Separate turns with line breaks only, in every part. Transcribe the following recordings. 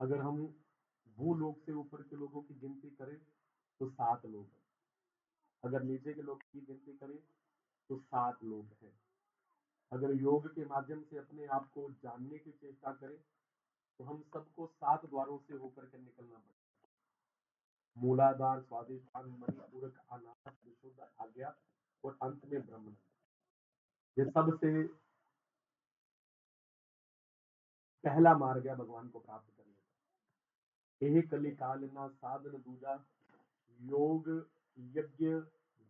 अगर हम भूलोक से ऊपर के लोगों की गिनती करें तो 7 लोग हैं। अगर नीचे के लोगों की गिनती करें तो 7 लोग हैं। अगर योग के माध्यम से अपने आप को जानने की चेष्टा करें तो हम सबको 7 द्वारों से होकर के निकलना पड़ेगा। मूलाधार, स्वादिष्ठान, मणिपूरक, अनाहत, विशुद्ध, आज्ञा और अंत में ब्रह्म। ये सबसे पहला मार्ग है भगवान को प्राप्त करने का। यही कली काल ना साधन दूजा, योग, यज्ञ,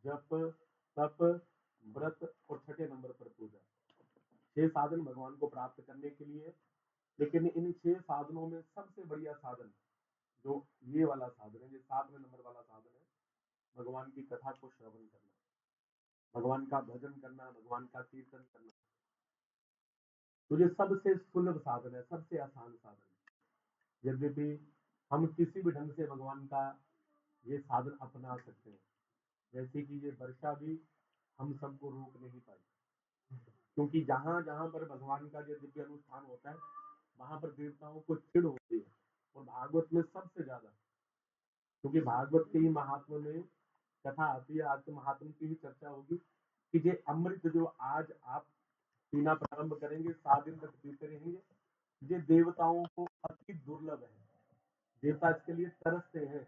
जप, तप, व्रत और छठे नंबर पर पूजा। 6 साधन भगवान को प्राप्त करने के लिए। लेकिन इन 6 साधनों में सबसे बढ़िया साधन जो ये वाला साधन है, ये 7वें नंबर वाला साधन है, भगवान की कथा को श्रवण करना, भगवान का भजन करना, भगवान का कीर्तन करना। तो ये सबसे सुलभ साधन है, सबसे आसान साधन है। यद्यपि हम किसी भी ढंग से भगवान का ये साधन अपना सकते हैं, जैसे कि ये वर्षा भी हम सबको रोक नहीं पाई, क्योंकि जहां जहां पर भगवान का जो दिव्य अनुष्ठान होता है वहां पर देवताओं को चिढ़ होती है। और भागवत में सबसे ज्यादा, क्योंकि भागवत के ही महात्मा में कथा आती है, आज तो महात्मा की ही चर्चा होगी कि ये अमृत जो आज आप पीना प्रारंभ करेंगे, 7 दिन तक पीते रहेंगे, ये देवताओं को अति दुर्लभ है। देवता इसके लिए तरसते हैं।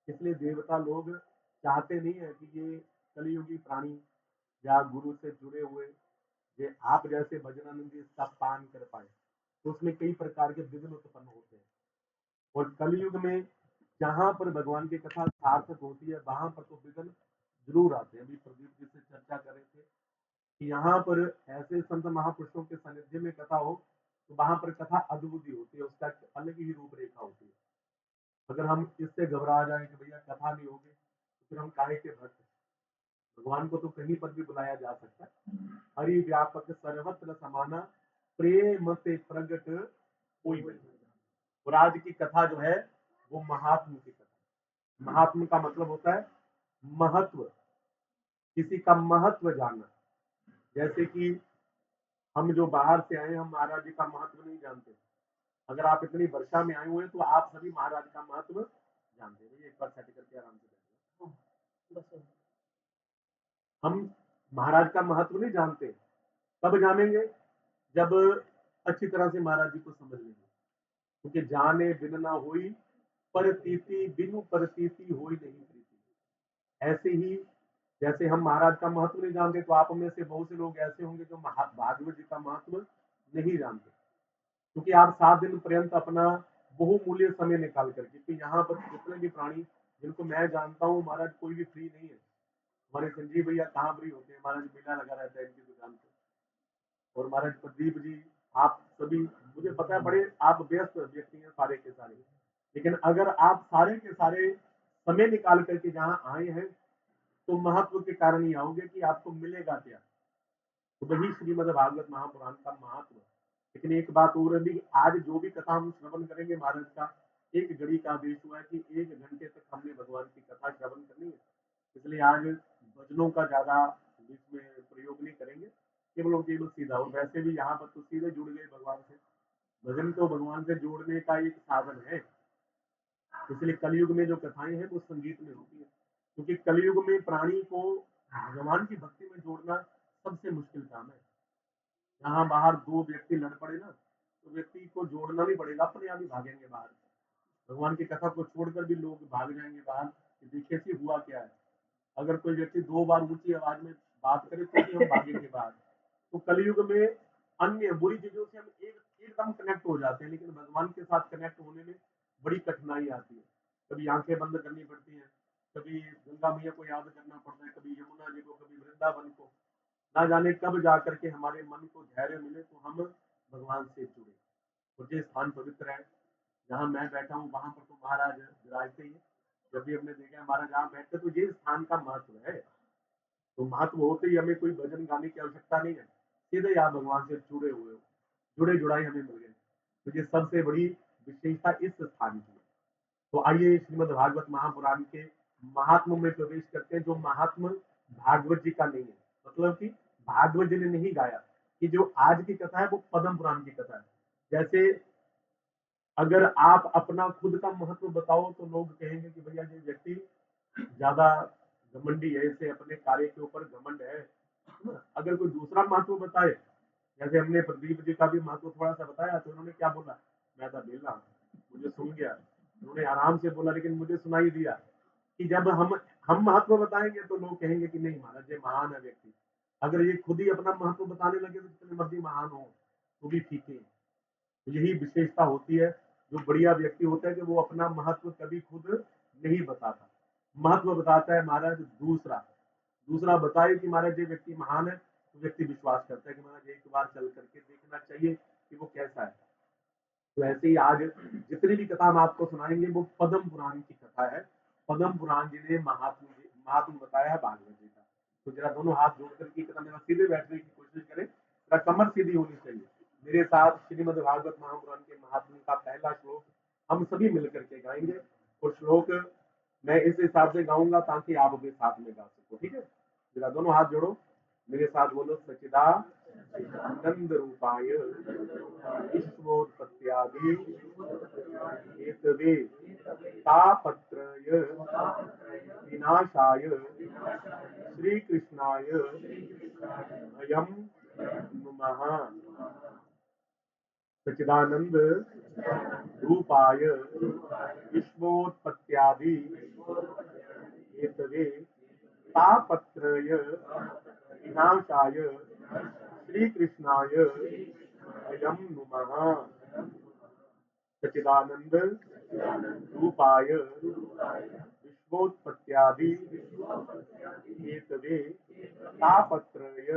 इसलिए देवता लोग चाहते नहीं है कि ये कलियुगी प्राणी या गुरु से जुड़े हुए ये आप जैसे भजनानंदी इसका पान कर पाए। तो उसमें कई प्रकार के विघ्न उत्पन्न होते हैं। और कलयुग में जहां पर भगवान की कथा सार्थक होती है वहां पर तो विघ्न जरूर आते हैं। अभी प्रदीप जी से चर्चा कर रहे थे कि यहाँ पर ऐसे संत महापुरुषों के सानिध्य में कथा हो तो वहां पर कथा अद्भुत होती है, उसका अलग ही रूपरेखा होती है। अगर हम इससे घबरा जाए कि भैया कथा नहीं होगी तो फिर हम काहे के भक्त। भगवान को तो कहीं पर भी बुलाया जा सकता है। हरि व्यापक सर्वत्र समाना, प्रेम से प्रगट कोई नहीं। और आज की कथा जो है वो महात्म की कथा। महात्म का मतलब होता है महत्व, किसी का महत्व जानना। जैसे कि हम जो बाहर से आए, हम महाराज जी का महत्व नहीं जानते। अगर आप इतनी वर्षा में आए हुए हैं तो आप सभी महाराज का महत्व जानते हैं। एक बार सेट करके आराम से बैठिए। हम महाराज का महत्व नहीं जानते, तब जानेंगे जब अच्छी तरह से महाराज जी को समझ लेंगे। क्योंकि जाने बिन ना होई परतीति, बिनु परतीति होई नहीं प्रीति। ऐसे ही जैसे हम महाराज का महत्व नहीं जानते तो आप में से बहुत से लोग ऐसे होंगे जो भागवत जी का महत्व नहीं जानते। क्योंकि आप 7 दिन पर्यंत अपना बहुमूल्य समय निकाल करके, तो यहाँ पर जितने भी प्राणी जिनको मैं जानता हूँ, महाराज कोई भी फ्री नहीं है। हमारे संजीव भैया कहाँ फ्री होते हैं, महाराज मेला लगा रहता है इनकी दुकान पे। और महाराज प्रदीप जी, आप सभी, मुझे पता है बड़े आप व्यस्त व्यक्ति हैं सारे के सारे, लेकिन अगर आप सारे के सारे समय निकाल करके जहाँ आए हैं तो महत्व के कारण ही आओगे कि आपको मिलेगा क्या। तो वही श्रीमद् भागवत महापुराण का महत्व। लेकिन एक बात और है, आज जो भी कथा हम श्रवण करेंगे महाराज का, एक घड़ी का आदेश हुआ है कि 1 घंटे तक हमने भगवान की कथा श्रवण करनी है। इसलिए आज भजनों का ज्यादा बीच में प्रयोग नहीं करेंगे, केवल सीधा। और वैसे भी यहाँ पर तो सीधे जुड़ गए भगवान से। भजन तो भगवान से जोड़ने का एक साधन है। इसलिए कलयुग में जो कथाएं हैं वो संगीत में होती है, क्योंकि कलयुग में प्राणी को भगवान की भक्ति में जोड़ना सबसे मुश्किल काम है। यहाँ बाहर 2 व्यक्ति लड़ पड़े ना तो व्यक्ति को जोड़ना नहीं पड़ेगा, अपने आप ही भागेंगे बाहर। भगवान की कथा को छोड़कर भी लोग भाग जाएंगे बाहर कि देखिए कि हुआ क्या है। अगर कोई व्यक्ति 2 बार ऊंची आवाज में बात करे तो भी हम भागेंगे बाहर। तो कलयुग में अन्य बुरी चीजों से हम एकदम कनेक्ट हो जाते हैं, लेकिन भगवान के साथ कनेक्ट होने में बड़ी कठिनाई आती है। कभी आंखें बंद करनी पड़ती हैं, कभी गंगा मैया को याद करना पड़ता है, कभी यमुना जी को, कभी वृंदावन को। ना जाने कब जा करके हमारे मन को धैर्य मिले तो हम भगवान से जुड़े। और ये स्थान पवित्र है। जहाँ मैं बैठा हूँ वहां पर तो महाराज विराजते ही है। जब भी हमने देखा है महाराज जहाँ बैठते तो ये स्थान का महत्व है। तो महत्व होते ही हमें कोई भजन गाने की आवश्यकता नहीं है, सीधे आप भगवान से जुड़े हुए हो, जुड़े जुड़ाई हमें मिल गए। तो ये सबसे बड़ी विशेषता इस स्थान की है। तो आइए श्रीमद् भागवत महापुराण के महात्म में प्रवेश करते हैं, जो महात्म भागवत जी का नहीं है। मतलब कि भागवत जी ने नहीं गाया, कि जो आज की कथा है वो पद्म पुराण की कथा है। जैसे अगर आप अपना खुद का महत्व बताओ तो लोग कहेंगे कि भैया ये व्यक्ति ज्यादा घमंडी है, इसे अपने कार्य के ऊपर घमंड है ना? अगर कोई दूसरा महत्व बताए, जैसे हमने प्रदीप जी का भी महत्व थोड़ा सा बताया, तो उन्होंने क्या बोला, मैं था बेला, मुझे सुन गया, उन्होंने आराम से बोला लेकिन मुझे सुनाई दिया। कि जब हम महत्व बताएंगे तो लोग कहेंगे कि नहीं महाराज ये महान है व्यक्ति। अगर ये खुद ही अपना महत्व बताने लगे तो जितने मर्जी महान हो वो भी ठीक है। तो यही विशेषता होती है, जो बढ़िया व्यक्ति होता है कि वो अपना महत्व कभी खुद नहीं बताता, महत्व बताता है महाराज दूसरा। दूसरा बताए कि महाराज ये व्यक्ति महान है, तो व्यक्ति विश्वास करता है कि महाराज एक बार चल करके देखना चाहिए कि वो कैसा है। तो ऐसे ही आज जितनी भी कथा हम आपको सुनाएंगे वो पद्म पुराण की कथा है। पद्म पुराण जी ने महात्म बताया है भागवत जी का। तो जरा दोनों हाथ जोड़ करके कथा मेरा सीधे बैठने की कोशिश करें, जरा कमर सीधी होनी चाहिए। मेरे साथ श्रीमद् भागवत महापुराण के महात्म का पहला श्लोक हम सभी मिलकर के गाएंगे। और श्लोक मैं इस हिसाब से गाऊंगा ताकि आप भी साथ में गा सको, ठीक है? जरा दोनों हाथ जोड़ो, मेरे साथ बोलो, सच्चिदानंद रूपाय विश्वोत्पत्त्यादि हेतवे तापत्रय विनाशाय श्री कृष्णाय अयम नमः। सच्चिदानंद रूपाय विश्वोत्पत्त्यादि हेतवे तापत्रय विनाशाय श्री कृष्णाय अयम नमः। सच्चिदानंद रूपाय विश्वोत्पत्त्यादि हेतवे तापत्रय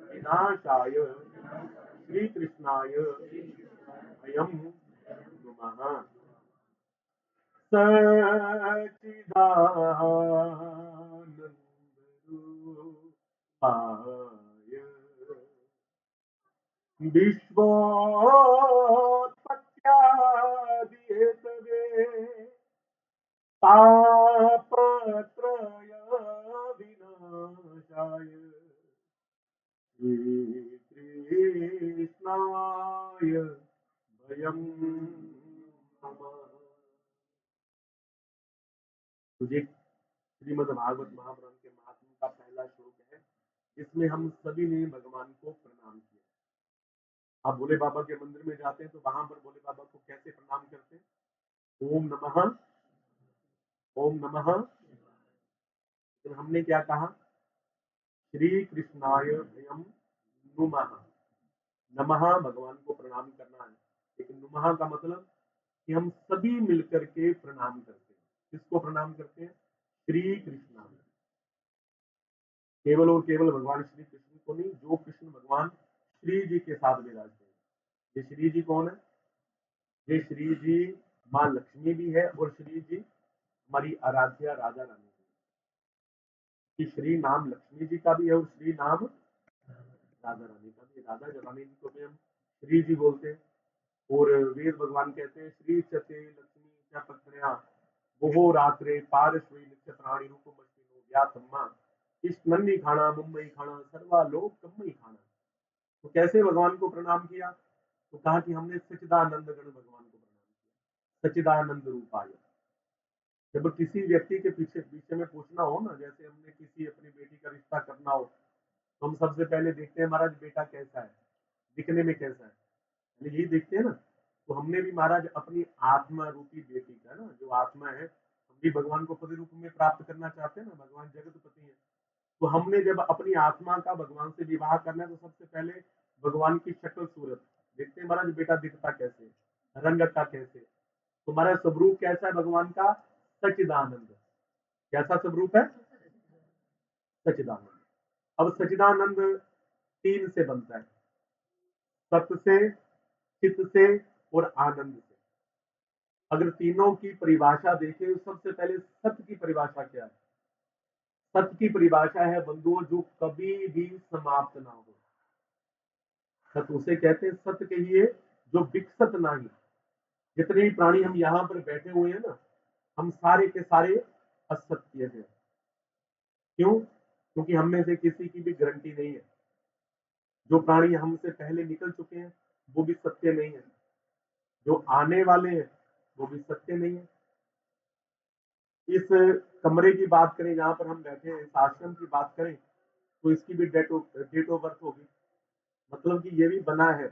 विनाशाय श्री कृष्णाय अयम नमः। सच्चिदानंद रूपाय विश्वोत्पत्त्यादि हेतवे तापत्रय विनाशाय श्रीकृष्णाय वयं नमः। तुझे श्रीमद् भागवत महापुराण के महात्म का पहला श्लोक है, जिसमें हम सभी ने भगवान को प्रणाम किया। आप भोले बाबा के मंदिर में जाते हैं तो वहां पर भोले बाबा को कैसे प्रणाम करते हैं? ओम नमः, ओम नमः। तो हमने क्या कहा? श्री कृष्णाय वयम नुमः। नमः भगवान को प्रणाम करना है, लेकिन नुमः का मतलब कि हम सभी मिलकर के प्रणाम करते हैं। किसको प्रणाम करते हैं? श्री कृष्ण। केवल और केवल भगवान श्री कृष्ण को नहीं, जो कृष्ण भगवान श्री जी के साथ विराजते हैं। ये श्री जी कौन है? ये श्री जी माँ लक्ष्मी भी है और श्री जी हमारी आराध्या राजा रानी की। श्री नाम लक्ष्मी जी का भी है और श्री नाम राधा रानी का भी। राधा रानी जी को भी हम श्री जी बोलते हैं। और वेद भगवान कहते हैं श्री चते लक्ष्मी च पत्न्या वो रात्रे पारश्वी नक्षत्राणि रूपमस्तिनो व्यातम्मा इस नन्ही खाना मुंबई खाना सर्वा लोक कम्मई खाना। तो कैसे भगवान को प्रणाम किया? तो कहा कि हमने सच्चिदानंद गण भगवान को प्रणाम किया, सच्चिदानंद रूपाय। जब किसी व्यक्ति के पीछे पीछे में पूछना हो ना, जैसे हमने किसी अपनी बेटी का रिश्ता करना हो, तो हम सबसे पहले देखते हैं महाराज बेटा कैसा है, दिखने में कैसा है, यही देखते हैं ना। तो हमने भी महाराज अपनी आत्मा रूपी बेटी का ना, जो आत्मा है, हम भी भगवान को पति रूप में प्राप्त करना चाहते हैं ना, भगवान जगतपति है। तो हमने जब अपनी आत्मा का भगवान से विवाह करना है तो सबसे पहले भगवान की शक्ल सूरत देखते हैं महाराज, बेटा दिखता कैसे, रंग का कैसे। तो हमारा स्वरूप कैसा है भगवान का? सच्चिदानंद। कैसा स्वरूप है? सच्चिदानंद। अब सच्चिदानंद तीन से बनता है, सत से, चित से और आनंद से। अगर तीनों की परिभाषा देखें तो सबसे पहले सत्य की परिभाषा क्या है? सत्य की परिभाषा है बंधुओं जो कभी भी समाप्त ना हो। सत्य उसे कहते हैं, सत्य कहिए जो विकसित नहीं। जितने भी प्राणी हम यहाँ पर बैठे हुए हैं ना, हम सारे के सारे असत्य हैं। क्यों? क्योंकि हम में से किसी की भी गारंटी नहीं है। जो प्राणी हमसे पहले निकल चुके हैं वो भी सत्य नहीं है, जो आने वाले हैं वो भी सत्य नहीं है। इस कमरे की बात करें जहां पर हम बैठे हैं, इस आश्रम की बात करें, तो इसकी भी डेट ऑफ बर्थ होगी, मतलब कि ये भी बना है।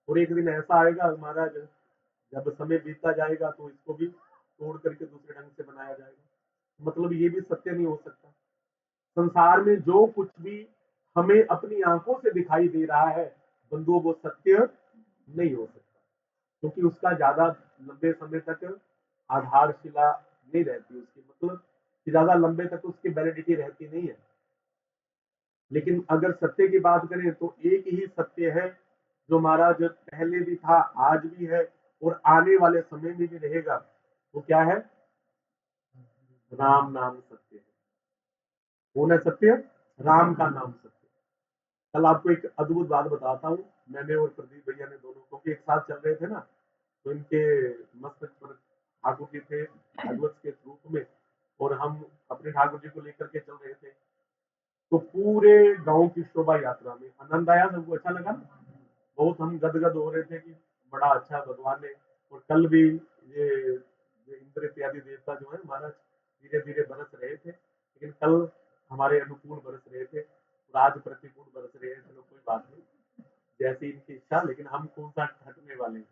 और एक दिन ऐसा आएगा महाराज, जब समय बीतता जाएगा तो इसको भी तोड़ करके दूसरे ढंग से बनाया जाएगा, मतलब ये भी सत्य नहीं हो सकता। संसार में जो कुछ भी हमें अपनी आंखों से दिखाई दे रहा है बंधुओं, वो सत्य नहीं हो सकता, क्योंकि उसका ज्यादा लंबे समय तक आधारशिला नहीं रहती उसकी, मतलब कि ज्यादा लंबे तक उसकी वैलिडिटी रहती नहीं है। लेकिन अगर सत्य की बात करें तो एक ही सत्य है जो महाराज पहले भी था, आज भी है और आने वाले समय में भी रहेगा। वो क्या है? राम नाम सत्य है। कौन है सत्य? राम का नाम सत्य। कल आपको एक अद्भुत बात बताता हूँ। मैंने और प्रदीप भैया ने दोनों, क्योंकि एक साथ चल रहे थे ना, तो इनके मस्तक पर ठाकुर जी थे भगवत के रूप में, और हम अपने ठाकुर जी को लेकर के चल रहे थे। तो पूरे गांव की शोभा यात्रा में आनंद आया, सबको अच्छा लगा, बहुत हम गदगद हो रहे थे कि बड़ा अच्छा भगवान ने। और कल भी ये इंद्र इत्यादि देवता जो है महाराज धीरे धीरे बरस रहे थे, लेकिन कल हमारे अनुकूल बरस रहे थे और आज प्रतिकूल बरस रहे हैं। चलो कोई बात नहीं, जैसी इनकी इच्छा, लेकिन हम कौन सा हटने वाले हैं,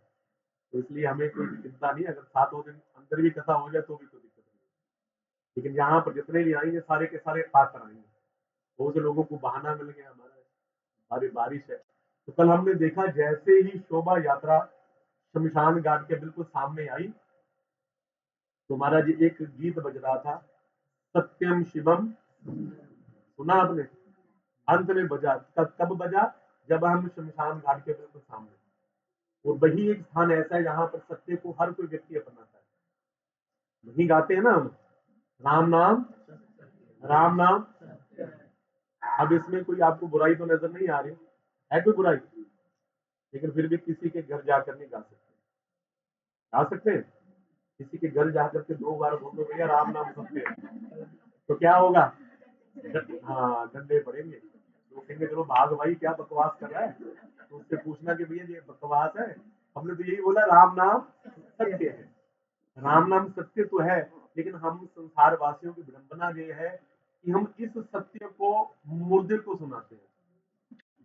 तो इसलिए हमें कोई चिंता नहीं। अगर 7 दिन अंदर भी कथा हो जाए तो भी कोई दिक्कत नहीं, लेकिन यहाँ पर जितने भी आएंगे सारे के सारे पाकर आएंगे। बहुत से लोगों को बहाना मिल गया, हमारा हमारी बारिश है। तो कल हमने देखा जैसे ही शोभा यात्रा शमशान घाट के बिल्कुल सामने आई, तो महाराज एक गीत बज रहा था, सत्यम शिवम, सुना आपने? अंत में बजा, कब बजा? जब हम शमशान घाट के बिल्कुल सामने। और वही एक स्थान ऐसा है जहां पर सत्य को हर कोई व्यक्ति अपनाता है। वही गाते हैं ना हम, राम नाम, राम नाम। अब इसमें कोई आपको बुराई तो नजर नहीं आ रही है, कोई बुराई? लेकिन फिर भी किसी के घर जाकर नहीं गा सकते, गा सकते हैं? किसी के घर जाकर के 2 बार बोल दो भैया राम नाम सत्य है, तो क्या होगा? हाँ, डंडे पड़ेंगे, लोग कहेंगे चलो भाग भाई, क्या बकवास कर रहा है। तो उससे पूछना कि भैया ये बकवास है, हमने तो यही बोला राम नाम सत्य है। राम नाम सत्य तो है, लेकिन हम संसार वासियों की विडंबना ये है कि हम इस सत्य को मुर्दे को सुनाते हैं,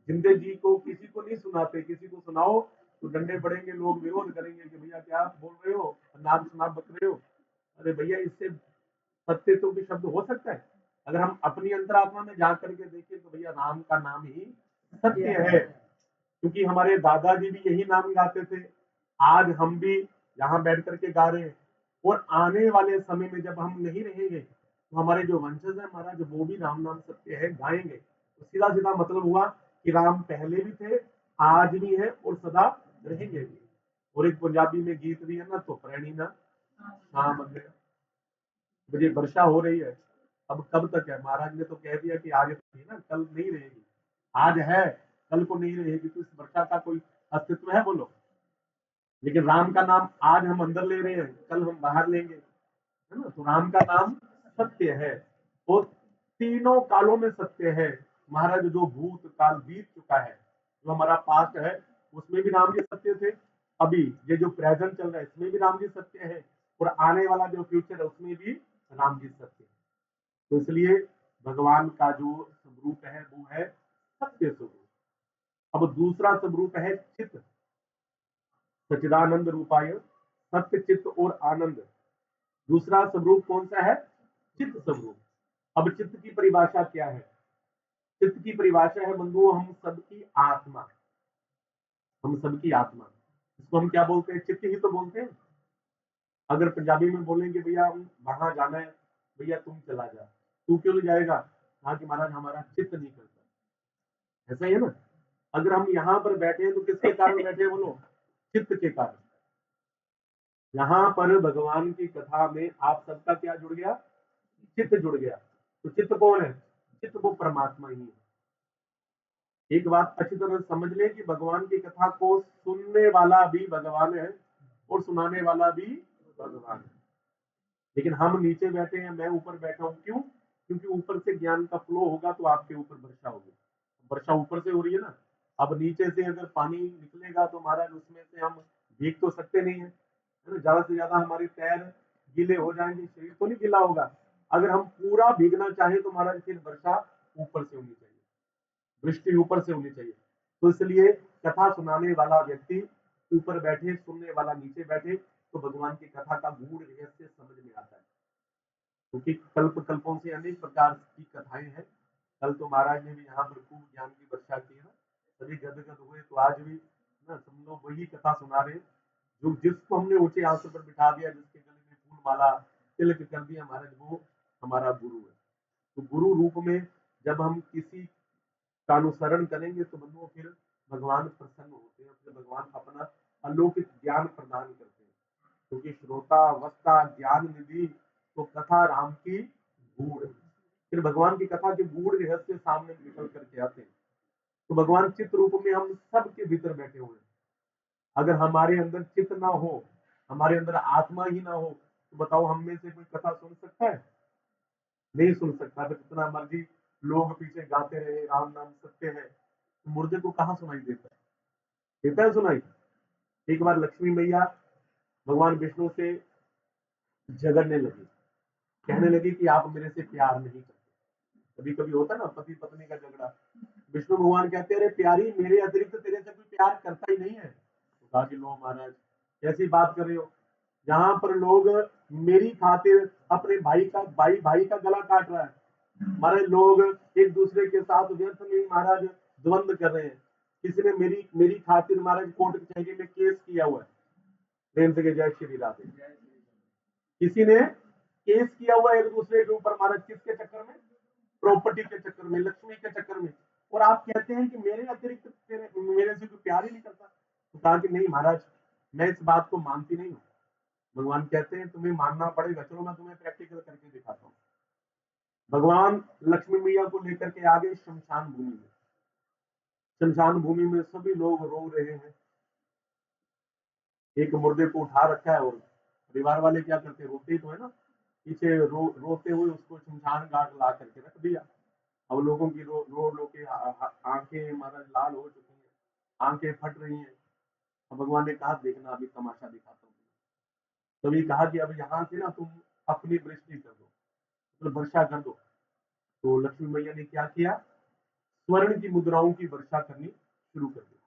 जिंदे जी को किसी को नहीं सुनाते। किसी को सुनाओ तो डंडे पड़ेंगे, लोग विरोध करेंगे कि भैया क्या बोल रहे हो, नाम शनाप बक रहे हो। अरे भैया, इससे सत्य तो भी शब्द हो सकता है। अगर हम अपनी अंतरात्मा में जा करके देखें तो भैया राम का नाम ही सत्य है, क्योंकि हमारे दादाजी भी यही नाम गाते थे, आज हम भी यहाँ बैठ करके गा रहे हैं। और आने वाले समय में जब हम नहीं रहेंगे तो हमारे जो वंशज है महाराज, वो भी राम नाम सत्य है गाएंगे। तो सीधा सीधा मतलब हुआ कि राम पहले भी थे, आज भी है और सदा रहेंगे भी। और एक पंजाबी में गीत भी है ना, तो प्रेणी ना शाम मुझे वर्षा हो रही है। अब कब तक है? महाराज ने तो कह दिया कि आज थी ना, कल नहीं रहेगी। आज है, कल को नहीं रहेगी, तो इस वर्षा का कोई अस्तित्व है? बोलो। लेकिन राम का नाम आज हम अंदर ले रहे हैं, कल हम बाहर लेंगे, है ना? तो राम का नाम सत्य है, और तीनों कालों में सत्य है महाराज। जो भूत काल बीत चुका है, जो हमारा पास्ट है, उसमें भी राम जी सत्य थे। अभी ये जो प्रेजेंट चल रहा है, इसमें भी राम जी सत्य है, और आने वाला जो फ्यूचर है उसमें भी राम जी सत्य है। तो इसलिए भगवान का जो स्वरूप है वो है सत्य स्वरूप। अब दूसरा स्वरूप है चित्त, सचिदानंद रूपाय, सत्य चित्त और आनंद। दूसरा स्वरूप कौन सा है? चित्त स्वरूप। अब चित्त की परिभाषा क्या है? चित्त की परिभाषा है बंधुओं, हम सबकी आत्मा, हम सबकी आत्मा। इसको हम क्या बोलते हैं? चित्त ही तो बोलते हैं। अगर पंजाबी में बोलेंगे भैया हम वहां जाना है, भैया तुम चला जा, तू क्यों नहीं जाएगा? कहा कि महाराज हमारा चित्त नहीं करता। ऐसा ही है ना? अगर हम यहाँ पर बैठे हैं तो किसके कारण बैठे हैं? बोलो, चित्त के कारण। यहाँ पर भगवान की कथा में आप सबका क्या जुड़ गया? चित्त जुड़ गया। तो चित्त कौन है? चित्त वो परमात्मा ही है। एक बात अच्छी तरह समझ ले कि भगवान की कथा को सुनने वाला भी भगवान है और सुनाने वाला भी भगवान है। लेकिन हम नीचे बैठे हैं, मैं ऊपर बैठा हूं, क्यों? क्योंकि ऊपर से ज्ञान का फ्लो होगा तो आपके ऊपर वर्षा होगी। वर्षा ऊपर से हो रही है ना। अब नीचे से अगर पानी निकलेगा तो महाराज उसमें से हम भीग तो सकते नहीं है ना, ज्यादा से ज्यादा हमारे पैर गीले हो जाएंगे, शरीर तो नहीं गीला होगा। अगर हम पूरा भीगना चाहें तो महाराज फिर वर्षा ऊपर से होनी चाहिए, वृष्टि ऊपर से होनी चाहिए। तो इसलिए कथा सुनाने वाला व्यक्ति ऊपर बैठे, सुनने वाला नीचे बैठे, तो भगवान की कथा का गूढ़ रहस्य समझ में आता है। क्योंकि कल्प कल्पों से अनेक प्रकार की कथाएं हैं। कल तो महाराज ने भी यहाँ पर खूब ज्ञान की वर्षा की है ना, सभी गदगद हुए। तो आज भी ना सब लोग वही कथा सुना रहे हैं, जो जिसको हमने ऊंचे आसन पर बिठा दिया, जिसके गले में फूल माला तिलक कर दिया महाराज, वो हमारा गुरु है। तो गुरु रूप में जब हम किसी का अनुसरण करेंगे तो बंधुओं फिर भगवान प्रसन्न होते हैं, फिर भगवान अपना अलौकिक ज्ञान प्रदान करते हैं। क्योंकि श्रोता वक्ता ज्ञान निधि, तो कथा राम की गूढ़, फिर भगवान की कथा के गूढ़ रहस्य सामने निकल करके आते हैं। तो भगवान चित्त रूप में हम सबके भीतर बैठे हुए हैं। अगर हमारे अंदर चित्त ना हो, हमारे अंदर आत्मा ही ना हो, तो बताओ हम में से कोई कथा सुन सकता है? नहीं सुन सकता। तो जितना मर्जी लोग पीछे गाते रहे राम नाम सत्य है, तो मुर्दे को कहाँ सुनाई देता है? देता है सुनाई? एक बार लक्ष्मी मैया भगवान विष्णु से झगड़ने लगी, कहने लगी कि आप मेरे से प्यार नहीं करते। कभी कभी होता है ना पति पत्नी का झगड़ा, विष्णु भगवान कहते हैं अरे प्यारी, मेरे अतिरिक्त तेरे से कोई प्यार करता ही नहीं है। तो कहा कि लो महाराज कैसी बात कर रहे हो, जहां पर लोग मेरी खातिर अपने भाई भाई का गला काट रहा है, हमारे लोग एक दूसरे के साथ व्यर्थ में महाराज द्वंद्व कर रहे हैं। किसी ने मेरी मेरी खातिर महाराज कोर्ट कचहरी में केस किया हुआ है। प्रेम से जय श्री राधे। किसी ने केस किया हुआ है एक दूसरे के ऊपर महाराज, किसके चक्कर में? प्रॉपर्टी के चक्कर में, लक्ष्मी के चक्कर में। और आप कहते हैं कि मेरे अतिरिक्त मेरे से कोई प्यार ही नहीं करता। तो कहा कि नहीं महाराज, मैं इस बात को मानती नहीं हूँ। भगवान कहते हैं तुम्हें मानना पड़ेगा, चलो मैं तुम्हें प्रैक्टिकल करके दिखाता हूँ। भगवान लक्ष्मी मैया को लेकर के आगे शमशान भूमि में, शमशान भूमि में सभी लोग रो रहे हैं। एक मुर्दे को उठा रखा है, और परिवार वाले क्या करते, रोते ही तो है ना, पीछे रोते हुए उसको शमशान घाट ला करके रख दिया। अब लोगों की रो के आंखें महाराज लाल हो चुकी हैं, आंखें फट रही हैं। अब भगवान ने कहा देखना अभी तमाशा दिखाता हूँ। तभी कहा कि अब यहाँ से ना तुम अपनी वृष्टि कर दो, मतलब वर्षा कर दो। तो लक्ष्मी मैया ने क्या किया, स्वर्ण की मुद्राओं की वर्षा करनी शुरू कर दी।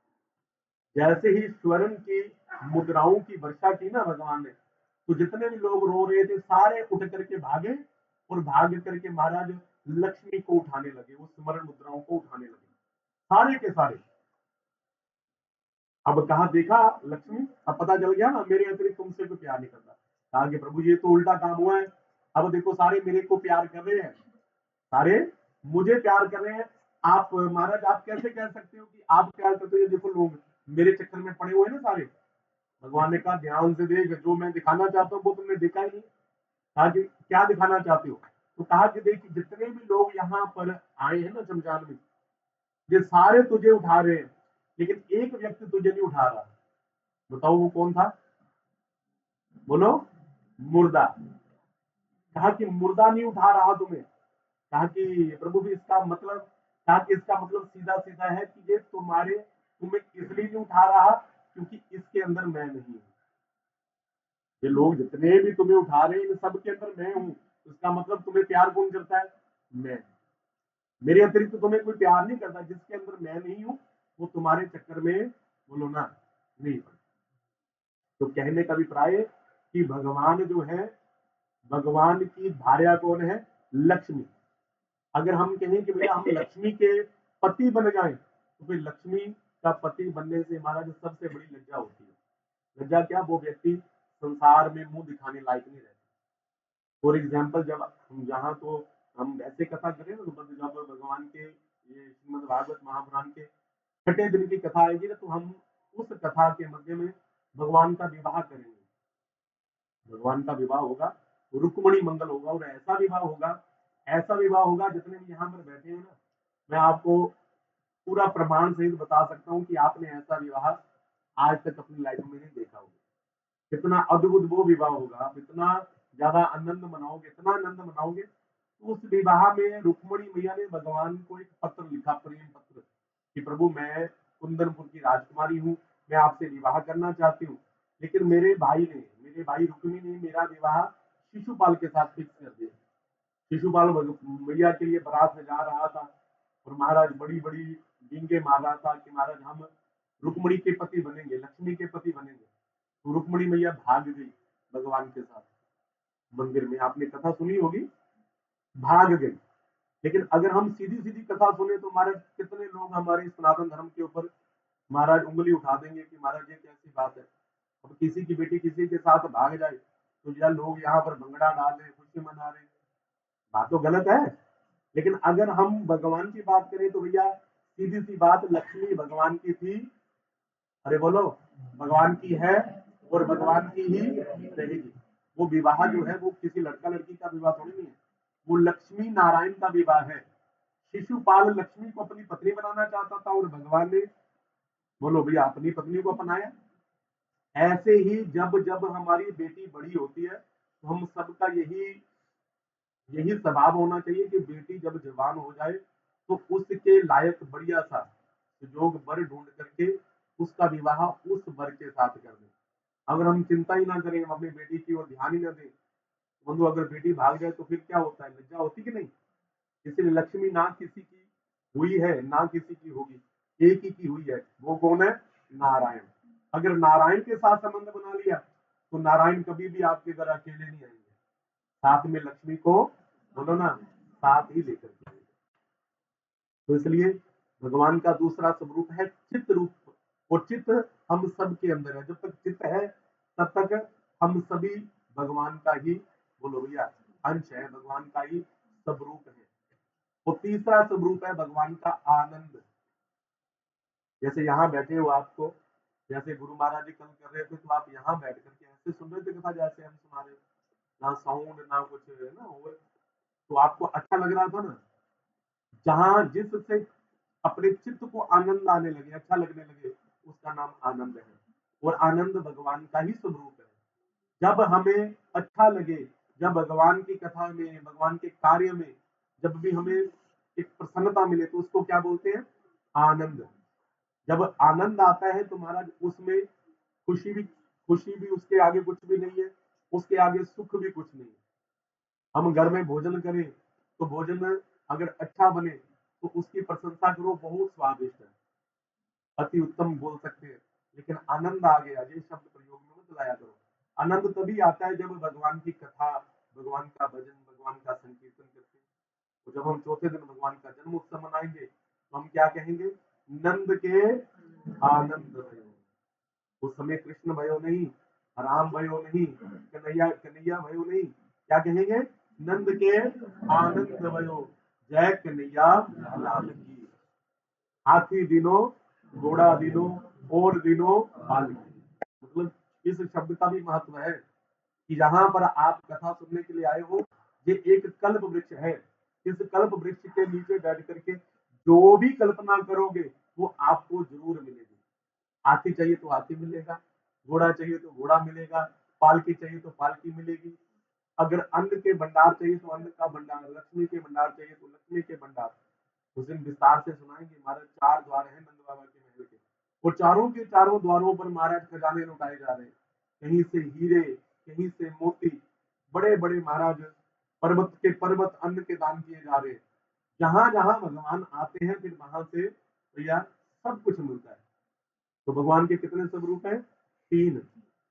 जैसे ही स्वर्ण की मुद्राओं की वर्षा की ना भगवान ने, तो जितने भी लोग रो रहे थे सारे उठ करके भागे, और भाग करके महाराज लक्ष्मी को उठाने लगे, उस स्वर्ण मुद्राओं को उठाने लगे सारे के सारे। अब कहा देखा लक्ष्मी, अब पता चल गया ना मेरे अतिरिक्त तुमसे कोई प्यार नहीं करता। कहा कि प्रभु ये तो उल्टा काम हुआ है, अब देखो सारे मेरे को प्यार कर रहे हैं, सारे मुझे प्यार कर रहे हैं। आप महाराज आप कैसे कह सकते हो कि आप प्यार करते हो? देखो लोग मेरे चक्कर में पड़े हुए हैं ना सारे। भगवान ने कहा ध्यान से देख, जो मैं दिखाना चाहता हूँ वो तुमने देखा ही नहीं। कहा कि क्या दिखाना चाहते हो? तो कहा कि देखिए जितने भी लोग यहाँ पर आए हैं ना शमशान में, ये सारे तुझे उठा रहे हैं, लेकिन एक व्यक्ति तुझे नहीं उठा रहा। बताओ वो कौन था? बोलो। मुर्दा। कहा कि मुर्दा नहीं उठा रहा तुम्हें। कहा कि प्रभु भी इसका मतलब, कहा कि इसका मतलब सीधा सीधा है कि ये तुम्हें इसलिए नहीं उठा रहा क्योंकि इसके अंदर मैं नहीं हूँ। ये लोग जितने भी तुम्हें उठा रहे हैं इन सब के अंदर मैं हूँ। इसका मतलब तुम्हें प्यार कौन करता है? मैं। मेरे अतिरिक्त तो तुम्हें कोई प्यार नहीं करता। जिसके अंदर मैं नहीं हूँ वो तुम्हारे चक्कर में बोलो ना नहीं पड़ता। तो कहने का अभिप्राय कि भगवान जो है, भगवान की भार्या कौन है? लक्ष्मी। अगर हम कहें कि भैया हम लक्ष्मी के पति बन जाएं, तो फिर लक्ष्मी का पति बनने से हमारा जो सबसे बड़ी लज्जा होती है। लज्जा क्या? वो व्यक्ति संसार में मुंह दिखाने लायक नहीं रहता। फॉर एग्जाम्पल जब हम यहाँ तो हम ऐसे कथा करें ना, तो जब भगवान के ये श्रीमद भागवत महापुराण के छठे दिन की कथा आएगी ना, तो हम उस कथा के मध्य में भगवान का विवाह करेंगे। भगवान का विवाह होगा, रुक्मणी मंगल होगा, और ऐसा विवाह होगा, ऐसा विवाह होगा जितने भी यहाँ पर बैठे हैं ना, मैं आपको पूरा प्रमाण सहित बता सकता हूँ कि आपने ऐसा विवाह आज तक अपनी लाइफ में नहीं देखा होगा। कितना अद्भुत वो विवाह होगा, आप इतना ज्यादा आनंद मनाओगे, इतना आनंद मनाओगे। तो उस विवाह में रुक्मणी मैया ने भगवान को एक पत्र लिखा, प्रेम पत्र, कि प्रभु मैं कुंदनपुर की राजकुमारी हूँ, मैं आपसे विवाह करना चाहती हूँ। लेकिन मेरे भाई रुक्मी ने मेरा विवाह शिशुपाल के साथ फिक्स कर दिया। शिशुपाल मैया के लिए बारात में जा रहा था और महाराज बड़ी बड़ी डींगे मार रहा था कि महाराज हम रुक्मणी के पति बनेंगे, लक्ष्मी के पति बनेंगे। तो रुक्मणी मैया भाग गई भगवान के साथ मंदिर में, आपने कथा सुनी होगी, भाग गई। लेकिन अगर हम सीधी सीधी कथा सुने तो महाराज कितने लोग हमारे सनातन धर्म के ऊपर महाराज उंगली उठा देंगे कि महाराज ये कैसी बात है। अब किसी की बेटी किसी के साथ भाग जाए तो या लोग यहाँ पर भंगड़ा डाल रहे, खुशी मना रहे, बात तो गलत है। लेकिन अगर हम भगवान की बात करें तो भैया सीधी सी बात, लक्ष्मी भगवान की थी, अरे बोलो, भगवान की है और भगवान की ही रहेगी। वो विवाह जो है वो किसी लड़का लड़की का विवाह थोड़ी नहीं है, वो लक्ष्मी नारायण का विवाह है। शिशुपाल लक्ष्मी को अपनी पत्नी बनाना चाहता था और भगवान ने, बोलो भैया, अपनी पत्नी को अपनाया। ऐसे ही जब जब हमारी बेटी बड़ी होती है तो हम सबका यही यही स्वभाव होना चाहिए कि बेटी जब जवान हो जाए तो उसके लायक बढ़िया सा सुजोग वर ढूंढ करके उसका विवाह उस वर के साथ कर दें। अगर हम चिंता ही ना करें, हम अपनी बेटी की ओर ध्यान ही ना दें, बंधु अगर बेटी भाग जाए तो फिर क्या होता है, लज्जा होती कि नहीं। इसलिए लक्ष्मी ना किसी की हुई है ना किसी की होगी, एक ही की हुई है, वो कौन है, नारायण। अगर नारायण के साथ संबंध बना लिया तो नारायण कभी भी आपके घर अकेले नहीं आएंगे, साथ में लक्ष्मी को, बोलो ना, साथ ही लेकर के। तो इसलिए भगवान का दूसरा स्वरूप है चित्त रूप, और चित्त हम सब के अंदर है। जब तक चित्त है तब तक हम सभी भगवान का ही, बोलो भैया, अंश है, भगवान का ही स्वरूप है। और तीसरा स्वरूप है भगवान का आनंद। जैसे यहाँ बैठे हो आपको, जैसे गुरु महाराज जी कल कर रहे थे तो आप यहाँ बैठ करके ऐसे सुन रहे थे कथा जैसे हम सुना रहे, ना साउंड ना कुछ है ना, तो आपको अच्छा लग रहा था ना। जहां जिससे अपने चित्त को आनंद आने लगे, अच्छा लगने लगे, उसका नाम आनंद है। और आनंद भगवान का ही स्वरूप है। जब हमें अच्छा लगे, जब भगवान की कथा में, भगवान के कार्य में जब भी हमें एक प्रसन्नता मिले तो उसको क्या बोलते हैं, आनंद। जब आनंद आता है तो महाराज उसमें खुशी भी उसके आगे कुछ भी नहीं है, उसके आगे सुख भी कुछ नहीं है। हम घर में भोजन करें तो भोजन अगर अच्छा बने तो उसकी प्रशंसा करो, बहुत स्वादिष्ट है, अति उत्तम बोल सकते हैं। लेकिन आनंद आ गया, ये शब्द प्रयोग में मत लाया करो। आनंद तभी आता है जब भगवान की कथा, भगवान का भजन, भगवान का संकीर्तन करते हैं। तो जब हम चौथे दिन भगवान का जन्म उत्सव मनाएंगे तो हम क्या कहेंगे, नंद के आनंद भयो। उस समय कृष्ण भयो नहीं, राम भयो नहीं, कन्हैया कन्हैया भयो नहीं, क्या कहेंगे, नंद के आनंद भयो, जय कन्हैया लाल की। हाथी दिनों, घोड़ा दिनों, और दिनों बाल की। मतलब इस शब्द का भी महत्व है कि यहाँ पर आप कथा सुनने के लिए आए हो, ये एक कल्प वृक्ष है। इस कल्प वृक्ष के नीचे बैठ करके जो भी कल्पना करोगे वो आपको जरूर मिलेगी। हाथी चाहिए तो हाथी मिलेगा, घोड़ा चाहिए तो घोड़ा मिलेगा, पालकी चाहिए तो पालकी मिलेगी। अगर अन्न के भंडार चाहिए तो अन्न का भंडार, लक्ष्मी के भंडार चाहिए तो लक्ष्मी के भंडार। उस दिन विस्तार से सुनाएंगे। महाराज 4 द्वार हैं नंद बाबा के महल के, और चारों के चारों द्वारों पर महाराज खजाने लुटाए जा रहे हैं। कहीं से हीरे, कहीं से मोती, बड़े बड़े महाराज पर्वत के पर्वत अन्न के दान किए जा रहे हैं। जहां जहां भगवान आते हैं फिर वहां से भैया सब कुछ मिलता है। तो भगवान के कितने स्वरूप हैं, 3।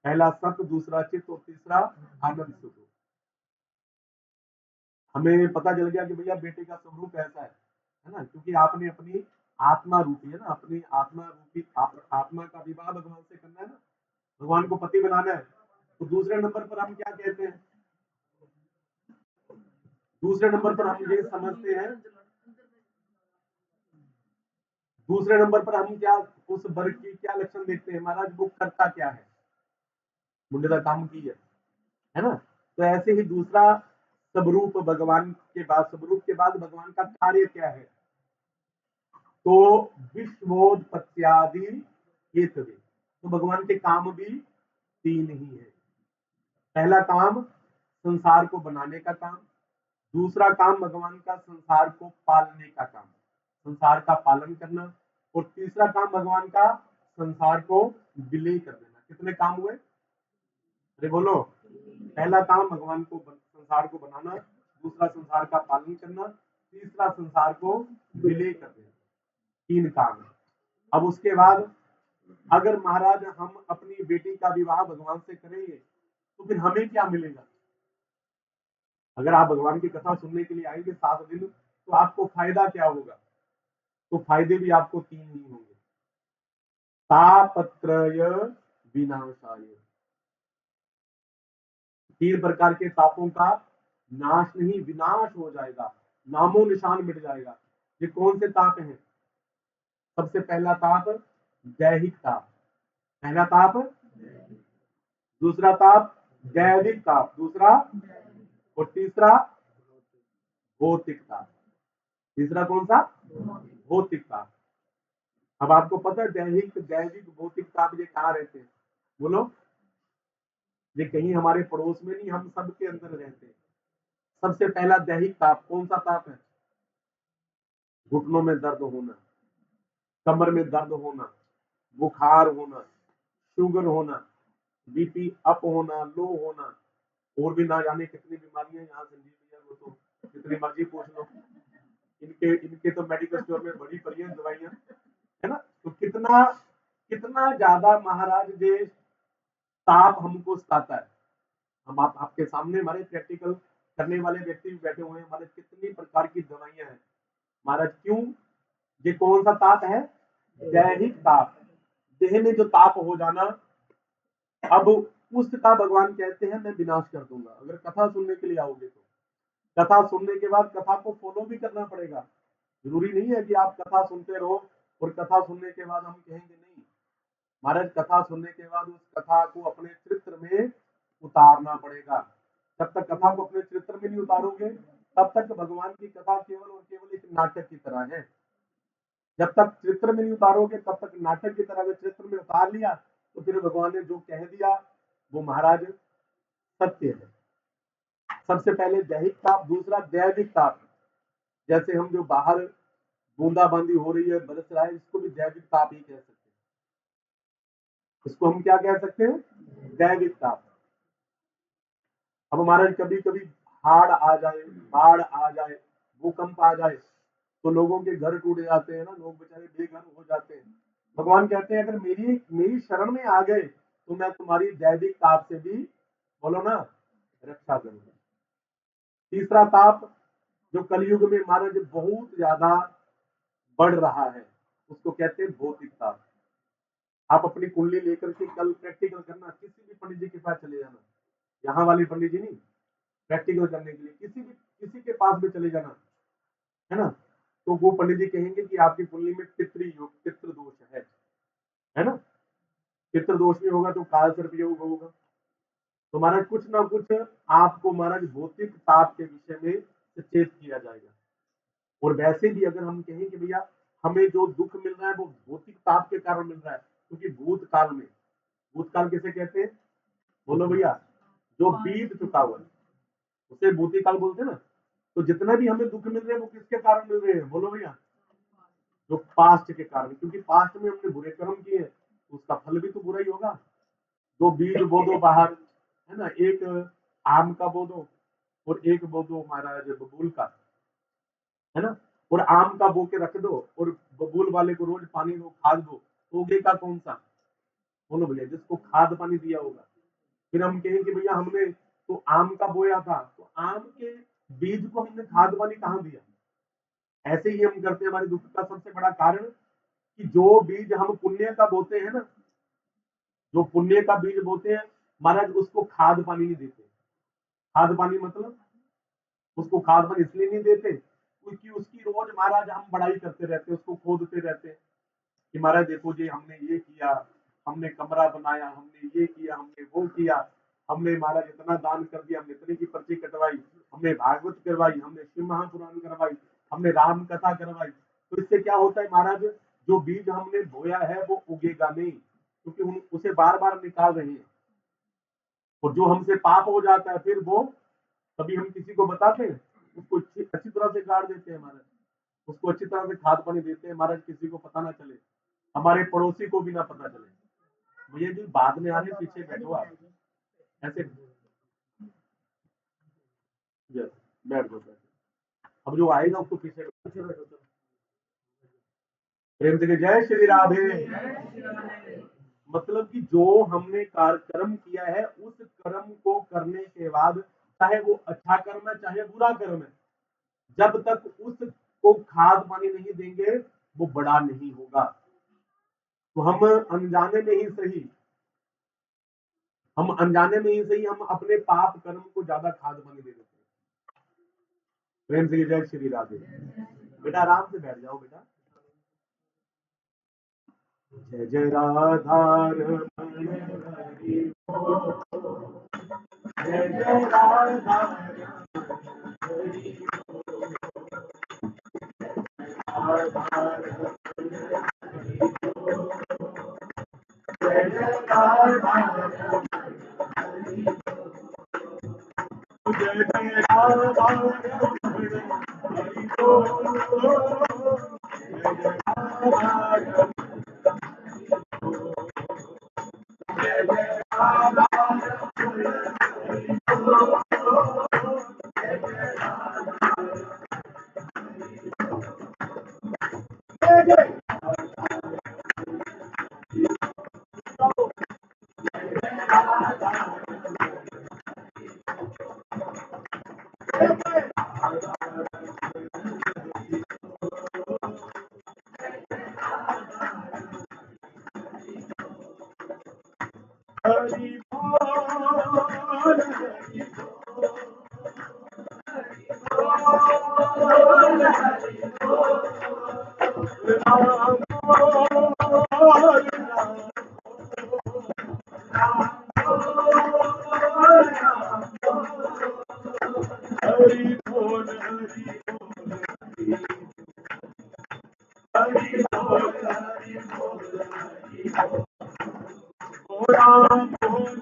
पहला सत्य, दूसरा चित्त और तीसरा आनंद स्वरूप। हमें पता चल गया कि भैया बेटे का स्वरूप ऐसा है ना, क्योंकि आपने अपनी आत्मा रूपी है ना, अपनी आत्मा रूपी आत्मा का विवाह भगवान से करना है ना, भगवान को पति बनाना है। तो दूसरे नंबर पर हम क्या कहते हैं, दूसरे नंबर पर हम ये समझते हैं, दूसरे नंबर पर हम क्या उस वर्ग की क्या लक्षण देखते हैं, महाराज वो करता क्या है, मुंडे का काम की है ना। तो ऐसे ही दूसरा स्वरूप भगवान के बाद, स्वरूप के बाद भगवान का कार्य क्या है, तो विश्वोत्पत्त्यादि हेतवे। तो भगवान के काम भी 3 ही है। पहला काम संसार को बनाने का काम, दूसरा काम भगवान का संसार को पालने का काम, संसार का पालन करना, और तीसरा काम भगवान का संसार को विलय कर देना। कितने काम हुए, अरे बोलो, पहला काम भगवान को संसार को बनाना, दूसरा संसार का पालन करना, तीसरा संसार को विलय कर देना। 3 काम है। अब उसके बाद अगर महाराज हम अपनी बेटी का विवाह भगवान से करेंगे तो फिर हमें क्या मिलेगा? अगर आप भगवान की कथा सुनने के लिए आएंगे 7 दिन तो आपको फायदा क्या होगा? तो फायदे भी आपको 3 ही होंगे। तापत्रय विनाशाय, 3 प्रकार के तापों का नाश नहीं, विनाश हो जाएगा, नामो निशान मिट जाएगा। ये कौन से ताप हैं? सबसे पहला ताप दैहिक ताप, पहला ताप। दूसरा ताप दैविक ताप, दूसरा। और तीसरा भौतिक ताप। तीसरा कौन सा? भौतिक ताप। अब आपको पता है दैहिक, दैविक, भौतिक ताप ये कहाँ रहते हैं? बोलो। ये कहीं हमारे पड़ोस में नहीं, हम सबके अंदर रहते हैं। सबसे पहला दैहिक ताप कौन सा ताप है? घुटनों में दर्द होना, कमर में दर्द होना, बुखार होना, शुगर होना, बीपी अप होना, लो होना, और भी ना जाने कितनी बीमारियां यहाँ संजीव भैया को तो जितनी मर्जी पूछ लो, इनके इनके तो मेडिकल स्टोर में बड़ी पड़ी हैं दवाइयां, है ना? तो कितना कितना ज्यादा महाराज ये ताप हमको सताता है। हम आपके सामने हमारे प्रैक्टिकल करने वाले व्यक्ति भी बैठे हुए हैं, हमारे कितनी प्रकार की दवाइयां हैं महाराज। क्यों? ये कौन सा ताप है? दैहिक ताप। देह में जो ताप हो जाना, अब उसका भगवान कहते हैं मैं विनाश कर दूंगा। अगर कथा सुनने के लिए आओगे तो कथा सुनने के बाद कथा को फॉलो भी करना पड़ेगा। जरूरी नहीं है कि आप कथा सुनते रहो और कथा सुनने के बाद हम कहेंगे नहीं। महाराज कथा सुनने के बाद उस कथा को अपने चरित्र में उतारना पड़ेगा। जब तक कथा को अपने चरित्र में नहीं उतारोगे तब तक भगवान की कथा केवल और केवल एक नाटक की तरह है। जब तक चरित्र में नहीं उतारोगे तब तक नाटक की तरह, चरित्र में उतार लिया तो फिर भगवान ने जो कह दिया वो महाराज सत्य है। सबसे पहले दैहिक ताप, दूसरा दैविक ताप। जैसे हम जो बाहर बूंदाबांदी हो रही है, बरस रहा है, इसको भी दैविक ताप ही कह सकते हैं। इसको हम क्या कह सकते हैं? दैविक ताप। अब हमारा कभी कभी हाड़ आ जाए, बाढ़ आ जाए, भूकंप आ जाए तो लोगों के घर टूट जाते हैं ना, लोग बेचारे बेघर हो जाते हैं। भगवान कहते हैं अगर मेरी मेरी शरण में आ गए तो मैं तुम्हारी दैविक ताप से भी, बोलो ना, रक्षा करूंगा। तीसरा ताप जो कलयुग में महाराज बहुत ज्यादा बढ़ रहा है उसको कहते हैं भौतिक ताप। आप अपनी कुंडली लेकर के कल प्रैक्टिकल करना, किसी भी पंडित जी के पास चले जाना, यहाँ वाली पंडित जी नहीं, प्रैक्टिकल करने के लिए किसी के पास भी चले जाना, है ना? तो वो पंडित जी कहेंगे कि आपकी कुंडली में पितृ दोष है ना? पितृ दोष में होगा तो काल सर्प योग होगा। तो महाराज कुछ ना कुछ आपको महाराज भौतिक ताप के विषय में सचेत किया जाएगा। और वैसे भी अगर हम कहें कि भैया हमें जो दुख मिल रहा है वो भौतिक ताप के कारण मिल रहा है, क्योंकि भूतकाल में, भूतकाल किसे कहते हैं? बोलो भैया, जो बीत चुका हुआ है उसे भूतिकाल बोलते हैं ना। तो जितना भी हमें दुख मिल रहे हैं वो किसके कारण मिल रहे हैं? बोलो भैया, जो पास्ट के कारण, क्योंकि पास्ट में हमने बुरे कर्म किए तो उसका फल भी तो बुरा ही होगा। दो बीज बो दो बाहर, है ना, एक आम का बो दो और एक बो दो महाराज बबूल का, है ना? और आम का बो के रख दो और बबूल वाले को रोज पानी दो, खाद दो, तो उगेगा कौन सा? बोलो भैया, जिसको खाद पानी दिया होगा। फिर हम कहें कि भैया हमने तो आम का बोया था, तो आम के बीज को हमने खाद पानी कहाँ दिया? ऐसे ही हम करते हैं। हमारे दुख का सबसे बड़ा कारण कि जो बीज हम पुण्य का बोते हैं ना, जो पुण्य का बीज बोते हैं महाराज, उसको खाद पानी नहीं देते। खाद पानी मतलब उसको खाद पानी इसलिए नहीं देते क्योंकि उसकी रोज महाराज हम बड़ाई करते रहते हैं, उसको खोदते रहते हैं कि महाराज देखो जी हमने ये किया, हमने कमरा बनाया, हमने ये किया, हमने वो किया, हमने महाराज इतना दान कर दिया, हमने इतनी की पर्ची कटवाई, हमने भागवत करवाई, हमने शिव महापुराण करवाई, हमने राम कथा करवाई। तो इससे क्या होता है महाराज, जो बीज हमने बोया है वो उगेगा नहीं, क्योंकि उसे बार बार निकाल रहे हैं। और जो हमसे पाप हो जाता है फिर वो कभी हम किसी को बताते हैं, उसको अच्छी तरह से गाड़ देते हैं महाराज, उसको अच्छी तरह से खाद पानी देते हैं महाराज, किसी को पता ना चले, हमारे पड़ोसी को भी ना पता चले। भैया जी बाद में आने, पीछे बैठो आप। ऐसे यस, बैठ जाओ बैठ जाओ। अब जो आएगा उसको पीछे पीछे बैठो चलो। प्रेम से जय श्री राधे। मतलब कि जो हमने कर्म किया है उस कर्म को करने के बाद, चाहे वो अच्छा कर्म है चाहे बुरा कर्म है, जब तक उसको खाद पानी नहीं देंगे वो बड़ा नहीं होगा। तो हम अनजाने में ही सही हम अपने पाप कर्म को ज्यादा खाद पानी दे देते हैं। प्रेम से जय श्री राधे। बेटा आराम से बैठ जाओ बेटा। जय जय राधा रमण हरि बोल। जय जय राधा हरि बोल। जय जय राधा जय जय राधा रमण हरि बोल। जय जय राधा जय जय राधा जय जय हरि बोल। राम बोल हरि बोल हरि हरि बोल हरि बोल राम बोल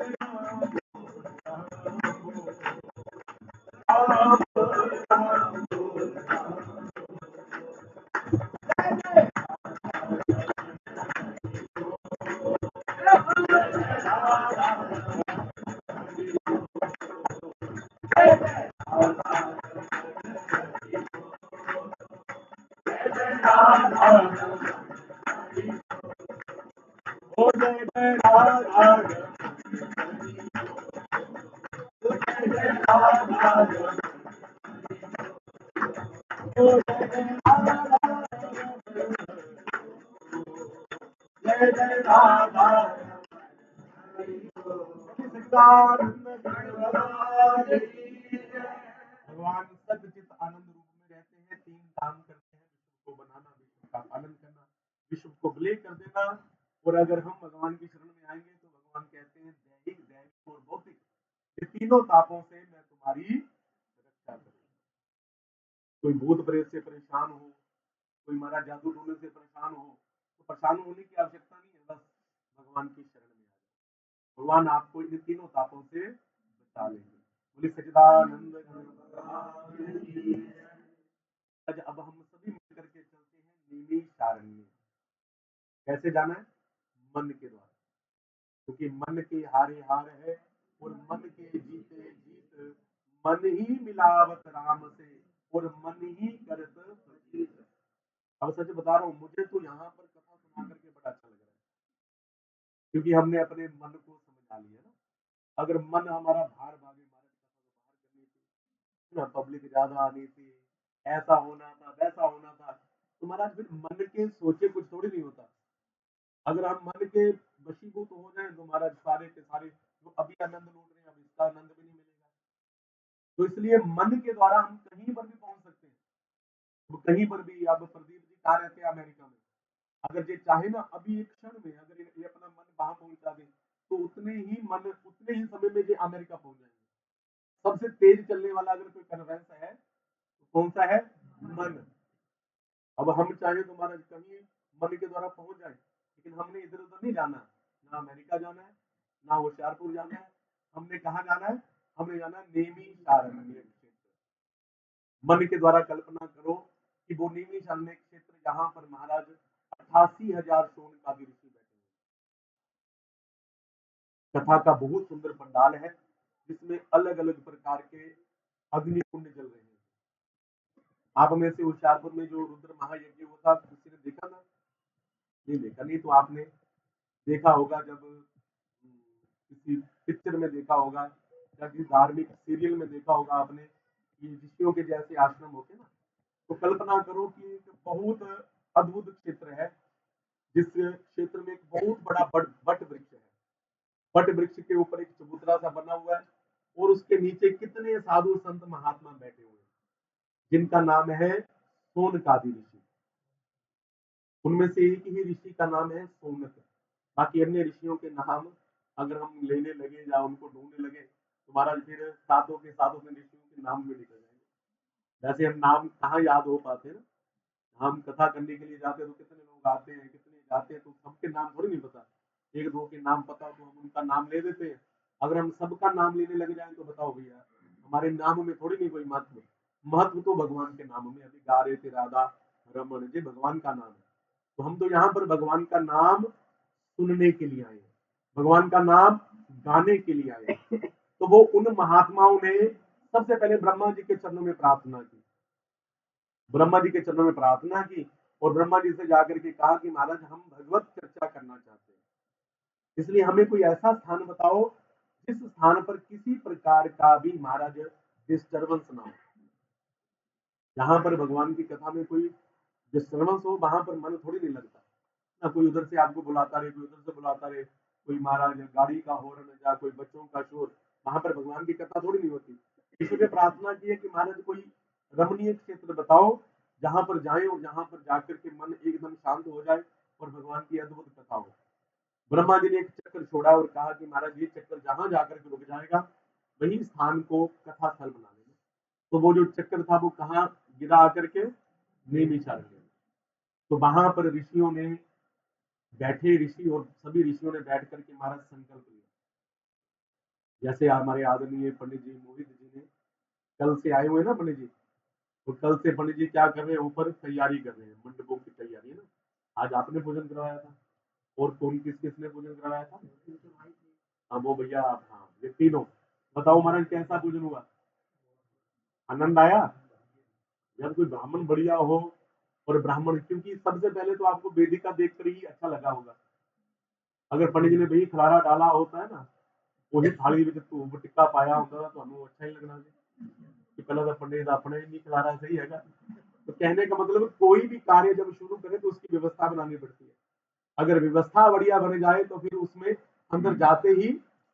राम बोल राम बोल जय जय राधा जय जय राधा बोल जय जय राधा जय जय राधा सच्चिदानंद भगवान सच्चित आनंद रूप में रहते हैं। तीन काम करते हैं: विश्व को बनाना, विश्व का पालन करना, विश्व को विलय कर देना। और अगर हम भगवान की शरण में आएंगे तो भगवान कहते हैं दैहिक दैहिक और भौतिक, ये तीनों तापों से मैं तुम्हारी रक्षा करूंगा। कोई भूत प्रेत से परेशान हो, कोई मारा जादू टोने से परेशान हो, तो परेशान होने की आवश्यकता नहीं है, बस भगवान की शरण में आ जाओ, भगवान आपको इन तीनों तापों से बचा लेंगे। बोले सच्चिदानंद भगवान की जय। अब हम सभी मिलकर के चलते हैं नैमिषारण्य। कैसे जाना है? मन के द्वारा, क्योंकि मन के हारे हार है और मन के जीते जीत, मन ही मिलावत राम से और मन ही करत प्रतीत। अब सच बता रहा हूँ, मुझे तो यहाँ पर कथा सुना करके बड़ा अच्छा लग रहा है, क्योंकि हमने अपने मन को समझा लिया ना। अगर मन हमारा बाहर भागे, हमारे कथा को बाहर करने से ना, पब्लिक ज्यादा आने से, ऐसा होना था वैसा होना था, तो महाराज फिर मन के सोचे कुछ थोड़ी नहीं होता। अगर हम मन के वशीभूत हो जाए तो महाराज सारे के सारे जो अभी आनंद लूट रहे हैं, अब इसका आनंद भी नहीं मिलेगा। तो इसलिए मन के द्वारा हम कहीं पर भी पहुंच सकते हैं। तो कहीं पर भी, अब प्रदीप जी कहाँ रहते हैं? अमेरिका में। अगर ये चाहे ना, अभी एक क्षण में अगर ये अपना मन वहां पहुंचा दे, तो उतने ही समय में ये अमेरिका पहुंच जाएंगे। सबसे तेज चलने वाला अगर कोई कन्वेंस है तो कौन सा है? मन। अब हम चाहे तो महाराज कहीं मन के द्वारा पहुंच जाए, लेकिन हमने इधर उधर नहीं जाना, ना अमेरिका जाना है, ना होशियारपुर जाना है। हमने कहाँ जाना है? हमने जाना है नैमिषारण्य क्षेत्र। मन के द्वारा कल्पना करो कि वो नैमिषारण्य क्षेत्र, जहां पर महाराज 88,000 सोन का ऋषि बैठे हैं। कथा का बहुत सुंदर पंडाल है। जिसमें अलग अलग प्रकार के अग्नि कुंड जल रहे हैं। आप में से होशियारपुर में जो रुद्र महायज्ञ हुआ था, किसी ने देखा था? नहीं देखा। नहीं तो आपने देखा होगा जब किसी पिक्चर में देखा होगा या किसी धार्मिक सीरियल में देखा होगा आपने कि ऋषियों के जैसे आश्रम होते ना। तो कल्पना करो कि एक बहुत अद्भुत क्षेत्र है, जिस क्षेत्र में एक बहुत बड़ा बट वृक्ष है। बट वृक्ष के ऊपर एक चबूतरा सा बना हुआ है और उसके नीचे कितने साधु संत महात्मा बैठे हुए हैं, जिनका नाम है सोनकादि ऋषि। उनमें से एक ही ऋषि का नाम है सोनक। बाकी अन्य ऋषियों के नाम अगर हम लेने लगे या उनको ढूंढने लगे तो महाराज फिर सातों के ऋषियों के नाम भी निकल जाएंगे। वैसे हम नाम कहाँ याद हो पाते हैं ना, हम कथा करने के लिए जाते हैं तो कितने लोग आते हैं, कितने जाते हैं, तो सबके नाम थोड़ी नहीं पता। एक दो के नाम पता तो हम उनका नाम ले देते हैं। अगर हम सबका नाम लेने लग जाए तो बताओ भैया, हमारे नाम में थोड़ी नहीं कोई महत्व। महत्व तो भगवान के नाम में। अभी गा रहे थे राधा रमन जी, भगवान का नाम है। तो हम तो यहाँ पर भगवान का नाम सुनने के लिए आए हैं, भगवान का नाम गाने के लिए आए हैं। तो वो उन महात्माओं ने सबसे पहले ब्रह्मा जी के चरणों में प्रार्थना की, ब्रह्मा जी के चरणों में प्रार्थना की और ब्रह्मा जी से जाकर के कहा कि महाराज हम भगवत चर्चा करना चाहते हैं, इसलिए हमें कोई ऐसा स्थान बताओ जिस स्थान पर किसी प्रकार का भी महाराज डिस्टर्बेंस ना हो। जहां पर भगवान की कथा में कोई डिस्टर्बेंस हो वहां पर मन थोड़ी नहीं लगता ना। कोई उधर से आपको बुलाता रहे, कोई उधर से बुलाता रहे, कोई महाराज गाड़ी का हॉर्न या कोई बच्चों का शोर, वहां पर भगवान की कथा थोड़ी नहीं होती। इसलिए प्रार्थना की है कि महाराज कोई रमणीय क्षेत्र बताओ जहां पर जाए और जहां पर जाकर के मन एकदम शांत हो जाए और भगवान की अद्भुत कथा हो। ब्रह्मा जी ने एक चक्कर छोड़ा और कहा कि महाराज ये चक्कर जहां जाकर के रुक जाएगा वही स्थान को कथा स्थल बना लेना। तो वो जो चक्कर था वो कहाँ गिरा आकर के नैमिषारण्य में। तो वहां पर ऋषियों ने बैठे, ऋषि और सभी ऋषियों ने बैठ करके महाराज संकल्प लिया। जैसे हमारे आदरणीय पंडित जी मोहित जी ने कल से आए हुए ना पंडित जी, तो कल से पंडित जी क्या कर रहे हैं, ऊपर तैयारी कर रहे हैं, मंडपों की तैयारी है ना। आज आपने पूजन करवाया था और कौन किस किसने पूजन करवाया था? हाँ वो भैया आप, हाँ ये तीनों। बताओ महाराज कैसा पूजन हुआ, आनंद आया? जब कोई ब्राह्मण बढ़िया हो, और ब्राह्मण क्योंकि सबसे पहले तो आपको वेदिका देख कर ही अच्छा लगा होगा। अगर पंडित जी ने वही खलारा डाला होता है ना, वही थाली में धूप टिक्का पाया होता था तो हमें अच्छा ही लगना कि पहले तो पंडित अपने ही नहीं खिला रहा, सही है। तो कहने का मतलब कोई भी कार्य जब शुरू करे तो उसकी व्यवस्था बनानी पड़ती है। अगर व्यवस्था बढ़िया बन जाए तो फिर उसमें अंदर जाते ही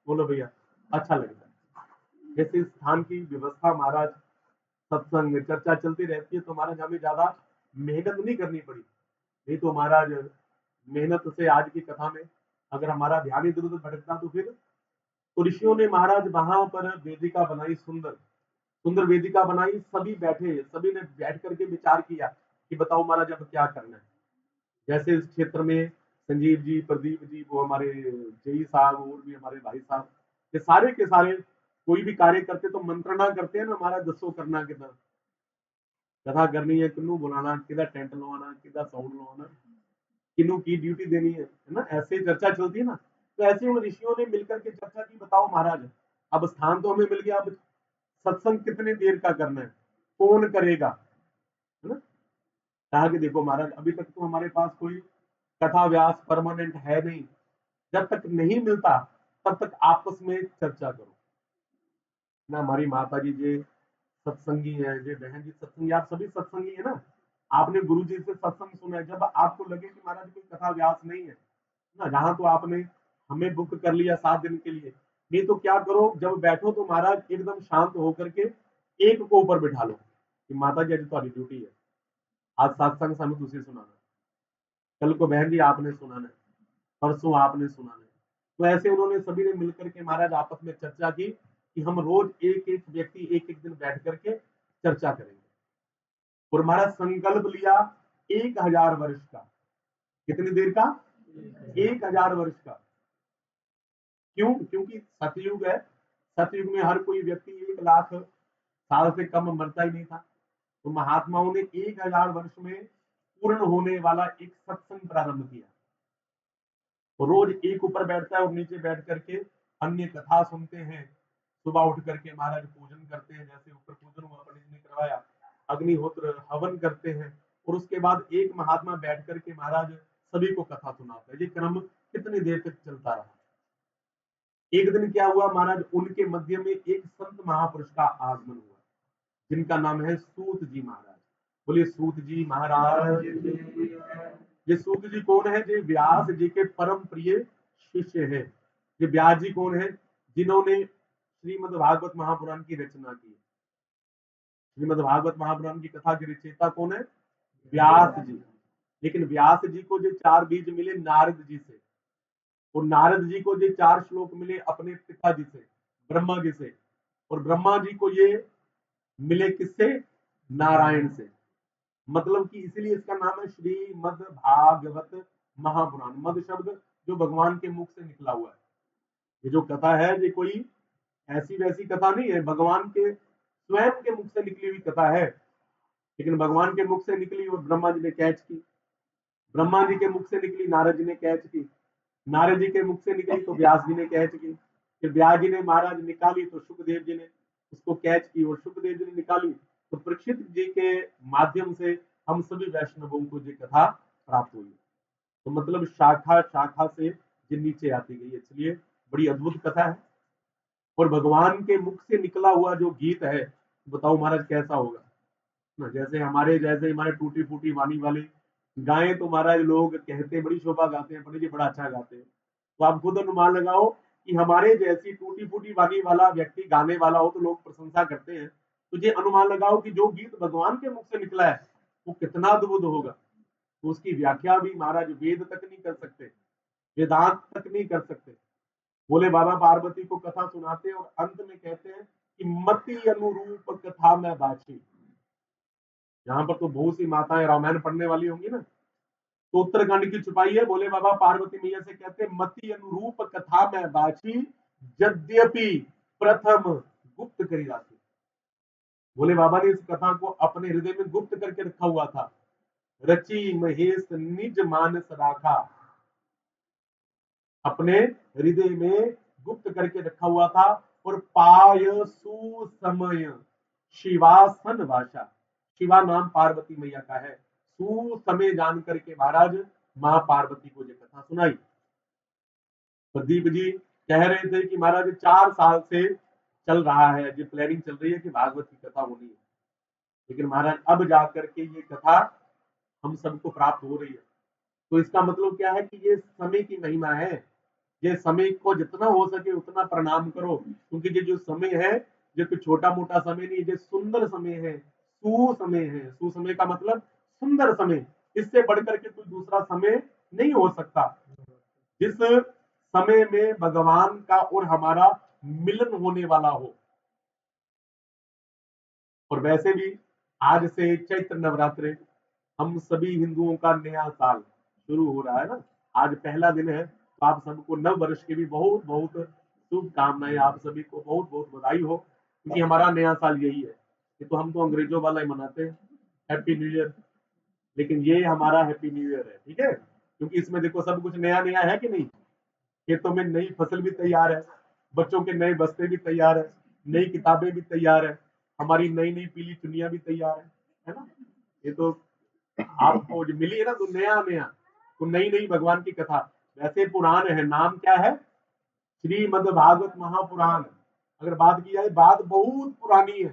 बोलो भैया अच्छा लगता है। जैसे स्थान की व्यवस्था महाराज, सत्संग चर्चा चलती रहती है तो महाराज हमें ज्यादा मेहनत नहीं करनी पड़ी। नहीं तो महाराज मेहनत से आज की कथा में अगर हमारा ध्यान इधर उधर भटकता तो फिर। तो ऋषियों ने महाराज वहां पर वेदिका बनाई, सुंदर सुंदर वेदिका बनाई, सभी बैठे, सभी ने बैठ करके विचार किया कि बताओ महाराज अब क्या करना है। जैसे इस क्षेत्र में संजीव जी, प्रदीप जी, वो हमारे जई साहब और भी हमारे भाई साहब, ये सारे के सारे कोई भी कार्य करते तो मंत्रणा करते हैं ना, हमारा दसो करना कितना कथा करनी है, किन्नू बुलाना, किधर टेंट लवाना, किधर साउंड लवाना, किन्नू की ड्यूटी देनी है ना। ऐसे चर्चा चलती है ना। तो ऐसे उन ऋषियों ने मिलकर के चर्चा की, बताओ महाराज अब स्थान तो हमें मिल गया, अब सत्संग कितने देर का करना है, कौन करेगा, है ना। कहा कि देखो महाराज अभी तक तो हमारे पास कोई कथा व्यास परमानेंट है नहीं, जब तक नहीं मिलता तब तक आपस में चर्चा करो ना। हमारी माता जी जे सत्संगी है, जे बहन जी सत्संगी, आप सभी सत्संगी है ना। आपने गुरु जी से सत्संग सुना है, जब आपको लगे कि महाराज कोई कथा व्यास नहीं है ना, जहां तो आपने हमें बुक कर लिया 7 दिन के लिए। नहीं तो क्या करो, जब बैठो तो महाराज एकदम शांत होकर के एक को ऊपर बिठा लो कि माता जी आज तुम्हारी ड्यूटी है, आज सत्संग सानू तुसी सुनाना, कल को बहन जी आपने सुनाना है, परसों आपने सुनाना है। तो ऐसे उन्होंने सभी ने मिलकर के महाराज आपस में चर्चा की कि हम रोज एक एक व्यक्ति एक एक दिन बैठ करके चर्चा करेंगे। और महाराज संकल्प लिया 1000 वर्ष का। कितनी देर का? 1000 वर्ष का। क्यों? क्योंकि सतयुग है, सतयुग में हर कोई व्यक्ति 1 लाख साल से कम मरता ही नहीं था। तो महात्माओं ने 1000 वर्ष में पूर्ण होने वाला एक सत्संग प्रारंभ किया। रोज एक ऊपर बैठता है और नीचे बैठ करके अन्य कथा सुनते हैं, सुबह उठ करके महाराज पूजन करते हैं, जैसे ऊपर पूजन हुआ पंडित ने करवाया, अग्निहोत्र हवन करते हैं, और उसके बाद एक महात्मा बैठ करके महाराज सभी को कथा सुनाते हैं। ये क्रम कितनी देर तक चलता रहा। एक दिन क्या हुआ महाराज, उनके मध्य में एक संत महापुरुष का आगमन हुआ, जिनका नाम है सूत जी महाराज। बोलिए सूत जी महाराज। ये सूत जी कौन है? ये व्यास जी के परम प्रिय शिष्य है। ये व्यास जी कौन है? जिन्होंने श्रीमद् भागवत महापुराण की रचना की। श्रीमद् भागवत महापुराण की कथा के रचयिता कौन है? व्यास जी। लेकिन व्यास जी को जो 4 बीज मिले नारद जी से, और नारद जी को जो 4 श्लोक मिले अपने पिताजी से, ब्रह्मा जी से, और ब्रह्मा जी को ये मिले किससे? नारायण से। मतलब कि इसलिए इसका नाम है श्रीमद् भागवत महापुराण। मद शब्द जो भगवान के मुख से निकला हुआ है। ये जो कथा है ये कोई ऐसी वैसी कथा नहीं है, भगवान के स्वयं के मुख से निकली हुई कथा है। लेकिन भगवान के मुख से निकली और ब्रह्मा जी ने कैच की, ब्रह्मा जी के मुख से निकली नारद जी ने कैच की, नारद जी के मुख से निकली तो व्यास जी ने कैच की, फिर व्यास जी ने महाराज निकाली तो सुखदेव जी ने उसको कैच की, और सुखदेव जी ने निकाली तो परीक्षित जी के माध्यम से हम सभी वैष्णवों को ये कथा प्राप्त हुई। तो मतलब शाखा शाखा से ये नीचे आती गई, इसलिए बड़ी अद्भुत कथा है। और भगवान के मुख से निकला हुआ जो गीत है, बताओ महाराज कैसा होगा ना। जैसे हमारे टूटी फूटी वाणी वाले गाएं तो महाराज लोग कहते बड़ी शोभा गाते हैं, पंडित जी बड़ा अच्छा गाते हैं। तो आप खुद अनुमान लगाओ कि हमारे जैसी टूटी फूटी वाणी वाला व्यक्ति गाने वाला हो तो लोग प्रशंसा करते हैं। तो ये अनुमान लगाओ कि जो गीत भगवान के मुख से निकला है वो कितना अद्भुत होगा। तो उसकी व्याख्या भी महाराज वेद तक नहीं कर सकते, वेदांत तक नहीं कर सकते। बोले बाबा पार्वती को कथा सुनाते हैं और अंत में कहते हैं कि मति अनुरूप कथा में बाछी। यहाँ पर तो बहुत सी माताएं रामायण पढ़ने वाली होंगी ना, तो उत्तराखंड की छुपाई है। बोले बाबा पार्वती मैया से कहते हैं मति अनुरूप कथा में बाछी, यद्यपि प्रथम गुप्त करी राखी। बोले बाबा ने इस कथा को अपने हृदय में गुप्त करके रखा हुआ था। रची महेश निज मानस राखा, अपने हृदय में गुप्त करके रखा हुआ था। और पाय सुसमय शिवासन भाषा, शिवा नाम पार्वती मैया का है। सुसमय जान करके महाराज मां पार्वती को ये कथा सुनाई। प्रदीप जी कह रहे थे कि महाराज 4 साल से चल रहा है, ये प्लानिंग चल रही है कि भागवत की कथा होनी है, लेकिन महाराज अब जाकर के ये कथा हम सबको प्राप्त हो रही है। तो इसका मतलब क्या है कि ये समय की महिमा है। ये समय को जितना हो सके उतना प्रणाम करो, क्योंकि ये जो समय है ये कोई छोटा मोटा समय नहीं, ये सुंदर समय है, सुसमय है। सुसमय का मतलब सुंदर समय, इससे बढ़कर के कोई दूसरा समय नहीं हो सकता। जिस समय में भगवान का और हमारा मिलन होने वाला हो। और वैसे भी आज से चैत्र नवरात्रि, हम सभी हिंदुओं का नया साल शुरू हो रहा है ना। आज पहला दिन है, तो आप सबको नव वर्ष की भी बहुत बहुत शुभकामनाएं। आप सभी को बहुत बहुत बधाई हो, क्योंकि हमारा नया साल यही है। ये तो हम तो अंग्रेजों वाला ही मनाते हैं, हैप्पी न्यू ईयर, लेकिन ये हमारा हैप्पी न्यू ईयर है, ठीक है। क्योंकि इसमें देखो सब कुछ नया नया है कि नहीं। खेतों में नई फसल भी तैयार है, बच्चों के नए बस्ते भी तैयार है, नई किताबें भी तैयार है, हमारी नई नई पीली चुनिया भी तैयार है ना। ये तो आपको जो मिली है ना, तो नया नया, तो नई नई भगवान की कथा। वैसे पुराण है, नाम क्या है? श्रीमद् भागवत महापुराण। अगर बात की जाए, बात बहुत पुरानी है,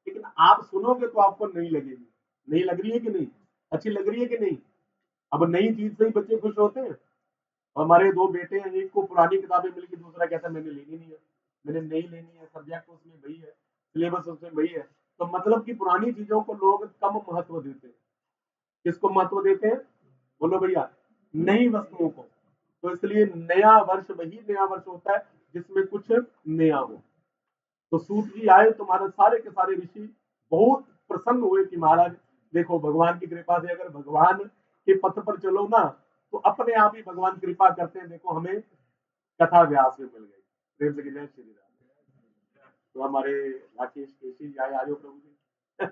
लेकिन आप सुनोगे तो आपको नहीं लगेगी। नहीं लग रही है कि नहीं? अच्छी लग रही है कि नहीं? अब नई चीज से ही बच्चे खुश होते हैं। हमारे 2 बेटे हैं, एक को पुरानी किताबें मिल गई, दूसरा कहता है मैंने लेनी नहीं है, मैंने नहीं लेनी है, सब्जेक्ट उसमें वही है, सिलेबस उसमें वही है। तो मतलब कि पुरानी चीजों को लोग कम महत्व देते हैं। किसको महत्व देते हैं? बोलो भैया, नई वस्तुओं को। तो इसलिए नया वर्ष वही नया वर्ष होता है जिसमें कुछ नया हो। तो सूत जी आए तो महाराज सारे के सारे ऋषि बहुत प्रसन्न हुए कि महाराज देखो भगवान की कृपा से अगर भगवान के पथ पर चलो ना, तो अपने आप ही भगवान कृपा करते हैं। देखो हमें कथा व्यास में मिल गई। प्रेम से जय श्री राम। तो हमारे राकेश केसी जी आए, आजो प्रभु जी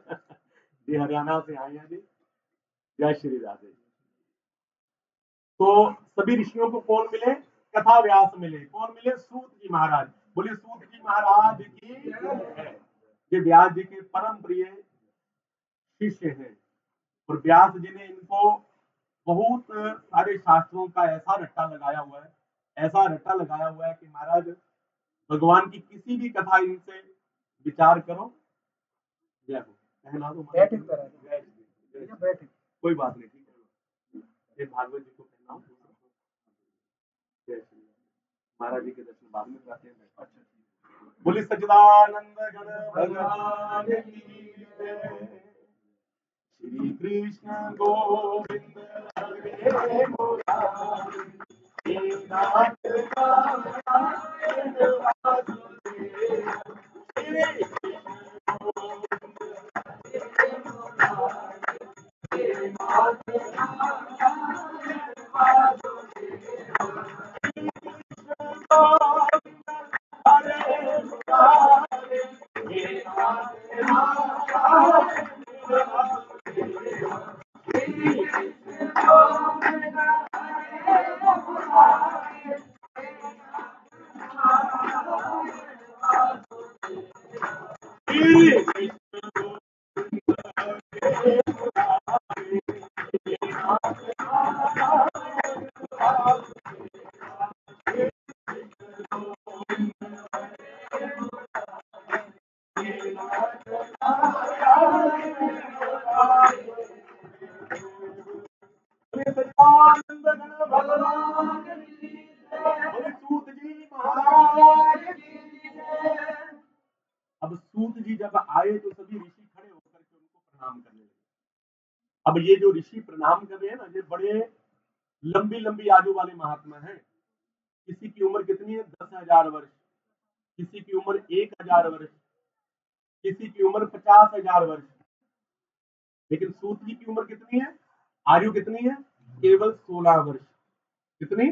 जी हरियाणा से आए हैं जी। जय श्री राधे। तो सभी ऋषियों को कौन मिले? कथा व्यास मिले। कौन मिले? सूत जी महाराज। बोलिए सूत जी महाराज की जय। ये व्यास जी के परम प्रिय शिष्य हैं और व्यास जी ने इनको बहुत सारे शास्त्रों का ऐसा रट्टा लगाया हुआ है, ऐसा रट्टा लगाया हुआ है कि महाराज भगवान की किसी भी कथा इनसे विचार करो, जय हो कहना दो, बैठ कोई बात नहीं, ठीक है, ये भागवत जी को कहना हूँ, जय श्री महाराज जी के दर्शन बाद में कराते हैं। अच्छा, बोले सच्चिदानंद गण भगवान की जय। श्री कृष्ण गोविंद हरे मुरारी, हे नाथ नारायण वासुदेव, श्री नाथ नारायण वासुदेव, हरे मुरारी, हे नाथ नारायण वासुदेव, श्री गोविंद हरे मुरारी, श्री कृष्ण हरे मुरारी, हे नाथ नारायण वासुदेव, हे नाथ नारायण सच्चिदानंद गण भगवान की जय। बोले सूत जी महाराज की जय। अब सूत जी जब आए तो सभी ऋषि खड़े होकर के उनको प्रणाम करने लगे। अब ये जो ऋषि प्रणाम कर रहे हैं ना, ये बड़े लंबी लंबी आयु वाले महात्मा हैं। किसी की उम्र कितनी है? 10,000 वर्ष, किसी की उम्र 1,000 वर्ष, किसी की उम्र 50,000 वर्ष। लेकिन सूत जी की उम्र कितनी है? आयु कितनी है? केवल 16 वर्ष। कितनी?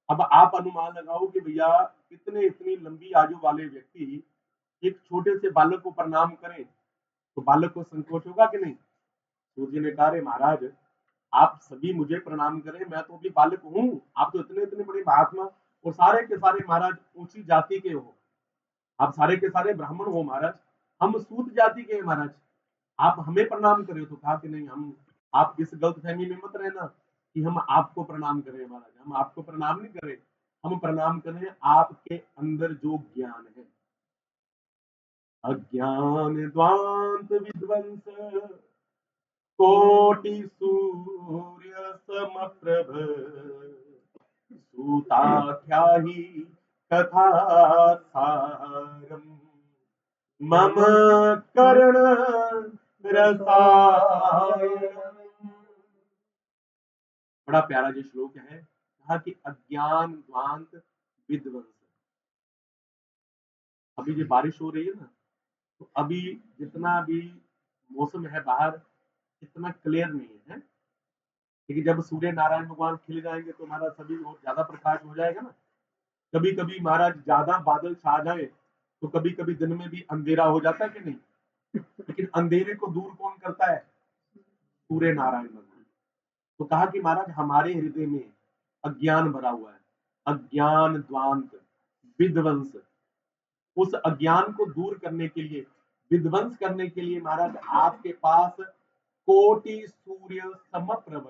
अब आप अनुमान लगाओ कि भैया इतनी लंबी आयु वाले व्यक्ति एक छोटे से बालक को प्रणाम करें तो बालक को संकोच होगा कि नहीं? सूत जी ने कहा, रे महाराज आप सभी मुझे प्रणाम करें, मैं तो अभी बालक हूँ, आप तो इतने इतने बड़े महात्मा और सारे के सारे महाराज ऊंची जाति के हो, आप सारे के सारे ब्राह्मण हो महाराज, हम सूत जाति के हैं महाराज, आप हमें प्रणाम करें। तो कहा कि नहीं, हम आप इस गलत फहमी में मत रहना कि हम आपको प्रणाम करें महाराज, हम आपको प्रणाम नहीं करें, हम प्रणाम करें आपके अंदर जो ज्ञान है। अज्ञान द्वांत विध्वंस कोटि सूर्य समप्रभ, सूताख्याहि कथा सारम, मम कर्ण रसायनम। बड़ा प्यारा जो श्लोक है, कहा कि अज्ञान ध्वांत विध्वंस। अभी जो बारिश हो रही है ना, तो अभी जितना भी मौसम है बाहर इतना क्लियर नहीं है, लेकिन जब सूर्य नारायण भगवान खिल जाएंगे तो हमारा सभी और ज्यादा प्रकाश हो जाएगा ना। कभी कभी महाराज ज्यादा बादल छा जाए तो कभी कभी दिन में भी अंधेरा हो जाता है कि नहीं, लेकिन अंधेरे को दूर कौन करता है? सूर्य नारायण भगवान। तो कहा कि महाराज हमारे हृदय में अज्ञान भरा हुआ है, अज्ञान द्वांत विध्वंस। उस अज्ञान को दूर करने के लिए, विध्वंस करने के लिए महाराज आपके पास कोटि सूर्य समप्रभ,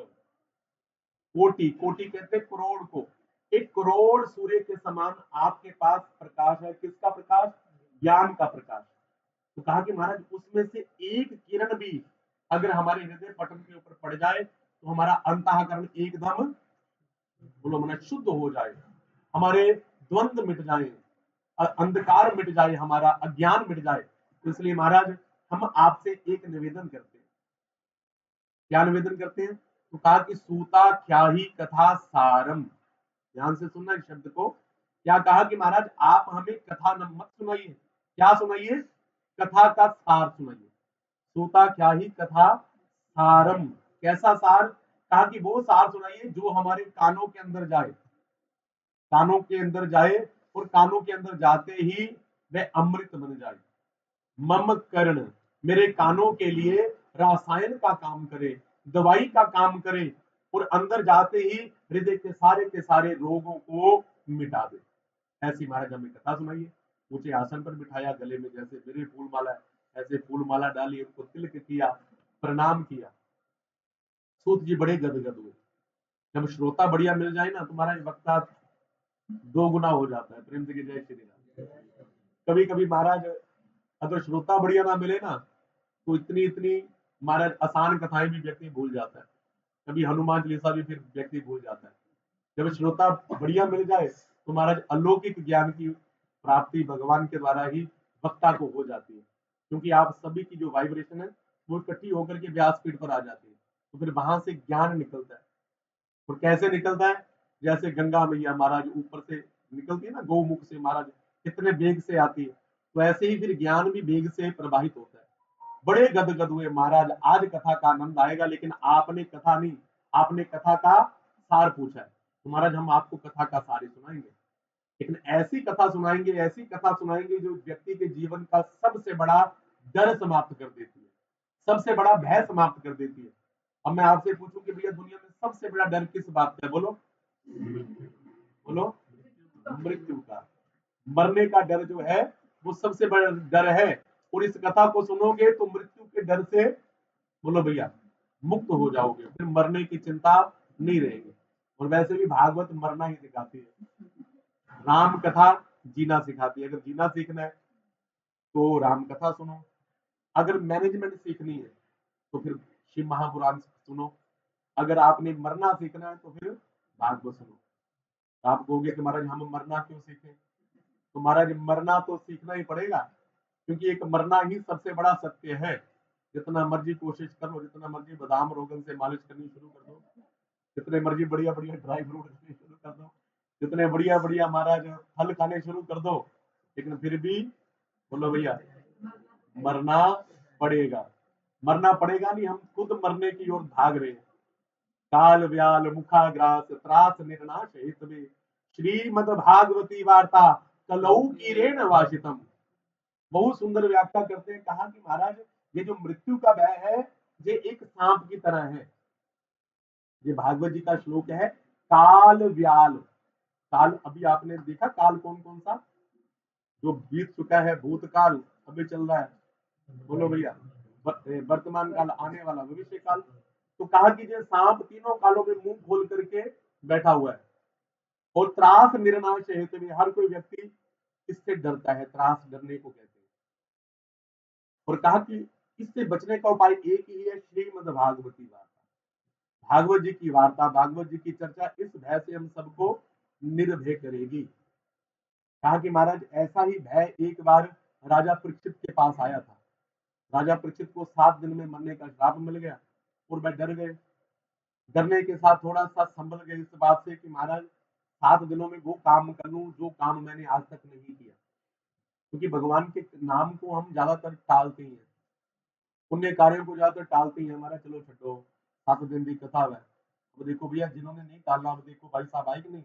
कोटि, कोटि कहते हैं करोड़ को, 1 करोड़ सूर्य के समान आपके पास प्रकाश है। किसका प्रकाश? ज्ञान का प्रकाश। तो कहा कि महाराज उसमें से एक किरण भी अगर हमारे हृदय पटल के ऊपर पड़ जाए तो हमारा अंतःकरण एकदम, बोलो मन, शुद्ध हो जाए, हमारे द्वंद्व मिट जाए, अंधकार मिट जाए, हमारा अज्ञान मिट जाए। तो इसलिए महाराज हम आपसे एक निवेदन करते हैं। क्या निवेदन करते हैं? तो कहा कि सूता क्या ही कथा सारम। ध्यान से सुनना इस शब्द को। क्या कहा कि महाराज आप हमें कथा मत सुनाइए, क्या सुनाइए? कथा का सार सुनाइए। सूता क्या ही कथा सारम, कैसा सार? कहा कि वो सार सुनाइए जो हमारे कानों के अंदर जाए, कानों के अंदर जाए और कानों के अंदर जाते ही वह अमृत बन जाए। मम कर्ण, मेरे कानों के लिए रासायन का काम करे, दवाई का काम करे और अंदर जाते ही हृदय के सारे रोगों को मिटा दे। ऐसी महाराज हमें कथा सुनाइए। ऊंचे आसन पर बिठाया, गले में जैसे मेरी फूल माला है ऐसे फूल माला डाली, उनको तिलक किया, प्रणाम किया। सूत जी बड़े गदगद हुए। जब श्रोता बढ़िया मिल जाए ना तो महाराज वक्ता दो गुना हो जाता है। प्रेम से जय श्री राम। कभी कभी महाराज अगर श्रोता बढ़िया ना मिले ना तो इतनी इतनी महाराज आसान कथाएं भी व्यक्ति भूल जाता है। कभी हनुमान चालीसा भी फिर व्यक्ति भूल जाता है। जब श्रोता बढ़िया मिल जाए तो महाराज अलौकिक ज्ञान की प्राप्ति भगवान के द्वारा ही वक्ता को हो जाती है, क्योंकि आप सभी की जो वाइब्रेशन है वो इकट्ठी होकर के व्यासपीठ पर आ जाती है, तो फिर वहां से ज्ञान निकलता है। और कैसे निकलता है? जैसे गंगा मैया महाराज ऊपर से निकलती है ना गौमुख से महाराज, कितने वेग से आती है, तो ऐसे ही फिर ज्ञान भी वेग से प्रभावित होता है। बड़े गदगद हुए महाराज, आज कथा का आनंद आएगा, लेकिन आपने कथा नहीं, आपने कथा का सार पूछा है, तो महाराज हम आपको कथा का सार ही सुनाएंगे, लेकिन ऐसी कथा सुनाएंगे, ऐसी कथा सुनाएंगे जो व्यक्ति के जीवन का सबसे बड़ा डर समाप्त कर देती है, सबसे बड़ा भय समाप्त कर देती है। अब मैं आपसे पूछूं कि भैया दुनिया में सबसे बड़ा डर किस बात का है? बोलो बोलो। मृत्यु का, मरने का डर जो है वो सबसे बड़ा डर है। और इस कथा को सुनोगे तो मृत्यु के डर से बोलो भैया मुक्त हो जाओगे, फिर मरने की चिंता नहीं रहेगी। और वैसे भी भागवत मरना ही सिखाती है, राम कथा जीना सिखाती है। अगर जीना सीखना है तो राम कथा सुनो, अगर मैनेजमेंट सीखनी है तो फिर शिव महापुराण सुनो, अगर आपने मरना सीखना है तो फिर भागवत सुनो। तो आप कहोगे कि महाराज हम मरना क्यों सीखें? तो महाराज मरना तो सीखना ही पड़ेगा, क्योंकि एक मरना ही सबसे बड़ा सत्य है। जितना मर्जी कोशिश कर लो, जितना मर्जी बादाम रोगन से मालिश करनी शुरू कर दो, जितने मर्जी बढ़िया बढ़िया ड्राई फ्रूट खाने शुरू कर दो, जितने बढ़िया बढ़िया महाराज फल खाने शुरू कर दो, लेकिन फिर भी बोलो भैया मरना पड़ेगा। मरना पड़ेगा नहीं, हम खुद मरने की ओर भाग रहे हैं। काल व्याल मुखाग्रास त्रास निर्नाश हितवे श्रीमद भागवती वार्ता कलौ कीरेण वासितम। बहुत सुंदर व्याख्या करते हैं, कहा कि महाराज ये जो मृत्यु का भय है ये एक सांप की तरह है। ये भागवत जी का श्लोक है। काल व्याल, काल अभी आपने देखा काल कौन कौन सा? जो बीत चुका है भूतकाल, अभी चल रहा है, बोलो भैया वर्तमान काल, आने वाला भविष्य काल। तो कहा कि ये सांप तीनों कालों में मुंह खोल करके बैठा हुआ है। और त्रास निर्नाश हेतु में हर कोई व्यक्ति इससे डरता है, त्रास डरने को कहते हैं। और कहा कि इससे बचने का उपाय एक ही है, श्रीमद भागवती वार्ता, भागवत जी की वार्ता, भागवत जी की चर्चा, इस भय से हम सबको निर्भय करेगी। कहा कि महाराज ऐसा ही भय एक बार राजा परीक्षित के पास आया था। राजा परीक्षित को 7 दिन में मरने का श्राप मिल गया और वह डर गए। डरने के साथ थोड़ा सा संभल गए इस बात से कि महाराज 7 दिनों में वो काम कर लूं जो काम मैंने आज तक नहीं किया, क्योंकि भगवान के नाम को हम ज्यादातर टालते ही हैं, पुण्य कार्यों को ज्यादातर टालते ही हैं। हमारा चलो छठो 7 दिन की कथा है, अब देखो भैया जिन्होंने नहीं टालना, अब देखो भाई साहब आए कि नहीं,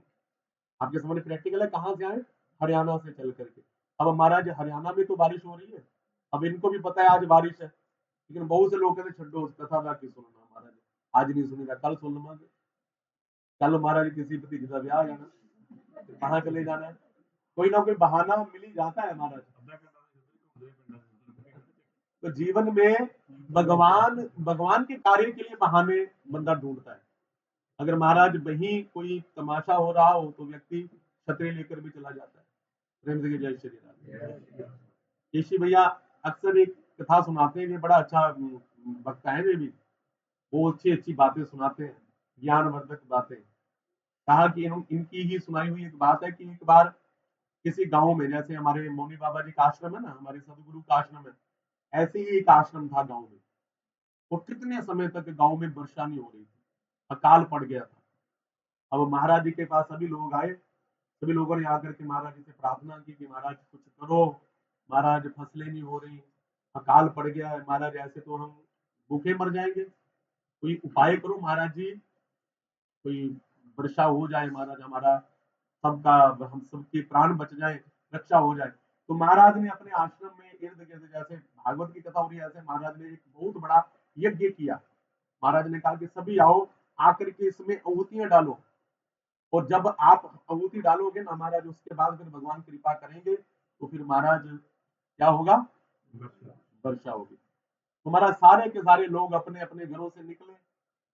आपके सामने प्रैक्टिकल है, कहाँ से आए? हरियाणा से चल करके। अब हमारा जो हरियाणा में तो बारिश हो रही है, अब इनको भी पता है आज बारिश है, लेकिन बहुत से लोग कहते छड्डो उस कथा जाके सुनना महाराज, आज नहीं सुनेगा कल सुन लूंगा, कल महाराज किसी भतीजे का ब्याह जाना, कहाँ चले जाना है, कोई ना कोई बहाना मिल ही जाता है महाराज। तो जीवन में भगवान भगवान के कार्य के लिए बहाने बंदा ढूंढता है। अगर महाराज वही कोई तमाशा हो रहा हो तो व्यक्ति छतरी लेकर भी चला जाता है। प्रेम से जय श्री राम। केशी भैया अक्सर एक कथा सुनाते हैं, ये बड़ा अच्छा वक्ता है, ये भी वो अच्छी अच्छी बातें सुनाते हैं, ज्ञानवर्धक बातें। कहा कि हम इनकी ही सुनाई हुई एक बात है कि एक बार किसी गांव में, जैसे हमारे मौनी बाबा जी का आश्रम है ना, हमारे सदगुरु का आश्रम है, ऐसे ही एक आश्रम था गांव में। और कितने समय तक गांव में वर्षा नहीं हो रही थी, अकाल पड़ गया था। अब महाराज जी के पास सभी लोग आए, सभी लोगों ने आकर के महाराज जी से प्रार्थना की कि महाराज कुछ करो, महाराज फसलें नहीं हो रही, अकाल पड़ गया है महाराज, ऐसे तो हम भूखे मर जाएंगे, कोई उपाय करो महाराज जी, कोई वर्षा हो जाए महाराज, हमारा सबका, हम सबके प्राण बच जाए, रक्षा हो जाए। तो महाराज ने अपने आश्रम में इर्द गिर्द, जैसे भागवत की कथा हो रही है ऐसे महाराज ने एक बहुत बड़ा यज्ञ किया। महाराज ने कहा कि सभी आओ, आकर के इसमें आहुतियां डालो, और जब आप अंगूठी डालोगे ना महाराज, उसके बाद फिर भगवान कृपा करेंगे तो फिर महाराज क्या होगा, वर्षा होगी। तो महाराज सारे के सारे लोग अपने अपने घरों से निकले,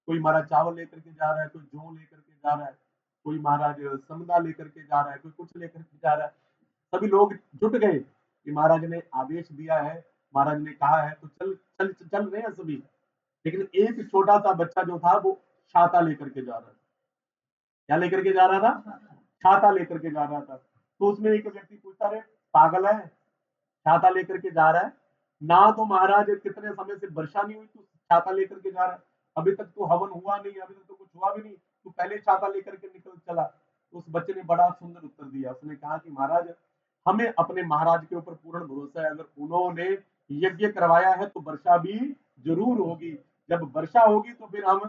कोई महाराज चावल लेकर के जा रहा है, कोई जौ लेकर के जा रहा है, कोई महाराज समदा लेकर के जा रहा है, कोई कुछ लेकर के जा रहा है। सभी लोग जुट गए कि महाराज ने आदेश दिया है, महाराज ने कहा है, तो चल चल चल रहे हैं सभी। लेकिन एक छोटा सा बच्चा जो था वो छाता लेकर के जा रहा था। क्या लेकर के जा रहा था, छाता लेकर के जा रहा था। तो उसमें एक व्यक्ति पूछता, अरे पागल है, छाता लेकर के जा रहा है, ना तो महाराज कितने समय से वर्षा नहीं हुई, तू छाता लेकर के जा रहा है, अभी तक तो हवन हुआ नहीं, अभी तक तो कुछ हुआ भी नहीं, तू पहले छाता लेकर के निकल चला। तो उस बच्चे ने बड़ा सुंदर उत्तर दिया, उसने कहा कि महाराज हमें अपने महाराज के ऊपर पूर्ण भरोसा है, अगर उन्होंने यज्ञ करवाया है तो वर्षा भी जरूर होगी, जब वर्षा होगी तो फिर हम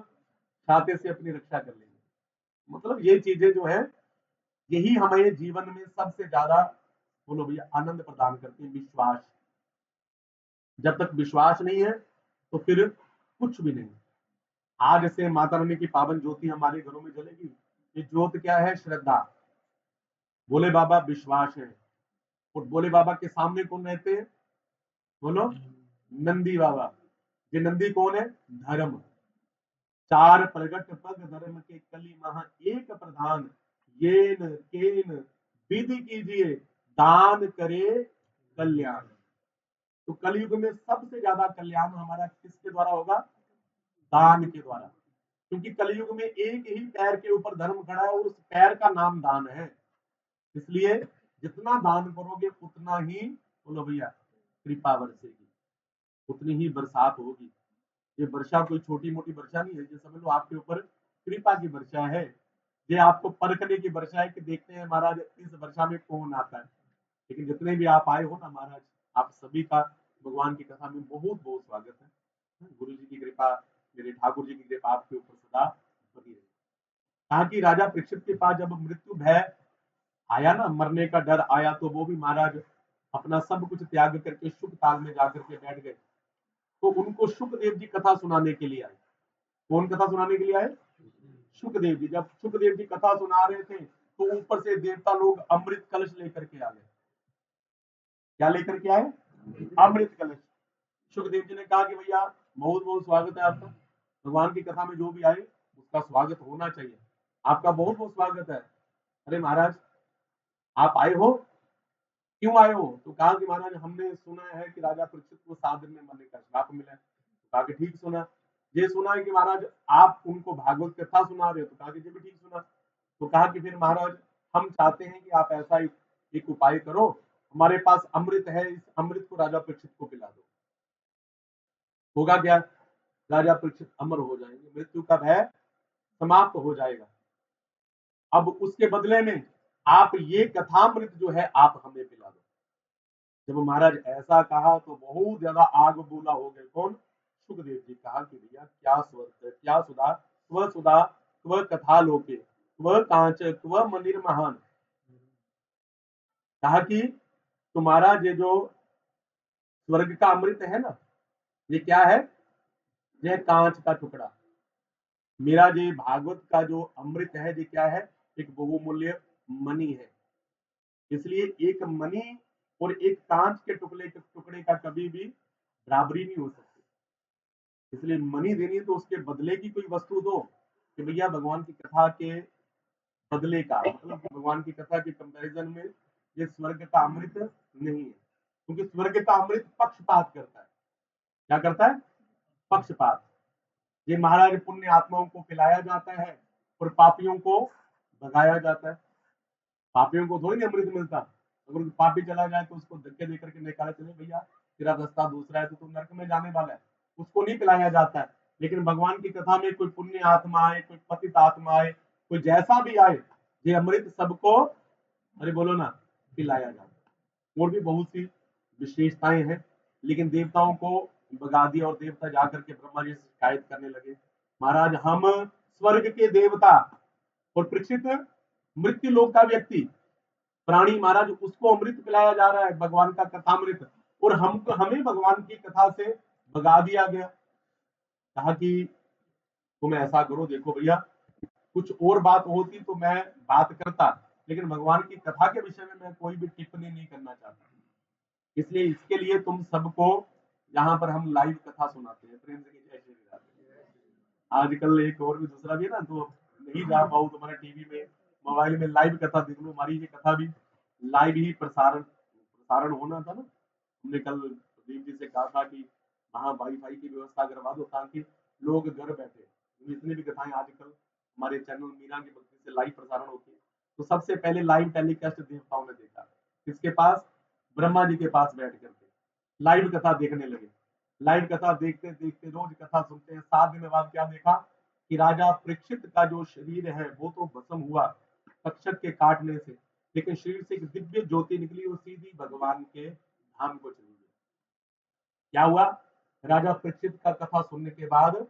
छाते से अपनी रक्षा कर लेंगे। मतलब ये चीजें जो है, यही हमें जीवन में सबसे ज्यादा, बोलो भैया, आनंद प्रदान करती है, विश्वास। जब तक विश्वास नहीं है तो फिर कुछ भी नहीं। आज से माता रानी की पावन ज्योति हमारे घरों में जलेगी। ये ज्योत क्या है, श्रद्धा। भोले बाबा विश्वास है। और भोले बाबा के सामने कौन रहते हैं, बोलो, नंदी बाबा। ये नंदी कौन है, धर्म। चार प्रगट पग धर्म के कली महा एक प्रधान, येन केन विधि कीजिए दान करे कल्याण। तो कलयुग में सबसे ज्यादा कल्याण हमारा किसके द्वारा होगा, दान के द्वारा। क्योंकि कलयुग में एक ही पैर के ऊपर धर्म खड़ा है और उस पैर का नाम दान है। इसलिए जितना दान करोगे उतना ही, बोलो भैया, कृपा बरसेगी, उतनी ही बरसात होगी। ये वर्षा कोई छोटी मोटी वर्षा नहीं है, ये समझ लो आपके ऊपर कृपा की वर्षा है। ये आपको परखने की वर्षा है कि देखते हैं महाराज इस वर्षा में कौन आता है। लेकिन जितने भी आप आए हो ना महाराज, आप सभी का भगवान की कथा में बहुत बहुत स्वागत है। गुरु जी की कृपा, मेरे ठाकुर जी की कृपा आपके ऊपर सदा बनी रहे। कहा कि राजा परीक्षित के पास जब मृत्यु भय आया ना, मरने का डर आया, तो वो भी महाराज अपना सब कुछ त्याग करके शुक ताल में जाकर के बैठ गए। तो उनको शुकदेव जी कथा सुनाने के लिए आए। कौन कथा सुनाने के लिए आए, शुकदेव जी। जब शुकदेव जी कथा सुना रहे थे तो ऊपर से देवता लोग अमृत कलश लेकर के आ गए। क्या लेकर के आए, अमृत कलश। सुखदेव जी ने कहा कि भैया बहुत बहुत स्वागत है आपका, भगवान की कथा में जो भी आए उसका स्वागत होना चाहिए, आपका बहुत बहुत स्वागत है। अरे महाराज आप आए हो, क्यों आए हो, तो कहा कि महाराज हमने सुना है कि राजा परीक्षित को 7 दिन में मरने का श्राप मिला है। तो कहा कि ठीक सुना। ये सुना है कि महाराज आप उनको भागवत कथा सुना रहे हो, तो कहा कि ये भी ठीक सुना। तो कहा कि फिर महाराज हम चाहते हैं कि आप ऐसा एक उपाय करो, हमारे पास अमृत है, इस अमृत को राजा परीक्षित को पिला दो। होगा क्या, राजा परीक्षित अमर हो जाएंगे, मृत्यु का भय समाप्त हो जाएगा। अब उसके बदले में आप ये कथामृत जो है आप हमें पिला दो। जब महाराज ऐसा कहा तो बहुत ज्यादा आग बोला हो गए। कौन, सुखदेव जी। कहा कि भैया क्या स्वर, क्या सुधा, स्व सुधा स्व कथा लोके स्व कांच स्व मनिर महान। कहा कि तुम्हारा ये जो स्वर्ग का अमृत है ना, ये क्या है, यह कांच का टुकड़ा। मेरा ये भागवत का जो अमृत है ये क्या है, एक बहुमूल्य मणि है। इसलिए एक मणि और एक कांच के टुकड़े का कभी भी बराबरी नहीं हो सकती। इसलिए मणि देनी तो उसके बदले की कोई वस्तु दो, कि भैया भगवान की कथा के बदले का, मतलब भगवान की कथा के कंपैरिजन में ये स्वर्ग का अमृत नहीं है। क्योंकि स्वर्ग का अमृत पक्षपात करता है। क्या करता है, पक्षपात। ये महाराज पुण्य आत्माओं को पिलाया जाता है और पापियों को भगाया जाता है। पापियों को थोड़ी अमृत मिलता, अगर पापी चला जाए तो उसको धक्के देकर के निकाले, चले भैया तेरा रास्ता दूसरा है, तो तुम नरक में जाने वाला है, उसको नहीं पिलाया जाता है। लेकिन भगवान की कथा में कोई पुण्य आत्मा आए, कोई पतित आत्मा आए, कोई जैसा भी आए, ये अमृत सबको, अरे बोलो ना, पिलाया जाता है। और भी बहुत सी विशेषताएं हैं। लेकिन देवताओं को भगा दिया और देवता जाकर के ब्रह्मा जी से शिकायत करने लगे, महाराज हम स्वर्ग के देवता और परीक्षित मृत्यु लोक का व्यक्ति प्राणी, महाराज उसको अमृत पिलाया जा रहा है, भगवान का कथामृत, और हमको, हमें भगवान की कथा से भगा दिया गया। कहा कि तुम ऐसा करो, देखो भैया कुछ और बात होती तो मैं बात करता, लेकिन भगवान की कथा के विषय में मैं कोई भी टिप्पणी नहीं करना चाहता। इसलिए इसके लिए तुम सबको यहाँ पर हम लाइव कथा सुनाते हैं। प्रेम से जय श्री राम। आजकल एक और भी दूसरा भी है ना, तो नहीं जा पाऊँ तुम्हारे टीवी में मोबाइल में लाइव कथा देख लो। हमारी ये कथा भी लाइव ही प्रसारण प्रसारण होना था ना। हमने कल प्रदीप जी से कहा था कि वहाँ वाईफाई की व्यवस्था करवा दो ताकि लोग घर बैठे, जितनी भी कथाएं आजकल हमारे चैनल मीरा की भक्ति से लाइव प्रसारण होती है, तो सबसे पहले लाइव टेलीकास्ट देवताओं ने देखा। किसके पास? ब्रह्मा जी के पास बैठ करके लाइव कथा देखने लगे। लाइव कथा देखते देखते रोज कथा सुनते हैं। 7 दिन बाद क्या देखा कि राजा परीक्षित का जो शरीर है वो तो भस्म हुआ तक्षक के काटने से, लेकिन शरीर से एक दिव्य ज्योति निकली और सीधी भगवान के धाम को चली गई। क्या हुआ? राजा परीक्षित का कथा सुनने के बाद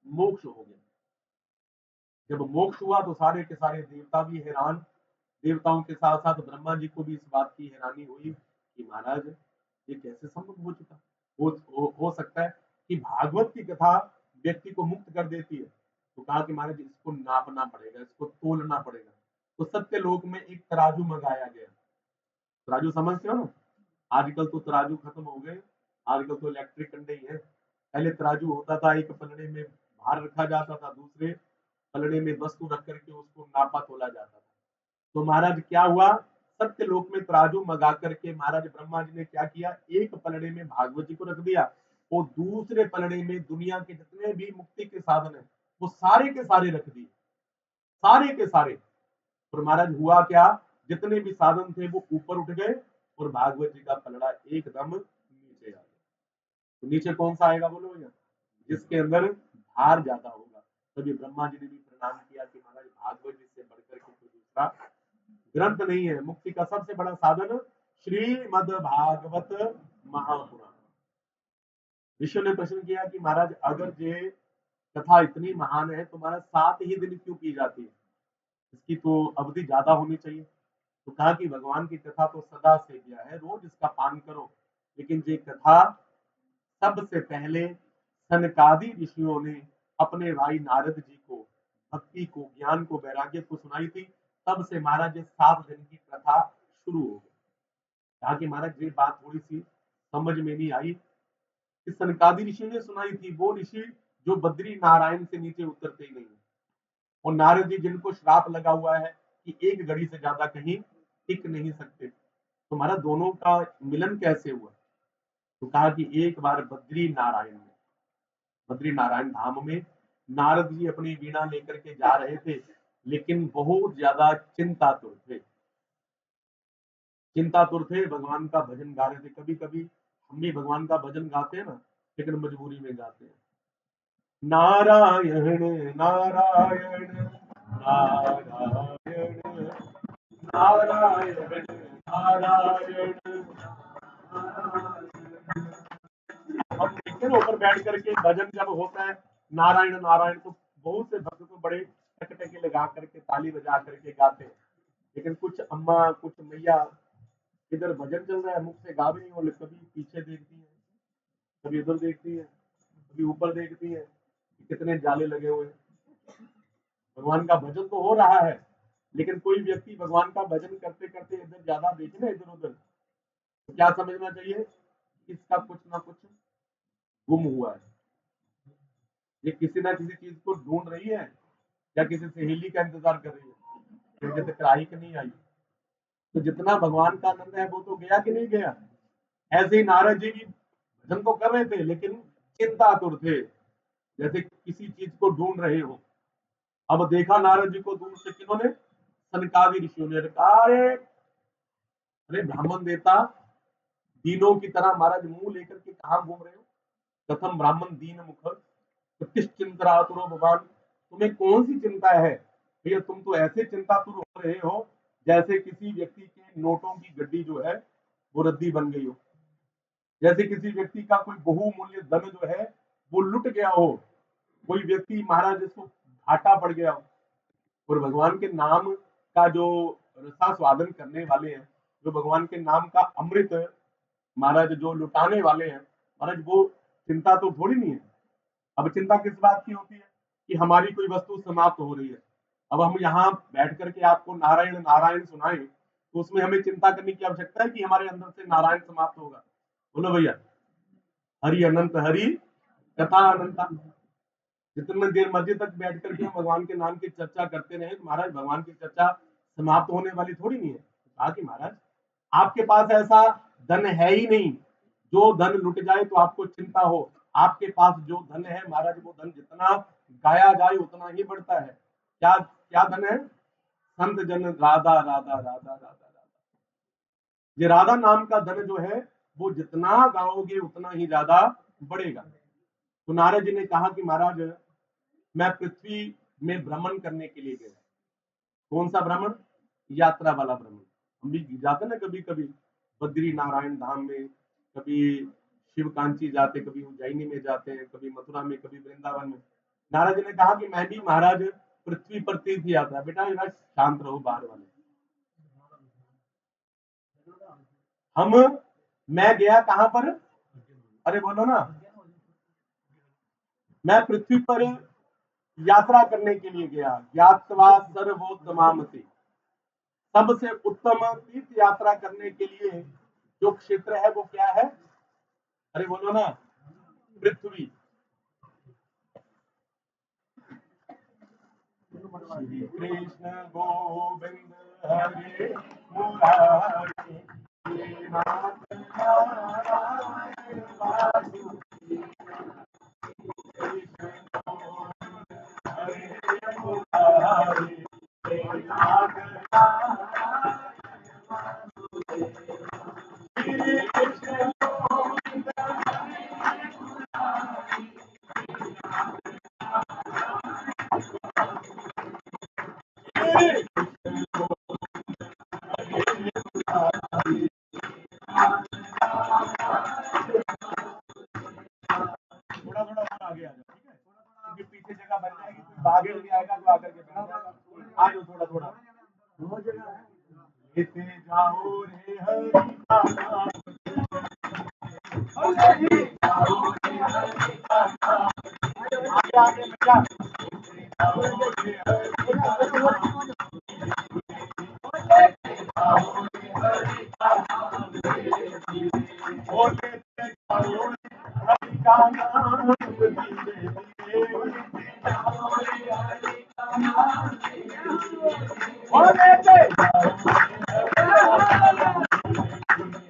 मोक्ष हो गया। जब मोक्ष हुआ तो सारे के सारे देवता भी हैरान। देवताओं के साथ साथ ब्रह्मा जी को भी इस बात की हैरानी हुई कि महाराज ये कैसे संभव हो चुका। हो सकता है कि भागवत की कथा व्यक्ति को मुक्त कर देती है। तो कहा कि महाराज इसको नापना पड़ेगा, इसको तोलना पड़ेगा। तो सत्य लोक में एक तराजू मंगाया गया। तराजू समझते हो ना? आजकल तो तराजू खत्म हो गए, आजकल तो इलेक्ट्रिक कंडे ही है। पहले तराजू होता था, एक पलड़े में भार रखा जाता था, दूसरे पलड़े में वस्तु रख करके उसको नापा तोला जाता था। तो महाराज क्या हुआ, सत्य लोक में तराजू मंगा करके महाराज ब्रह्मा जी ने क्या किया, एक पलड़े में भागवत जी को रख दिया और दूसरे पलड़े में दुनिया के जितने भी मुक्ति के साधन है वो सारे के सारे रख दिए, सारे के सारे। और महाराज हुआ क्या, जितने भी साधन थे वो ऊपर उठ गए और भागवत जी का पलड़ा एकदम नीचे आ गया। तो नीचे कौन सा आएगा बोलो भैया? जिसके अंदर भार ज्यादा होगा। तभी ब्रह्मा जी ने भी प्रणाम किया कि महाराज भागवत जी से बढ़कर के कोई दूसरा ग्रंथ नहीं है। मुक्ति का सबसे बड़ा साधन श्रीमद् भागवत महापुराण। विष्णु ने प्रश्न किया कि महाराज अगर ये कथा इतनी महान है तो महाराज 7 ही दिन क्यों की जाती है, इसकी तो अवधि ज्यादा होनी चाहिए। तो कहा कि भगवान की कथा तो सदा से दिया है, रोज इसका पान करो, लेकिन ये कथा सबसे पहले सनकादि ऋषियों ने अपने भाई नारद जी को भक्ति को, ज्ञान को, वैराग्य को सुनाई थी। तब से महाराज 7 दिन की प्रथा शुरू हो गई। कहा कि महाराज ये बात थोड़ी सी समझ में नहीं आई कि सनकादि ऋषि ने सुनाई थी, वो ऋषि जो बद्री नारायण से नीचे उतरते ही नहीं, और नारद जी जिनको श्राप लगा हुआ है कि एक घड़ी से ज्यादा कहीं टिक नहीं सकते। तो हमारा दोनों का मिलन कैसे हुआ? तो कहा कि एक बार बद्री नारायण में, बद्री नारायण धाम में नारद जी अपनी वीणा लेकर के जा रहे थे, लेकिन बहुत ज्यादा चिंतातुर थे। चिंतातुर थे, भगवान का भजन गा रहे थे। कभी कभी हम भी भगवान का भजन गाते हैं ना, लेकिन मजबूरी में गाते हैं। नारायण नारायण नारायण नारायण नारायण। हम देखते हैं ऊपर बैठ करके भजन जब होता है नारायण नारायण, तो बहुत से भक्त तो बड़े टकटके लगा करके ताली बजा करके गाते हैं। लेकिन कुछ अम्मा, कुछ मैया इधर भजन चल रहा है, मुख से गा भी नहीं, और कभी पीछे देखती है, कभी इधर देखती है, कभी ऊपर देखती है, कितने जाले लगे हुए हैं। भगवान का भजन तो हो रहा है, लेकिन कोई व्यक्ति भगवान का भजन करते करते इधर ज्यादा देखे ना, इधर उधर, तो क्या समझना चाहिए, इसका कुछ ना कुछ गुम हुआ है। ये किसी ना किसी चीज को ढूंढ रही है, या किसी सहेली का इंतजार कर रही है, मुझे तक आई कि नहीं आई। तो जितना भगवान का आनंद है वो तो गया कि नहीं गया। ऐसे ही नारद जी भी भजन तो कर रहे थे, लेकिन चिंतातुर थे, जैसे किसी चीज को ढूंढ रहे हो। अब देखा नारद जी को दूर से किन्होंने, सनकादि ऋषियों ने कहा, अरे ब्राह्मण देवता दीनों की तरह महाराज मुंह लेकर के कहा घूम रहे हो, कथम ब्राह्मण दीन मुख चिंतातुरो भगवान, तुम्हें कौन सी चिंता है भैया? तुम तो ऐसे चिंतातुर हो रहे हो जैसे किसी व्यक्ति के नोटों की गड्डी जो है वो रद्दी बन गई हो, जैसे किसी व्यक्ति का कोई बहुमूल्य धन जो है वो लुट गया हो, कोई व्यक्ति महाराज जिसको घाटा पड़ गया हो। और भगवान के नाम का जो रसा स्वादन करने वाले हैं, जो भगवान के नाम का अमृत महाराज जो लुटाने वाले हैं, महाराज वो चिंता तो थोड़ी नहीं है। अब चिंता किस बात की होती है कि हमारी कोई वस्तु समाप्त हो रही है, अब हम यहाँ बैठ करके आपको नारायण नारायण सुनाएं तो उसमें हमें चिंता करने की आवश्यकता है कि हमारे अंदर से नारायण समाप्त होगा? बोलो भैया, हरि अनंत हरि कथा अनंता। जितने देर मर्जी तक बैठ करके हम भगवान के नाम की चर्चा करते रहे तो महाराज भगवान की चर्चा समाप्त होने वाली थोड़ी नहीं है। कहा कि महाराज आपके पास ऐसा धन है ही नहीं जो धन लुट जाए तो आपको चिंता हो। आपके पास जो धन है महाराज, वो धन जितना गाया जाए उतना ही बढ़ता है। क्या क्या धन है? संत जन राधा राधा राधा राधा राधा। ये राधा नाम का धन जो है वो जितना गाओगे उतना ही ज्यादा बढ़ेगा। तो नारद जी ने कहा कि महाराज मैं पृथ्वी में भ्रमण करने के लिए गया। कौन सा भ्रमण? यात्रा वाला भ्रमण। हम भी जाते ना कभी कभी बद्री नारायण धाम में, कभी शिव कांची जाते, कभी उज्जैनी में जाते हैं, कभी मथुरा में, कभी वृंदावन में। नारद जी ने कहा कि मैं भी महाराज पृथ्वी पर तीर्थ यात्रा। बेटा जरा शांत रहो बाहर वाले। हम मैं गया कहां पर? अरे बोलो ना। मैं पृथ्वी पर यात्रा करने के लिए गया। यात्रा सर्वोत्तमामति। सबसे उत्तम तीर्थ यात्रा करने के लिए जो क्षेत्र है वो क्या है? अरे बोलो ना। पृथ्वी। श्री कृष्ण गोविंद हरे मुरारी, नाथ नारायण वासुदेव, कृष्ण गोविंद हरे मुरारी, नाथ नारायण वासुदेव, श्री कृष्ण गोविंद हरे मुरारी, थोड़ा थोड़ा और आगे आ जाओ, ठीक है? क्योंकि पीछे जगह बन जाएगी, कोई आगे नहीं आएगा तो आकर के बैठ जाएगा। आ जाओ थोड़ा थोड़ा। लेते जाओ रे हरि का नाम, लेते जाओ रे हरि का नाम, आगे आगे भैया। लेते जाओ रे हरि का नाम, लेते जाओ रे हरि का नाम, धीरे धीरे। ओ लेते जाओ रे हरि का नाम, धीरे धीरे। लेते जाओ रे हरि का नाम, धीरे धीरे। ओ लेते जाओ रे हरि का नाम,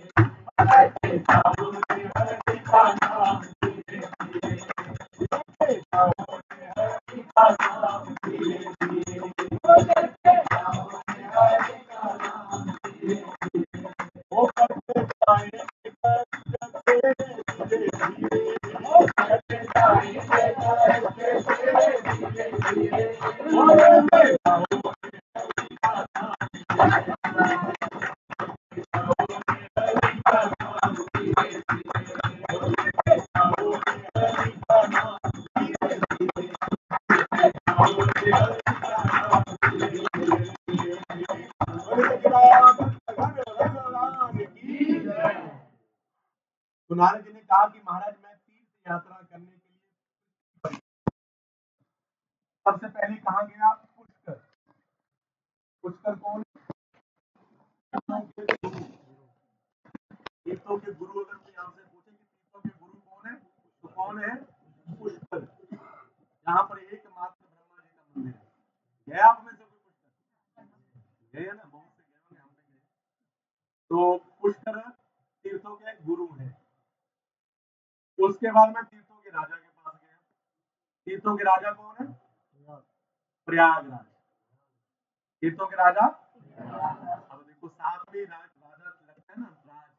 लेते जाओ रे हरि का नाम, धीरे धीरे। लेते जाओ रे हरि का नाम, धीरे धीरे। लेते जाओ रे हरि का नाम, धीरे धीरे। ओ करते जाएंगे करते धीरे धीरे। ओ करते जाएंगे करते धीरे धीरे। ओ लेते जाओ रे हरि का नाम, हरि का नाम, धीरे धीरे। ओ लेते जाओ रे हरि का नाम, धीरे धीरे। जाओ रे हरि का नाम, धीरे धीरे। बोले भगवान की जय। तो नारद जी ने कहा कि महाराज मैं तीर्थ यात्रा करने के लिए सबसे पहले कहाँ गया? पुष्कर। पुष्कर कौन? तीर्थों के गुरु। अगर कोई आपसे पूछे कि तीर्थों के गुरु कौन है तो कौन है? पुष्कर। यहाँ पर एकमात्र ब्रह्मा जी का मंदिर है। गया आप में से कोई पुष्कर? गए ना, बहुत से गए होंगे, हम भी गए। तो पुष्कर तीर्थों के गुरु है। उसके बाद में तीर्थों के राजा के पास गया। तीर्थों के राजा कौन है? प्रयागराज। तीर्थों के राजा। अब देखो साथ में राजा लगता है ना, राज।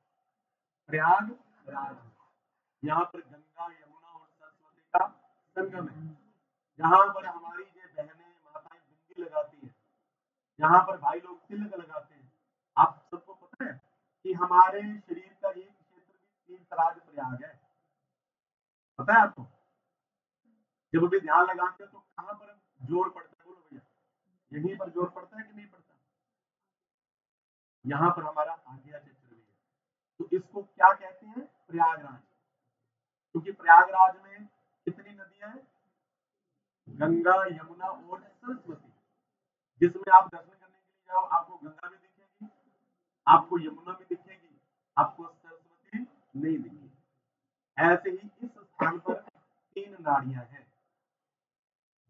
प्रयागराज। यहाँ पर गंगा यमुना और सरस्वती का संगम है। यहाँ पर हमारी ये बहनें माताएं बिंदी लगाती हैं। यहाँ पर भाई लोग तिलक लगाते हैं। आप सबको पता है कि हमारे शरीर का एक क्षेत्र भी तीर्थराज प्रयाग है। पता है आपको? जब भी ध्यान लगाते हैं तो कहाँ पर जोर पड़ता है? बोलो भैया, यहीं पर जोर पड़ता है कि नहीं पड़ता? यहाँ पर हमारा आज्ञा चक्र भी है। तो इसको क्या कहते हैं? प्रयागराज। क्योंकि प्रयागराज में कितनी नदियां हैं? गंगा यमुना और सरस्वती। जिसमें आप दर्शन करने के लिए जाओ, आपको गंगा भी दिखेगी, आपको यमुना भी दिखेगी, आपको सरस्वती नहीं दिखेगी। ऐसे ही इस स्थान पर 3 नाड़ियां हैं,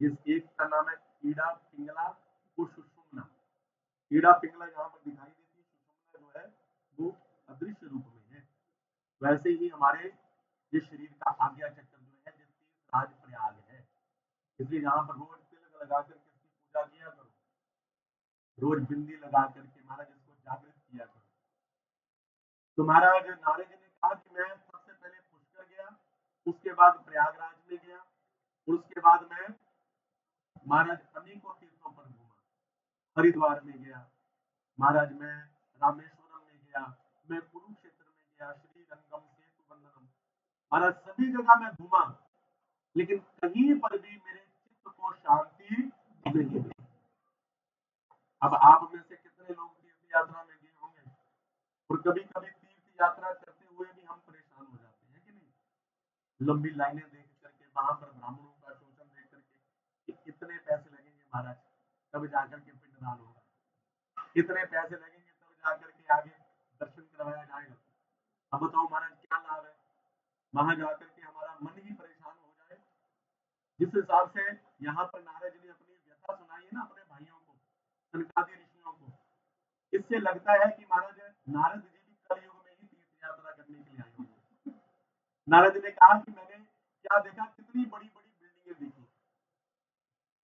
जिस एक का नाम है ईड़ा, पिंगला और सुषुम्ना। ईड़ा पिंगला यहाँ पर दिखाई देती है, सुषुम्ना जो है वो अदृश्य रूप में है। वैसे ही हमारे ये शरीर का आज्ञा चक्र जो है, जिस राज प्रयाग है, इसलिए यहाँ पर रोज तिलक लगा करके इसकी पूजा किया करो, रोज बिंदी लगा करके महाराज इसको जागृत किया करो। तो महाराज नारद जी ने कहा कि मैं सबसे पहले पुष्कर गया, उसके बाद प्रयागराज में गया, और उसके बाद मैं महाराज अनेकों तीर्थों पर घूमा, हरिद्वार में गया महाराज, मैं रामेश्वरम में गया, मैं कुरुक्षेत्र में गया, श्री रंगम सेतु बंधनम, महाराज सभी जगह मैं घूमा, लेकिन कहीं पर भी मेरे चित्त को शांति नहीं मिली। अब आप में से कितने लोग तीर्थ यात्रा में गए होंगे, और कभी कभी तीर्थ यात्रा करते हुए भी हम परेशान हो जाते हैं कि नहीं, लंबी लाइनें देख करके, वहां पर ब्राह्मणों का शोषण देख करके कि कितने पैसे लगेंगे महाराज, तब जाकर के पिंडदान होगा, कितने पैसे लगेंगे तब जाकर के आगे दर्शन करवाया जाएगा। अब बताओ महाराज क्या लाभ है, वहां जाकर के हमारा मन ही परेशान हो जाए। जिस हिसाब से यहाँ पर नारद जी ने अपनी व्यथा सुनाई है ना अपने भाइयों को, सनकादि ऋषियों को, इससे लगता है कि महाराज नारद जी भी कलयुग में ही तीर्थ यात्रा करने के लिए आए होंगे। नारद जी ने कहा कि मैंने क्या देखा, कितनी बड़ी बड़ी बिल्डिंगें देखी,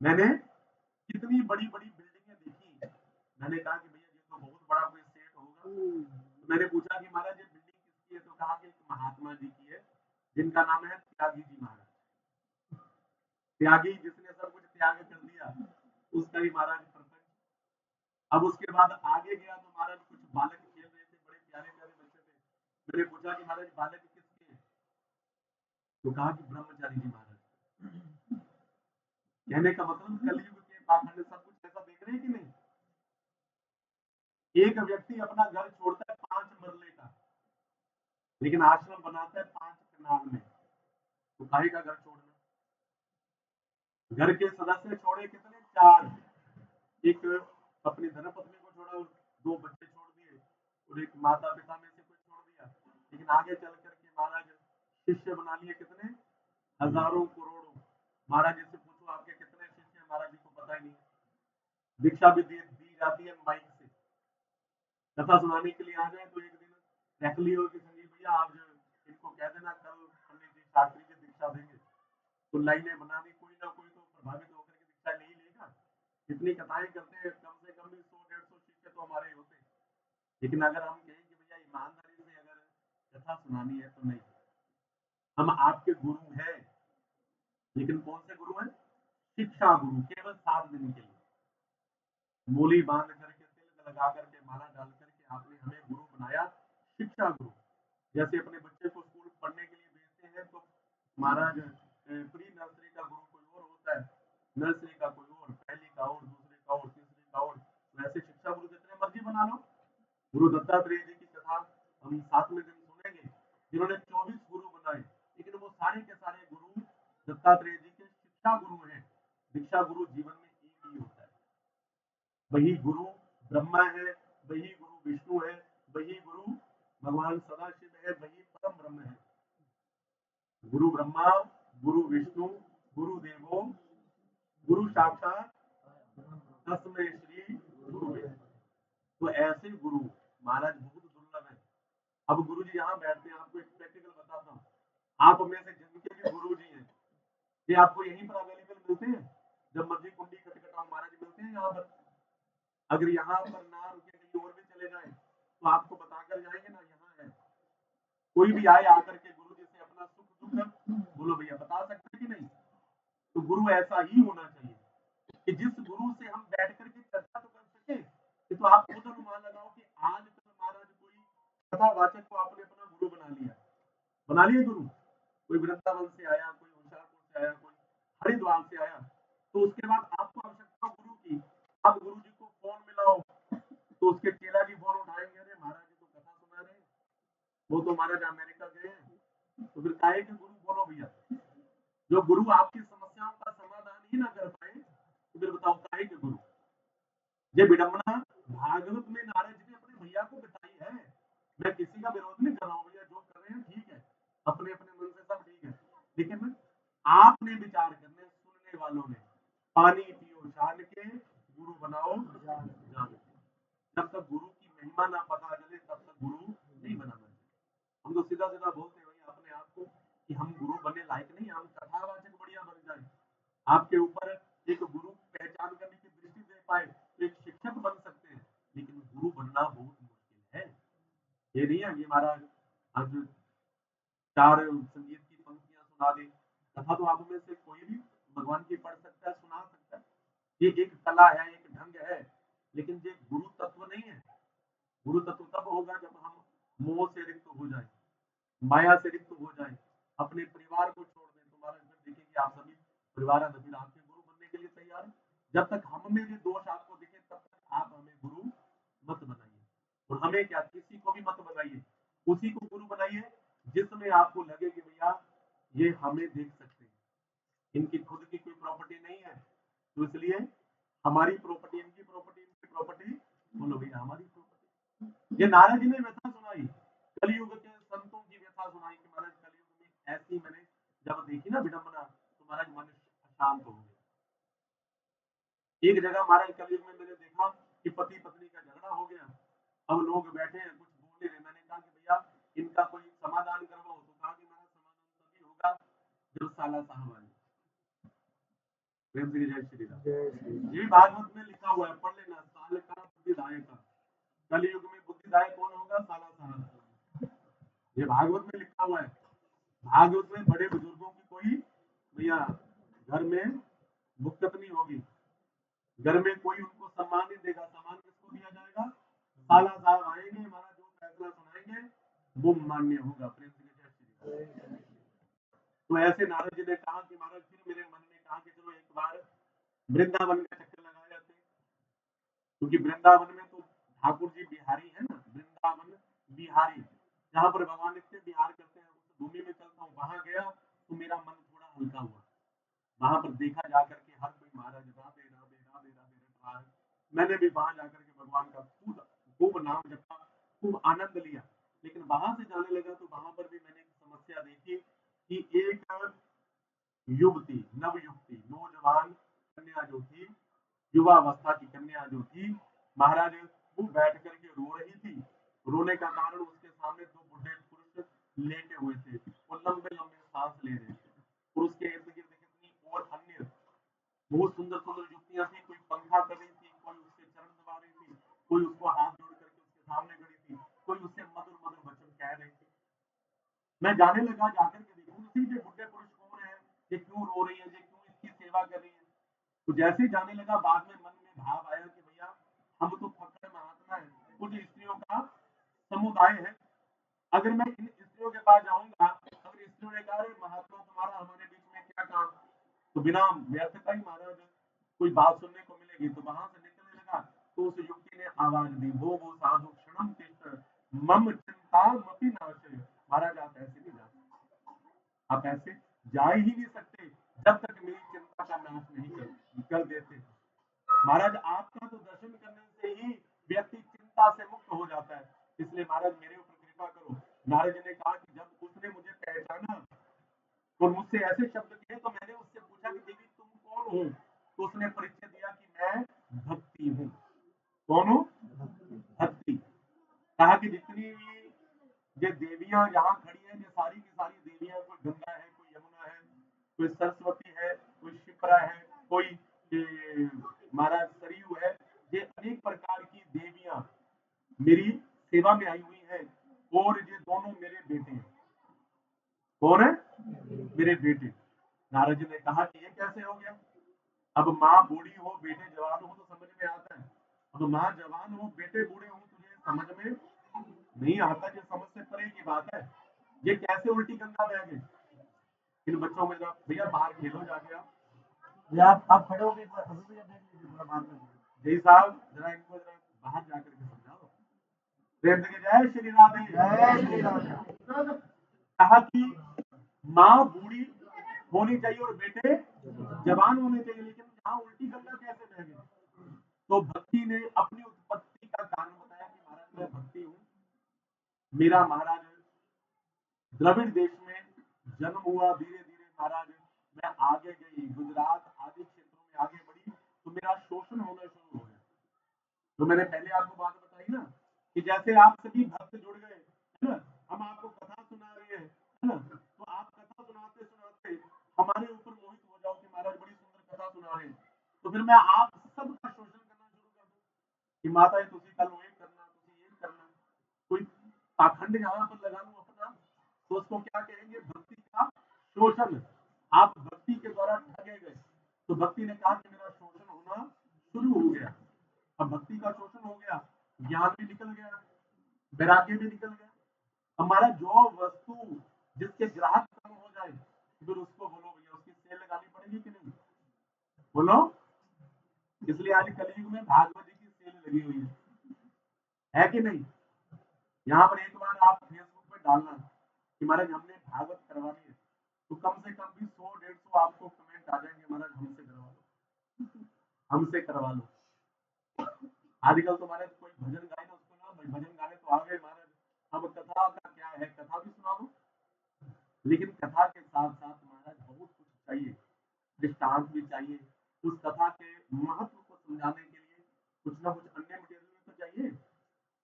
मैंने कितनी बड़ी बड़ी बिल्डिंगें देखी। मैंने कहा कि भैया ये तो बहुत बड़ा कोई सेठ होगा। तो मैंने पूछा कि महाराज ये बिल्डिंग किसकी है, तो कहा कि एक महात्मा जी की है, जिनका नाम है त्यागी जी महाराज। त्यागी जिसने सब कुछ त्याग कर दिया, उसका ही महाराज प्रपंच। अब उसके बाद आगे गया तो महाराज कुछ बालक खेल रहे थे, बड़े प्यारे प्यारे बच्चे थे। मैंने पूछा कि महाराज बालक किसके हैं, तो कहा कि ब्रह्मचारी जी महाराज। कहने का मतलब कलयुग के पाखंड सब कुछ ऐसा देख रहे हैं कि नहीं। एक व्यक्ति अपना घर छोड़ता है 5 मरले का, लेकिन आश्रम बनाता है 5 कनाल में, तो काहे का घर छोड़ना। घर के सदस्य छोड़े कितने, 4, एक अपनी धर्मपत्नी को छोड़ा, 2 बच्चे छोड़ दिए, और एक माता पिता में से कोई छोड़ दिया। लेकिन आगे चल करके महाराज शिष्य बना लिए कितने, हजारों करोड़ों। महाराज जी से पूछो आपके कितने शिष्य हैं, महाराज जी को पता ही नहीं। दीक्षा भी दी जाती है माइक से, कथा सुनाने के लिए आ जाए तो एक दिन रख लियो कि संजीव भैया आप जो इनको कह देना कल पंडित जी शास्त्री जी दीक्षा देंगे, तो लाइनें बना दी, कोई ना कोई तो प्रभावित होकर के दीक्षा ले ही लेगा। इतनी कथाएं करते हैं, कम से कम भी 100-150 शिष्य तो हमारे होते हैं। लेकिन अगर हम कहें कि भैया ईमानदारी से अगर कथा सुनानी है तो नहीं, हम आपके गुरु हैं, लेकिन कौन से गुरु हैं, शिक्षा गुरु, केवल 7 दिन के लिए मूली बांध करके, तिलक लगा करके, माला डाल करके आपने हमें गुरु बनाया, शिक्षा गुरु। जैसे अपने बच्चे को स्कूल पढ़ने के लिए भेजते हैं तो महाराज प्री नर्सरी का गुरु कोई और होता है, नर्सरी का कोई और, पहली का और, दूसरे का और, तीसरे का और, वैसे शिक्षा गुरु जितने मर्जी बना लो। गुरु दत्तात्रेय जी की कथा हम 7वें दिन सुनेंगे, जिन्होंने 24 गुरु बनाए, लेकिन वो सारे के सारे गुरु दत्तात्रेय जी के शिक्षा गुरु हैं। दीक्षा गुरु जीवन में एक ही होता है, वही गुरु ब्रह्मा है, वही गुरु विष्णु है, वही गुरु भगवान सदाशिव है, वही परम ब्रह्म है। गुरु ब्रह्मा, गुरु विष्णु, गुरु देवो, गुरु साक्षात तस्मै श्री गुरुवे। तो ऐसे गुरु महाराज बहुत दुर्लभ है। अब गुरु जी यहाँ बैठते हैं, आपको एक प्रैक्टिकल बताता हूँ। आप में से जिनके भी गुरु जी हैं, ये आपको यहीं पर अवेलेबल मिलते हैं, जब मर्जी कुंडी खटखटाओ महाराज मिलते हैं यहाँ पर। अगर यहाँ पर ना रुके कहीं और भी चले जाए तो आपको बताकर जाएंगे ना यहाँ है। कोई भी आए आकर के गुरु जी से अपना सुख दुख बोलो भैया, बता सकते हैं कि नहीं। तो गुरु ऐसा ही होना चाहिए कि जिस गुरु से हम बैठ करके चर्चा तो कर सके। ये तो आप खुद अनुमान लगाओ कि आज कल महाराज कोई कथावाचक को आपने अपना गुरु बना लिया गुरु। कोई वृंदावन से आया, कोई होशियारपुर से आया, कोई हरिद्वार से आया, तो उसके बाद आपको आवश्यकता गुरु की, आप गुरु जी को फोन मिलाओ, तो उसके चेला जी फोन उठाएंगे, अरे महाराज जी तो कथा सुना रहे हैं, वो तो महाराज अमेरिका गए हैं। तो फिर काहे के गुरु बोलो भैया। जो गुरु आपकी समस्याओं का समाधान ही ना कर पाए, तो फिर बताओ काहे के गुरु। ये विडंबना भागवत में नारद जी ने अपने भैया को बताई है। मैं किसी का विरोध नहीं कर रहा हूँ भैया, जो कर रहे हैं ठीक है, अपने अपने मन से सब ठीक है, लेकिन आपने विचार करने, सुनने वालों ने, पानी पियो जान के, गुरु बनाओ जान के। जब तक गुरु की महिमा ना पता चले तब तक गुरु नहीं बनाना चाहिए। हम तो सीधा सीधा बोलते हैं भैया अपने आप को कि हम गुरु बनने लायक नहीं, हम कथावाचक बढ़िया बन जाए। आपके ऊपर एक गुरु पहचान करने की दृष्टि दे पाए तो एक शिक्षक बन सकते हैं, लेकिन गुरु बनना बहुत मुश्किल है। ये नहीं है कि महाराज आज 4 संगीत की पंक्तियां सुना दी, कथा तो आप में से कोई भी भगवान की पढ़ सकता है, सुना सकता है। ये एक कला है, एक ढंग है, लेकिन ये गुरु तत्व नहीं है। गुरु तत्व तब होगा जब हम मोह से रिक्त हो जाए, माया से रिक्त हो जाए, अपने परिवार को छोड़ दें। तुम्हारा घर देखेंगे आप सभी परिवार अभी आपके गुरु बनने के लिए तैयार है। जब तक हम में ये दोष आपको दिखे तब तक आप हमें गुरु मत बनाइए, और हमें क्या, किसी को भी मत बनाइए, उसी को गुरु बनाइए जिसमें आपको लगे कि भैया ये हमें देख सकते हैं, इनकी खुद की कोई प्रॉपर्टी नहीं है, तो इसलिए हमारी प्रॉपर्टी, इनकी प्रॉपर्टी बोलो भैया हमारी प्रॉपर्टी। ये नारद जी ने व्यथा सुनाई, कलयुग के संतों की व्यथा सुनाई कि महाराज कलयुग में ऐसी मैंने जब देखी ना विडंबना तो महाराज मन शांत हो गया। एक जगह महाराज कलयुग में मैंने देखा कि पति पत्नी का झगड़ा हो गया, अब लोग बैठे हैं कुछ बोल रहे, मैंने कहा कि भैया इनका कोई समाधान करवाओ, तो कहा कि महाराज समाधान तभी होगा जब साला साहब आए। प्रेम से जय श्री राम। ये भागवत में लिखा हुआ है, पढ़ लेना, साल का बुद्धिदायक का, कलयुग में बुद्धिदायक कौन होगा, साला साहब। ये भागवत में लिखा हुआ है। भागवत में बड़े बुजुर्गों की कोई भैया घर में मुक्तत नहीं होगी, घर में कोई उनको सम्मान नहीं देगा। सम्मान किसको दिया जाएगा, साला साहब आएंगे, हमारा जो फैसला सुनाएंगे वो मान्य होगा। प्रेम से जय श्री राम। तो ऐसे नारद जी ने कहा कि महाराज फिर मेरे मन में कहा कि चलो एक बार वृंदावन का चक्कर लगाए जाते, क्योंकि वृंदावन में तो ठाकुर जी बिहारी है ना, वृंदावन बिहारी, जहाँ पर भगवान नित्य बिहार करते हैं, उस भूमि में चलता हूँ, वहां गया तो मेरा मन थोड़ा हल्का हुआ। वहां पर देखा जाकर के हर कोई महाराज राधे राधे राधे राधे रट रहा है। मैंने भी वहां जाकर के भगवान का खूब खूब नाम जपा, खूब आनंद लिया। लेकिन वहां से जाने लगा तो वहां पर भी मैंने एक समस्या देखी कि एक युवती, नव युवती, नौजवान कन्या जो थी, युवावस्था की कन्या जो थी, महाराज वो बैठ करके रो रही थी। रोने का कारण उसके सामने 2 बुढ़े पुरुष लेटे हुए थे, वो लंबे लंबे सांस ले रहे थे, और उसके इर्द गिर्द कितनी और अन्य बहुत सुंदर सुंदर युवतियां थी, कोई पंखा कर रही थी, कोई उसके चरण दबा रही थी, कोई उसको हाथ जोड़ करके उसके सामने खड़ी थी, कोई उससे मधुर मधुर वचन कह रही थी। मैं जाने लगा, जाकर के देखूं उसी के बुढ़े पुरुष कौन है, ये क्यों रो रही है, ये क्यों इसकी सेवा कर रही है। तो जैसे ही जाने लगा, बाद में मन में भाव आया कि भैया हम तो फक्र महात्मा है, कुछ स्त्रियों का समुदाय है, अगर मैं इन स्त्रियों के पास जाऊंगा, अगर स्त्रियों ने कहा महात्मा तुम्हारा हमारे बीच में क्या काम, तो बिना व्यर्थ का ही महाराज कोई बात सुनने को मिलेगी। तो वहां से निकलने लगा तो उस युवती ने आवाज दी, वो साधु क्षणम तिष्ठ मम चिंता मपि नाशय। महाराज आप ऐसे नहीं जा सकते, आप ऐसे जा ही नहीं सकते जब तक मेरी चिंता का नाश नहीं कर देते। महाराज आपका तो दर्शन करने से ही व्यक्ति चिंता से मुक्त हो जाता है, इसलिए महाराज मेरे ऊपर कृपा करो। नारद जी ने कहा कि जब उसने मुझे पहचाना और मुझसे ऐसे शब्द किए तो मैंने उससे पूछा कि देवी तुम कौन हो, तो उसने परिचय दिया कि मैं भक्ति हूँ। कौन हूँ, भक्ति। कहा कि जितनी भी ये देवियां यहाँ खड़ी हैं, ये सारी की सारी देवियां, कोई गंगा है, कोई यमुना है, कोई सरस्वती है, कोई शिप्रा है, कोई महाराज सरयू है, ये अनेक प्रकार की देवियां मेरी सेवा में आई हुई है, और ये दोनों मेरे बेटे हैं। कौन है, मेरे बेटे। नारद जी ने कहा कि ये कैसे हो गया। अब माँ बूढ़ी हो, बेटे जवान हो तो समझ में आता है, अब माँ जवान हो, बेटे बूढ़े हो, तुझे समझ में नहीं आता, ये समझ से परे की बात है। ये कैसे उल्टी गंगा बह गई। इन बच्चों में जरा भैया बाहर खेलो जाके, आप खड़े हो गए, अभी भी देख लीजिए थोड़ा बाहर में। जय साहब जरा इनको जरा बाहर जाकर के समझाओ। प्रेम से जय श्री राधे, जय श्री राधे। कहा कि माँ बूढ़ी होनी चाहिए और बेटे जवान होने चाहिए, लेकिन यहाँ उल्टी गंगा कैसे बह गई। तो भक्ति ने अपनी उत्पत्ति का कारण बताया कि महाराज मैं भक्ति हूँ। मेरा महाराज द्रविड़ देश में जन्म हुआ, धीरे धीरे महाराज मैं आगे गई, गुजरात आदि क्षेत्रों में आगे बढ़ी, तो मेरा शोषण होना शुरू हो गया। तो मैंने पहले आपको बात बताई ना कि जैसे आप सभी भक्त जुड़ गए, है ना, हम आपको कथा सुना रहे हैं, है ना, तो आप कथा सुनाते सुनाते हमारे ऊपर मोहित हो जाओ कि महाराज बड़ी सुंदर कथा सुना रहे हैं, तो फिर मैं आप सबका शोषण करना शुरू कर दूं कि माता जी तुसी कल वो करना, तुसी ये करना, कोई पाखंड यहाँ पर लगा लूं अपना, तो उसको क्या कहेंगे? भक्ति का शोषण। आप भक्ति के द्वारा ठगे गए, तो भक्ति ने कहा कि मेरा शोषण होना शुरू हो गया। अब भक्ति का शोषण हो गया, ज्ञान भी निकल गया, वैराग्य भी निकल गया। हमारा जो वस्तु जिसके ग्राहक कम हो जाए, फिर उसको बोलो भैया उसकी सेल लगानी पड़ेगी कि नहीं? बोलो। इसलिए आज कलयुग में भागवत जी की सेल लगी हुई है कि नहीं? यहाँ पर एक बार आप फेसबुक पे डालना कि महाराज हमने भागवत करवानी है, तो कम से कम भी 100-150 आपको कमेंट आ जाएंगे, महाराज हमसे करवा लो, हमसे करवा लो। आजकल तो महाराज कोई भजन गाए ना, उसको ना भाई भजन गाने तो आ गए महाराज, अब कथा का क्या है, कथा भी सुना दो। लेकिन कथा के साथ साथ महाराज बहुत कुछ चाहिए, दृष्टांत भी चाहिए, उस कथा के महत्व को समझाने के लिए कुछ ना कुछ अन्य मटेरियल तो चाहिए।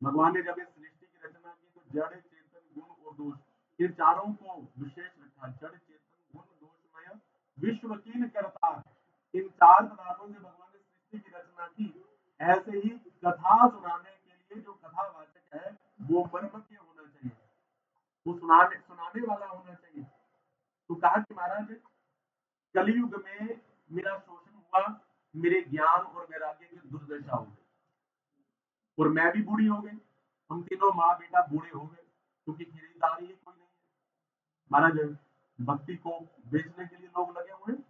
भगवान ने जब इस सृष्टि की रचना की तो जड़ चेतन गुण और दोष इन चारों को विशेष रखा। जड़ चेतन गुण दोषमय विश्व कीन करता, इन चार पदार्थों से भगवान ने सृष्टि की रचना की। ऐसे ही कथा सुनाने के लिए जो कथावाचक है वो मर्मज्ञ होना चाहिए, वो सुनाने वाला होना चाहिए। तो कहा कि महाराज कलयुग में मेरा शोषण हुआ, मेरे ज्ञान और वैराग्य की दुर्दशा हो गई, और मैं भी बूढ़ी हो गई। हम तीनों माँ बेटा बूढ़े हो गए, क्योंकि खरीदार ही कोई नहीं है। महाराज भक्ति को बेचने के लिए लोग लगे हुए हैं,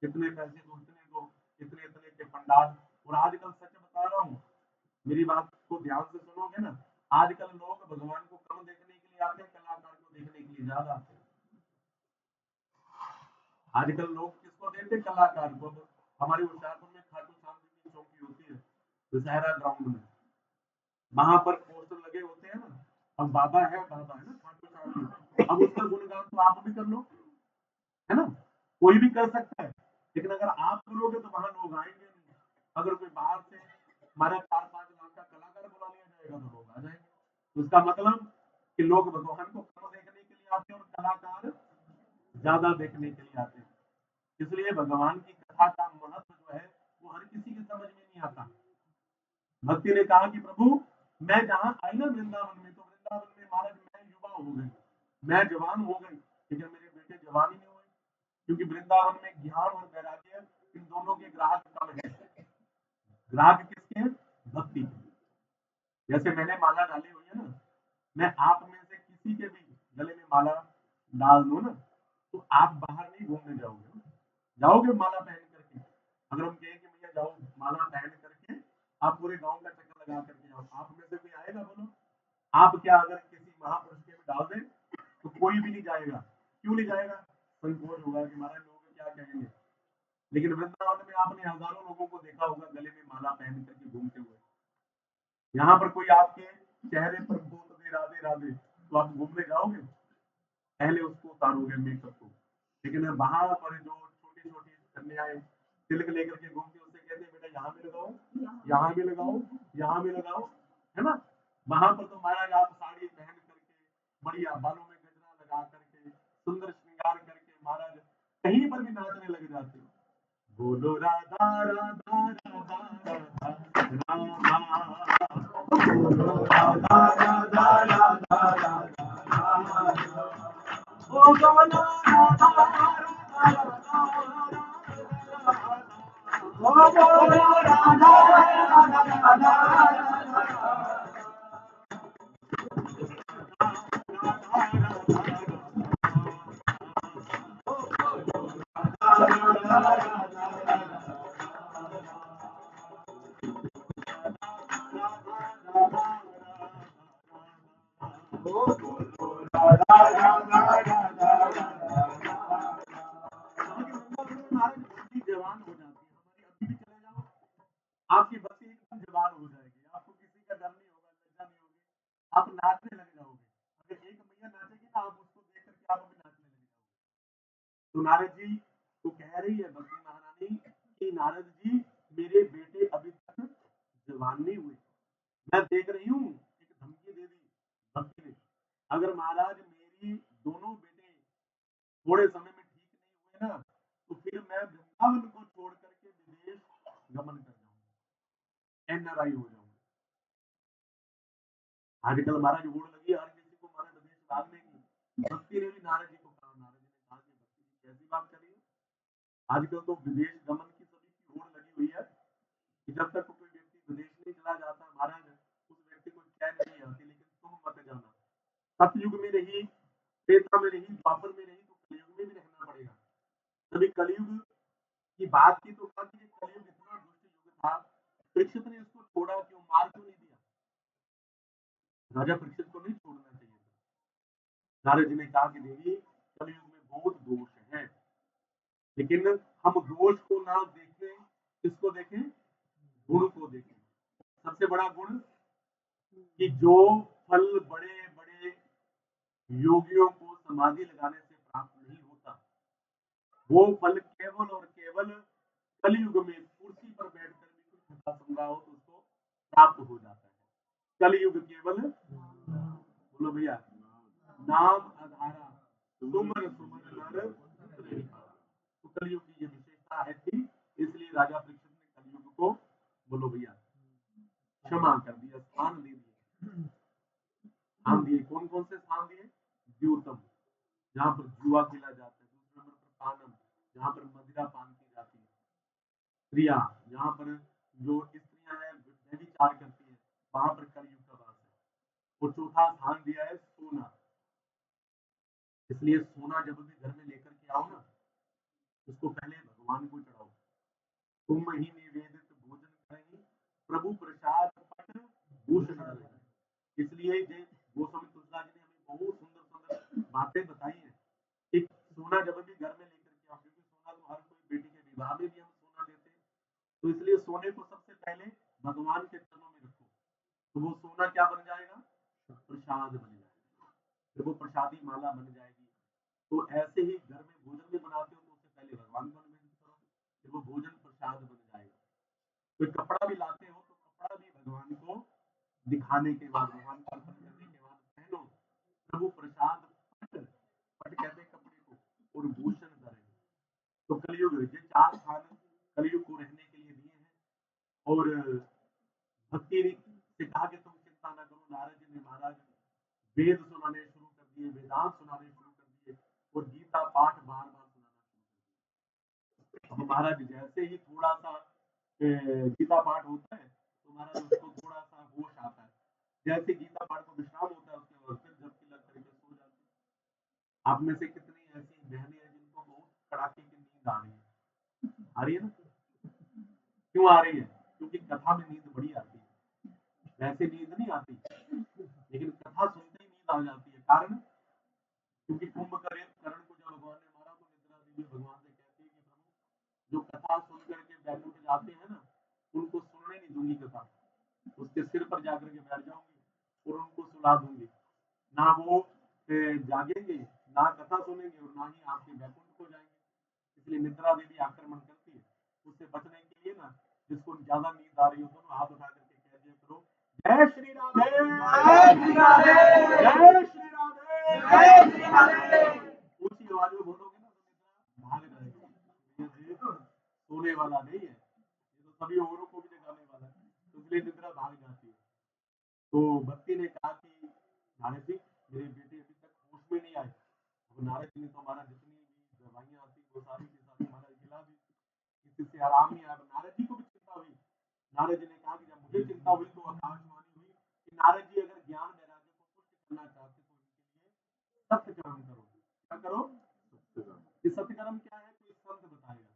इतने पैसे दो, इतने दो, इतने इतने के पंडाल। और आजकल सच बता रहा हूँ, मेरी बात को ध्यान से सुनोगे ना, आजकल लोग भगवान को कम देखने के लिए आते हैं, कलाकार को देखने के लिए ज्यादा आते हैं। आजकल लोग किसको देखते हैं? कलाकार को। हमारे होशियारपुर में खाटू श्याम जी की चौकी होती है दशहरा ग्राउंड में, वहां पर पोस्टर लगे होते हैं ना, अब बाबा है ना खाटू श्याम जी, अब उसका गुणगान तो आप भी कर लो, है ना, कोई भी कर सकता है। लेकिन अगर आप करोगे तो वहां लोग आएंगे नहीं। अगर कोई बाहर से हमारा 4-5 लाख का कलाकार बुला लिया जाएगा तो लोग आ जाएंगे। तो उसका मतलब कि लोग भगवान को कम देखने के लिए आते हैं और कलाकार ज्यादा देखने के लिए आते हैं। इसलिए भगवान की कथा का महत्व जो है वो हर किसी की समझ में नहीं आता। भक्ति ने कहा कि प्रभु मैं जहाँ आई ना वृंदावन में, तो वृंदावन में महाराज मैं युवा हो गई, मैं जवान हो गई, लेकिन मेरे बेटे जवान ही नहीं हुए, क्योंकि वृंदावन में ज्ञान और वैराग्य इन दोनों के ग्राहक कम है। ग्राहक किसके हैं? भक्ति के। जैसे मैंने माला डाली हुई है ना, मैं आप में से किसी के भी गले में माला डाल दूं ना, तो आप बाहर नहीं घूमने जाओगे, जाओगे माला पहन करके। अगर हम कहें कि भैया जाओ माला पहन करके आप पूरे गांव का चक्कर लगा करके आओ, आप में से कोई आएगा? बोलो। आप क्या अगर किसी महापुरुष के में डाल दें तो कोई भी नहीं जाएगा। क्यों नहीं जाएगा? संकोच होगा कि महाराज लोग क्या कहेंगे। लेकिन वृंदावन में आपने हजारों लोगों को देखा होगा गले में माला पहन करके घूमते हुए। यहाँ पर कोई आपके चेहरे पर बोल दे राधे राधे तो आप घूमने जाओगे? पहले उसको उतारोगे मेकअप को। लेकिन वहां पर जो छोटी छोटी कन्याएं तिलक लेकर के घूमती, उससे कहते हैं बेटा यहाँ भी लगाओ, यहाँ भी लगाओ, यहाँ भी लगाओ, है ना। वहां पर तो महाराज आप साड़ी पहन करके बढ़िया बालों में गजरा लगा करके सुंदर श्रृंगार करके महाराज कहीं पर भी नाचने लग जाते हो। बोलो राधा राधा राधा राधा राधा, बोलो राधा राधा राधा राधा, ओ बोलो राधा राधा राधा, ओ बोलो राधा राधा राधा। जवान हो जाती है हमारी, अभी भी चले जाओ, आपकी बत्ती तो नारद जी को कह रही है भक्ति महारानी कि नारद जी मेरे बेटे अभी तक जवान नहीं हुए, मैं देख रही हूँ। एक धमकी दे दी भक्ति ने, अगर महाराज मेरी दोनों बेटे थोड़े समय में ठीक नहीं हुए ना, तो फिर मैं वृंदावन को छोड़ करके विदेश गमन कर जाऊंगा, एनआरआई हो जाऊंगा। आजकल महाराज होड़ लगी हर किसी को महाराज विदेश भागने की। भक्ति ने भी नारद जी को कहा, नारद जी ने कहा कि भक्ति जी कैसी बात कर रही है, आजकल तो विदेश गमन की सभी की होड़ लगी हुई है कि जब तक कोई व्यक्ति विदेश नहीं चला जाता महाराज उस व्यक्ति को चैन नहीं आती। लेकिन तुम मत जाना, सतयुग में रही, त्रेता में रही, द्वापर में रही, तो कलयुग में भी रहना पड़ेगा। तभी कलयुग की बात की तो कहा कि कलयुग इतना दुष्ट युग था, परीक्षित ने उसको छोड़ा क्यों, मार क्यों नहीं दिया, राजा परीक्षित को नहीं छोड़ना चाहिए था। नारद जी ने कहा कि देवी कलयुग में बहुत दोष है, लेकिन हम दोष को ना देखें, किसको देखें, गुण को देखें। सबसे बड़ा गुण कि जो फल बड़े बड़े योगियों को समाधि लगाने से प्राप्त नहीं होता, वो फल केवल और केवल कलयुग में कुर्सी पर बैठकर भी कुछ कथा सुन रहा हो तो उसको प्राप्त हो जाता है। कलयुग केवल, बोलो भैया, नाम आधारा सुमर सुमर नर नहीं पारा। तो कलयुग की ये विशेषता है थी, इसलिए राजा परीक्षित ने कलयुग को, बोलो भैया, क्षमा कर दिया, स्थान दे दिए। स्थान दिए, कौन कौन से स्थान दिए, द्योतम जहाँ पर जुआ खेला जाता है, दूसरे नंबर पर पानम जहाँ पर मदिरा पान की जाती है, स्त्रिया जहाँ पर जो स्त्रियां हैं व्यभिचार करती है, वहां पर कलयुग का वास है। और चौथा स्थान दिया है सोना, इसलिए सोना जब भी घर में लेकर के आओ ना, उसको पहले भगवान को चढ़ाओ। तुम ही निवेदित भोजन करेंगे, प्रभु प्रसाद पट भूषण करेंगे। इसलिए ये गोस्वामी तुलसीदास जी ने हमें बहुत सुंदर सुंदर बातें बताई हैं कि सोना जब भी घर में लेकर के आओ, क्योंकि सोना तो हर कोई बेटी के विवाह में भी हम सोना देते हैं, तो इसलिए सोने को सबसे पहले भगवान के चरणों में रखो, तो वो सोना क्या बन जाएगा, प्रसाद बन जाएगा, फिर वो प्रसादी माला बन जाएगी। तो ऐसे ही घर में भोजन भी बनाते हो तो उससे पहले भगवान को निवेदित करो, फिर वो भोजन प्रसाद बन जाएगा। कोई कपड़ा भी लाते हो तो कपड़ा भी भगवान को दिखाने के बाद, भगवान को अर्पण करने के बाद पहनो। प्रभु प्रसाद पट, पट कहते हैं कपड़े को, और भूषण करें। तो कलयुग ये चार स्थान कलयुग को रहने के लिए दिए हैं। और भक्ति से कहा कि तुम चिंता ना करो, नारद जी ने महाराज वेद सुनाने शुरू कर दिए, वेदांत सुनाने शुरू कर दिए, और गीता पाठ बार बार सुनाना शुरू कर दिया। महाराज जैसे ही थोड़ा सा गीता पाठ होता है तो महाराज उसको थोड़ा सा होश आता है, जैसे गीता पाठ को विश्राम होता है उसके बाद फिर झपकी लग करके सो जाते हैं। आप में से कितनी ऐसी बहनें हैं जिनको बहुत कड़ाके की नींद आ रही है, आ रही है ना, क्यों आ रही है, क्योंकि कथा में नींद बड़ी आती है, वैसे नींद नहीं आती, लेकिन कथा सुनते ही नींद आ जाती है। कारण, क्योंकि कुंभकर्ण को जब भगवान ने मारा तो निद्रा देवी भगवान से कहती है कि प्रभु जो कथा सुन करके बैकुंठ जाते हैं ना, उनको सुनने नहीं दूंगी कथा, उसके सिर पर जाकर के बैठ जाऊंगी और उनको सुला दूंगी, ना वो जागेंगे, ना कथा सुनेंगे, और ना ही आपके बैकुंठ को जाएंगे। इसलिए निद्रा देवी आक्रमण करती है। उससे बचने के लिए ना, जिसको ज्यादा नींद आ रही हो दोनों हाथ उठा करके कह दिया करो, जय श्री राधे, जय श्री राधे, जय श्री राधे, जय श्री राधे। ऊंची आवाज में बोलोगे ना तो निद्रा भाग जाएगी। ये तो सोने वाला नहीं है, ये तो सभी औरों को भी जगाने वाला है, तो इसलिए निद्रा भाग जाती है। तो भक्ति ने कहा कि नारद जी मेरे बेटे अभी तक होश में नहीं आए। तो नारद जी ने तो हमारा जितनी भी दवाइयां आती वो सारी की सारी हमारा खिला दी, किसी से आराम नहीं आया। नारद जी को भी चिंता हुई। नारद जी ने कहा कि जब मुझे चिंता हुई तो आकाशवाणी हुई कि नारद जी अगर ज्ञान वैराग्य को पुष्ट करना चाहते तो इनके लिए सत्य कर्म करो। क्या करो, ये सत्य कर्म क्या है, कोई संत बताएगा।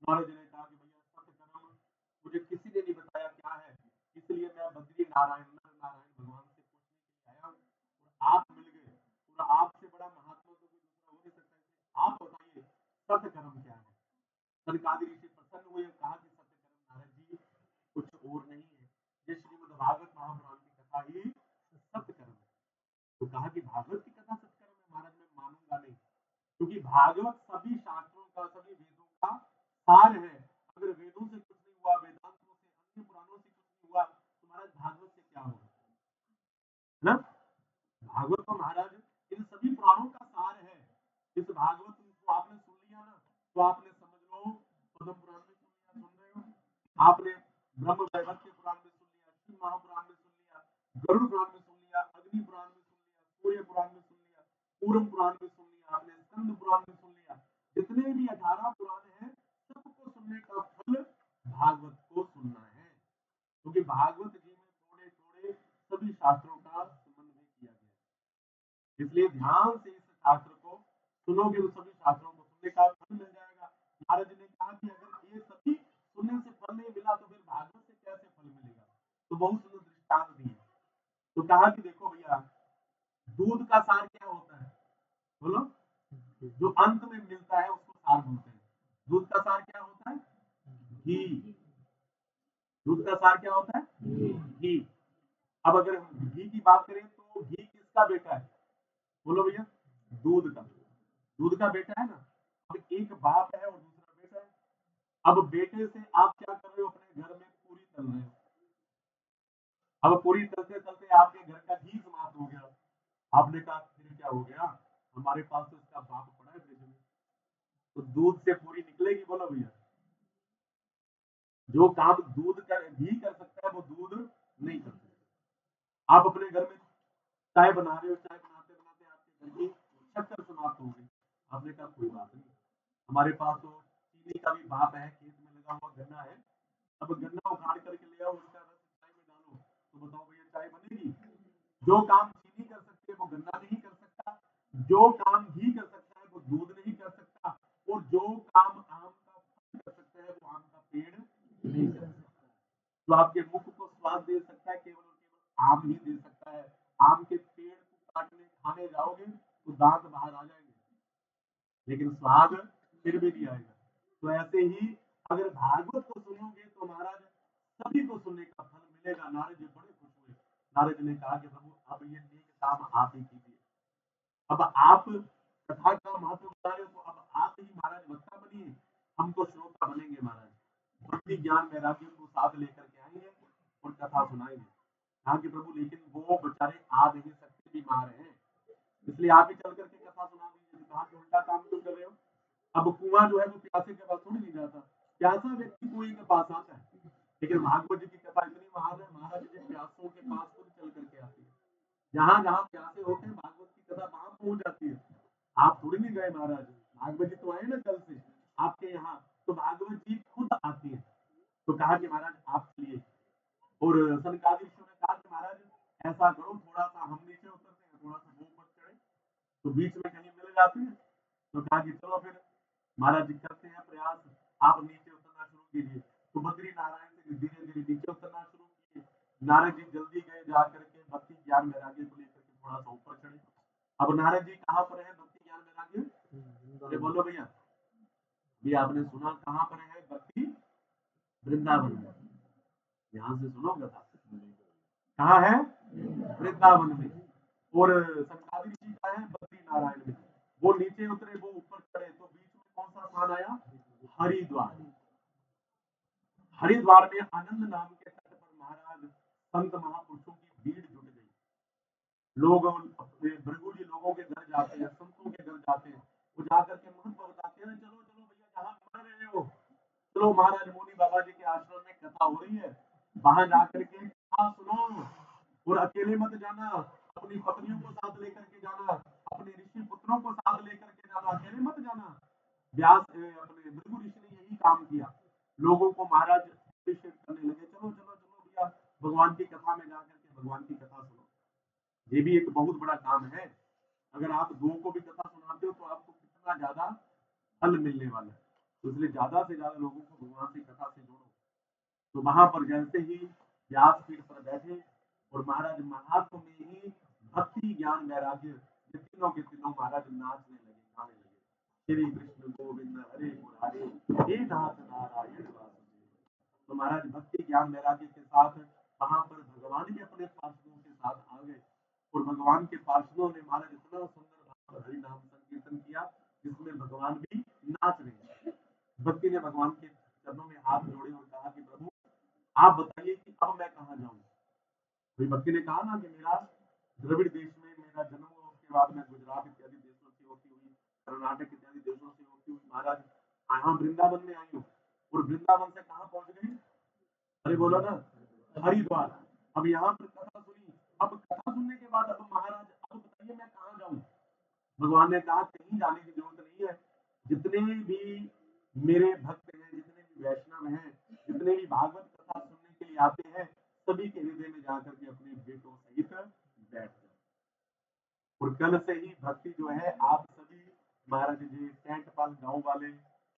नारद जी ने कहा कि भैया सत्य कर्म मुझे किसी ने नहीं बताया क्या है, इसलिए मैं बद्री नारायण नर नारायण भगवान से पूछने के लिए आया हूँ, और आप मिल गए, और आपसे बड़ा महात्मा तो कोई दूसरा हो नहीं सकता। इसलिए आप बताइए सत्य कर्म क्या है। सनकादि ऋषि प्रसन्न हुए, कहा कि सत्य कर्म नारद जी कुछ और नहीं है, ये श्रीमद् भागवत महापुराण की कथा ही सत्य कर्म है। तो कहा कि भागवत की कथा सत्य कर्म है, महाराज मैं मानूंगा नहीं। क्योंकि भागवत सभी शास्त्रों का, सभी वेदों का सार है। अगर वेदों से कुछ नहीं हुआ, वेदांतों से, अन्य पुराणों से कुछ नहीं हुआ, तो महाराज भागवत से क्या होगा, है ना। भागवत तो महाराज इन सभी पुराणों का सार है। इस भागवत को आपने सुन लिया ना, तो आपने समझ लो पद्म पुराण में सुन लिया, सुन रहे हो आपने, ब्रह्म वैवर्त पुराण में सुन लिया, शिव महापुराण में सुन लिया, गरुड़ पुराण में सुन लिया, अग्नि पुराण में सुन लिया, सूर्य पुराण में सुन लिया, पूर्व पुराण में सुन लिया आपने, स्कंद पुराण में सुन लिया। जितने भी 18 पुराण हैं, सबको सुनने का फल भागवत को सुनना है, क्योंकि भागवत जी में थोड़े थोड़े सभी शास्त्रों का समन्वय किया गया है। इसलिए ध्यान से इस शास्त्र को सुनोगे तो सभी शास्त्रों को सुनने का फल मिल जाएगा। नारद जी ने कहा कि अगर ये सभी सुनने से फल नहीं मिला तो फिर भागवत से कैसे फल मिलेगा, तो बहुत सुंदर दृष्टांत दिए। तो कहा कि देखो भैया, दूध का सार क्या होता है, बोलो, जो अंत में मिलता है उसको सार बोलते हैं। दूध का सार क्या होता है, घी। दूध का सार क्या होता है, घी। अब अगर हम घी की बात करें तो घी किसका बेटा है, बोलो भैया, दूध का। दूध का बेटा है ना। अब एक बाप है और दूसरा बेटा है। अब बेटे से आप क्या कर रहे हो, अपने घर में पूरी तल रहे हो। अब पूरी तलते तलते आपके घर का घी समाप्त हो गया। आपने कहा फिर क्या हो गया, हमारे पास तो इसका बाप पड़ा है फ्रिज में, तो दूध से पूरी निकलेगी, बोलो भैया। जो काम दूध का घी कर सकता है वो दूध नहीं कर सकता। आप अपने घर में चाय बना रहे हो, चाय बनाते बनाते आपके घर की शक्कर समाप्त हो गई। आपने कहा कोई बात नहीं, हमारे पास तो चीनी का भी बाप है, खेत में लगा हुआ गन्ना है। अब गन्ना उखाड़ करके ले आओ, उसका रस चाय में डालो, तो बताओ भैया चाय बनेगी। जो काम चीनी कर सकती है वो गन्ना नहीं कर सकता, जो काम घी कर सकता है वो दूध नहीं कर सकता, और जो काम आम का फल कर सकता है वो आम का पेड़ नहीं कर सकता। जो आपके मुख को स्वाद दे सकता है केवल और केवल आम ही दे सकता है। आम के पेड़ को काटने खाने जाओगे तो दांत बाहर आ जाएंगे, लेकिन स्वाद फिर भी नहीं आएगा। तो ऐसे ही अगर भागवत को सुनोगे तो महाराज सभी को सुनने का फल मिलेगा। नारद जी बड़े खुश हुए। नारद जी ने कहा कि प्रभु अब ये नेक काम आप ही कीजिए। अब आप कथा का महत्व बता रहे हो, तो अब आप ही महाराज वक्ता बनिए, हम तो श्रोता बनेंगे महाराज। भक्ति ज्ञान वैराग्य को साथ लेकर के आएंगे और कथा सुनाएंगे। कहा कि प्रभु लेकिन वो बेचारे आ नहीं सकते, बीमार हैं, इसलिए आप ही चल करके कथा सुना दीजिए। कहा कि उल्टा काम क्यों कर रहे हो। अब कुआं जो है वो प्यासे के पास थोड़ी नहीं जाता, प्यासा व्यक्ति कुएं के पास आता है। लेकिन भागवत जी की कथा इतनी महान है, महाराज जी प्यासों के पास खुद चल करके आती है। जहां जहां प्यासे होते हैं भागवत की कथा वहां पहुंच जाती है। आप थोड़ी नहीं गए महाराज, भागवत जी तो आए ना कल से आपके यहाँ, तो भागवत जी खुद आती है। तो कहा कि महाराज आप चलिए। और सनकादिक ऋषियों ने कहा कि महाराज ऐसा करो, थोड़ा सा हम नीचे उतरते हैं, थोड़ा सा वो ऊपर चढ़े, तो बीच में कहीं मिल जाते हैं। तो कहा कि चलो फिर महाराज जी करते हैं प्रयास, आप नीचे उतरना शुरू कीजिए। तो बद्री नारायण से धीरे धीरे नीचे उतरना शुरू किए। नारद जी जल्दी गए, जा करके भक्ति ज्ञान वैराग्य को लेकर के थोड़ा सा ऊपर चढ़े। अब नारद जी कहाँ पर है भक्ति ज्ञान वैराग्य, अरे बोलो भैया, भी आपने सुना कहाँ पर है भक्ति, वृंदावन में। ध्यान से सुनो कथा, कहाँ है, वृंदावन में। और संकादिक ऋषि का है बद्री नारायण में। वो नीचे उतरे, वो ऊपर चढ़े, तो बीच में कौन सा स्थान आया, हरिद्वार। हरिद्वार में आनंद नाम के तट पर महाराज संत महापुरुषों की भीड़ जुट गई। लोग भृगु जी लोगों के घर जाते हैं, संतों के घर जाते हैं, वो जाकर के महत्व बताते हैं, चलो चलो भैया जहाँ मर रहे हो, चलो महाराज मुनि बाबा जी के आश्रम में कथा हो रही है, वहां जाकर के कथा सुनो। और अकेले मत जाना, अपनी पत्नियों को साथ लेकर के जाना, अपने ऋषि पुत्रों को साथ लेकर के जाना, अकेले मत जाना। व्यास अपने भृगु ऋषि ने यही काम किया। लोगों को महाराज अप्रिशिएट करने लगे, चलो चलो चलो भैया भगवान की कथा में जाकर के भगवान की कथा सुनो। ये भी एक बहुत बड़ा काम है। अगर आप दो को भी कथा सुनाते हो तो आपको कितना ज्यादा फल मिलने वाला है। तो इसलिए ज्यादा से ज्यादा लोगों को भगवान की कथा से जोड़ो। तो वहां पर जैसे ही व्यासपीठ पर बैठे और महाराज महात्म में ही भक्ति ज्ञान वैराग्य ये तीनों के तीनों महाराज नाचने लगे, गाने लगे, श्री कृष्ण गोविंद हरे मुरारे, हे नाथ नारायण वासुदेव। तो महाराज भक्ति ज्ञान वैराग्य के साथ वहां पर भगवान भी अपने पार्षदों के साथ आ गए। और भगवान के पार्षदों ने महाराज इतना सुंदर भाव हरि नाम संकीर्तन किया जिसमें भगवान भी नाच रहे हैं। भक्ति ने भगवान के चरणों में हाथ जोड़े और कहा कि प्रभु आप बताइए कि अब मैं कहाँ जाऊं। फिर भक्ति ने कहा ना कि मेरा द्रविड़ देश में मेरा जन्म हुआ, उसके बाद मैं गुजरात इत्यादि देशों से होती हुई, कर्नाटक इत्यादि देशों से होती हुई महाराज यहाँ वृंदावन में आई हूँ। और वृंदावन से कहाँ पहुंच गई? अरे बोलो ना, हरिद्वार। अब यहाँ पर कथा सुनी, अब कथा सुनने के बाद अब महाराज अब बताइए मैं कहाँ जाऊं। भगवान ने कहा कहीं जाने की जरूरत नहीं है। जितने भी मेरे भक्त हैं, जितने भी वैष्णव हैं, जितने भी भागवत कथा सुनने के लिए आते हैं, सभी के हृदय में जाकर के अपने बेटों सहित बैठ जाओ। और कल से ही भक्ति जो है आप सभी महाराज जी टेंटपाल गांव वाले